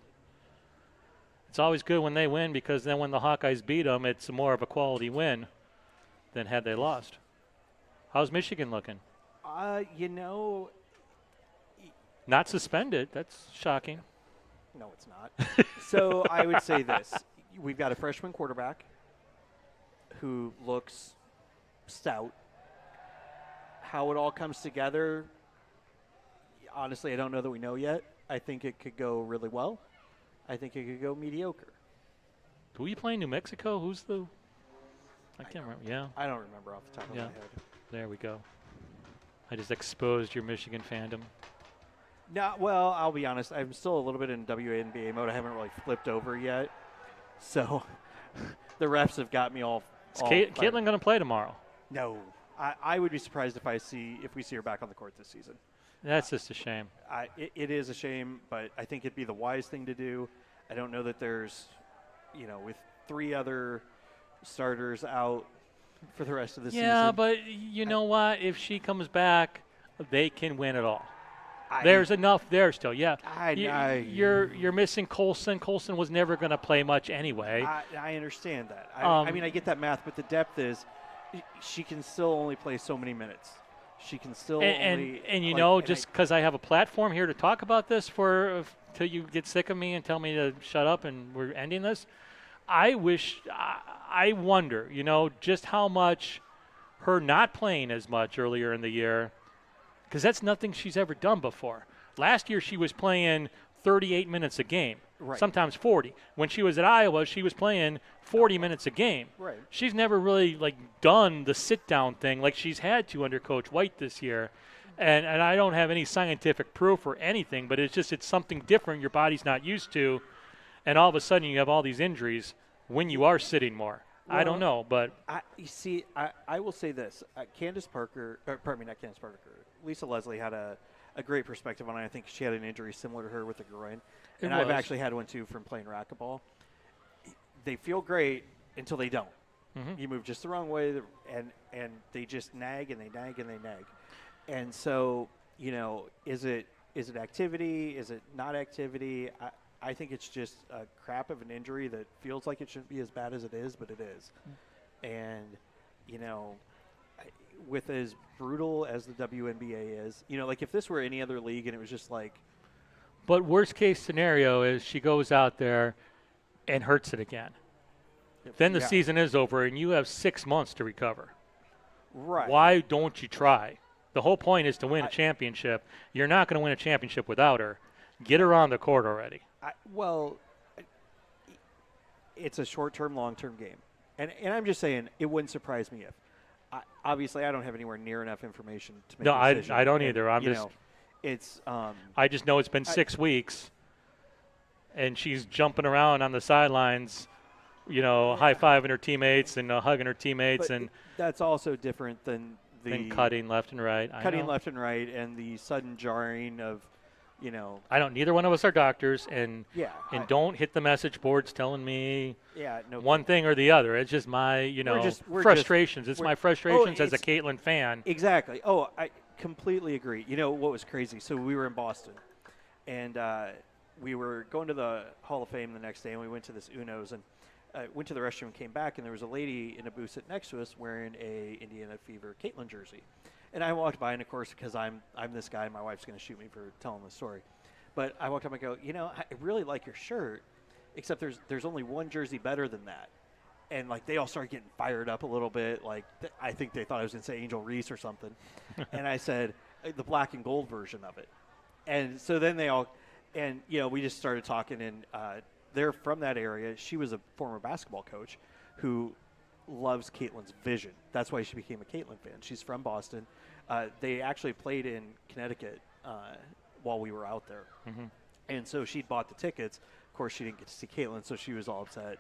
It's always good when they win, because then when the Hawkeyes beat them, it's more of a quality win than had they lost. How's Michigan looking? Not suspended. That's shocking. No, it's not. So I would say this. We've got a freshman quarterback who looks stout. How it all comes together, honestly, I don't know that we know yet. I think it could go really well. I think it could go mediocre. Do we play New Mexico? Who's the – I can't remember. Yeah, I don't remember off the top of my head. there we go. I just exposed your Michigan fandom. No, well, I'll be honest. I'm still a little bit in WNBA mode. I haven't really flipped over yet. So the refs have got me all Caitlin going to play tomorrow? No. I would be surprised if we see her back on the court this season. That's just a shame. It is a shame, but I think it'd be the wise thing to do. I don't know that there's, with 3 other starters out for the rest of the season. Yeah, but you know what? If she comes back, they can win it all. There's enough there still. Yeah, you're missing Colson. Colson was never going to play much anyway. I understand that. I mean, I get that math, but the depth is she can still only play so many minutes. She can still just because I have a platform here to talk about this till you get sick of me and tell me to shut up and we're ending this. I wonder, just how much her not playing as much earlier in the year, because that's nothing she's ever done before. Last year she was playing 38 minutes a game, sometimes 40. When she was at Iowa, she was playing 40 minutes a game. Right. She's never really done the sit-down thing like she's had to under Coach White this year. And I don't have any scientific proof or anything, but it's something different your body's not used to, and all of a sudden you have all these injuries when you are sitting more. Well, I don't know, but I will say this: not Candace Parker. Lisa Leslie had a great perspective on it. I think she had an injury similar to her with the groin, and I've actually had one too from playing racquetball. They feel great until they don't. Mm-hmm. You move just the wrong way, and they just nag and they nag and they nag. And so, is it activity? Is it not activity? I think it's just a crap of an injury that feels like it shouldn't be as bad as it is, but it is. And, with as brutal as the WNBA is, if this were any other league and it was just But worst case scenario is she goes out there and hurts it again. Then the season is over and you have 6 months to recover. Right. Why don't you try? The whole point is to win a championship. You're not going to win a championship without her. Get her on the court already. It's a short-term, long-term game. And I'm just saying, it wouldn't surprise me if. Obviously, I don't have anywhere near enough information to make a decision. I don't either. I just know it's been 6 weeks, and she's jumping around on the sidelines, high-fiving her teammates and hugging her teammates. And that's also different than cutting left and right. Left and right, and the sudden jarring of, neither one of us are doctors, and don't hit the message boards telling me one thing or the other. It's just my, frustrations. It's my frustrations as a Caitlin fan. Exactly. Oh, I completely agree. What was crazy? So we were in Boston, and we were going to the Hall of Fame the next day, and we went to this Uno's, and went to the restroom and came back, and there was a lady in a booth sitting next to us wearing a Indiana Fever Caitlin jersey. And I walked by, and of course, because I'm this guy, my wife's going to shoot me for telling the story. But I walked up and go, I really like your shirt, except there's only one jersey better than that. And, like, they all started getting fired up a little bit. Like, I think they thought I was going to say Angel Reese or something. And I said, the black and gold version of it. And so then they all – and, we just started talking. And they're from that area. She was a former basketball coach who loves Caitlin's vision. That's why she became a Caitlin fan. She's from Boston. They actually played in Connecticut while we were out there. Mm-hmm. And so she'd bought the tickets. Of course, she didn't get to see Caitlin, so she was all upset.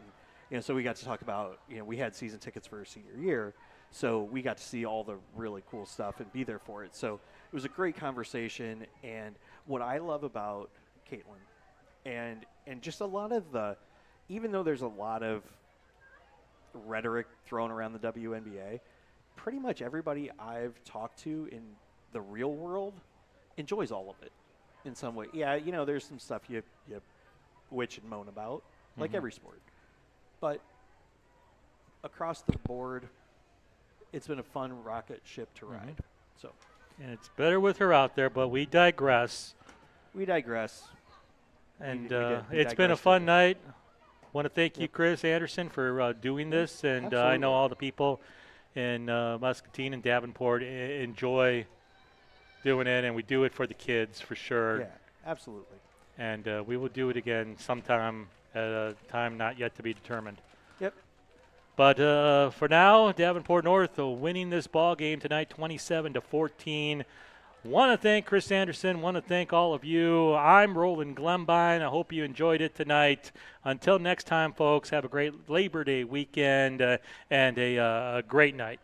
And so we got to talk about, we had season tickets for her senior year, so we got to see all the really cool stuff and be there for it. So it was a great conversation, and what I love about Caitlin, and just a lot of even though there's a lot of rhetoric thrown around the WNBA, pretty much everybody I've talked to in the real world enjoys all of it in some way. Yeah, there's some stuff you witch and moan about, like every sport. But across the board, it's been a fun rocket ship to ride. So, and it's better with her out there, but we digress. We digress. And we it's been a digressed fun night. Want to thank you, Chris Anderson, for doing this. And I know all the people in Muscatine and Davenport enjoy doing it, and we do it for the kids for sure. Yeah, absolutely. And we will do it again sometime at a time not yet to be determined. Yep. But for now, Davenport North winning this ball game tonight, 27-14. Want to thank Chris Anderson. Want to thank all of you. I'm Roland Glembine. I hope you enjoyed it tonight. Until next time, folks, have a great Labor Day weekend and a great night.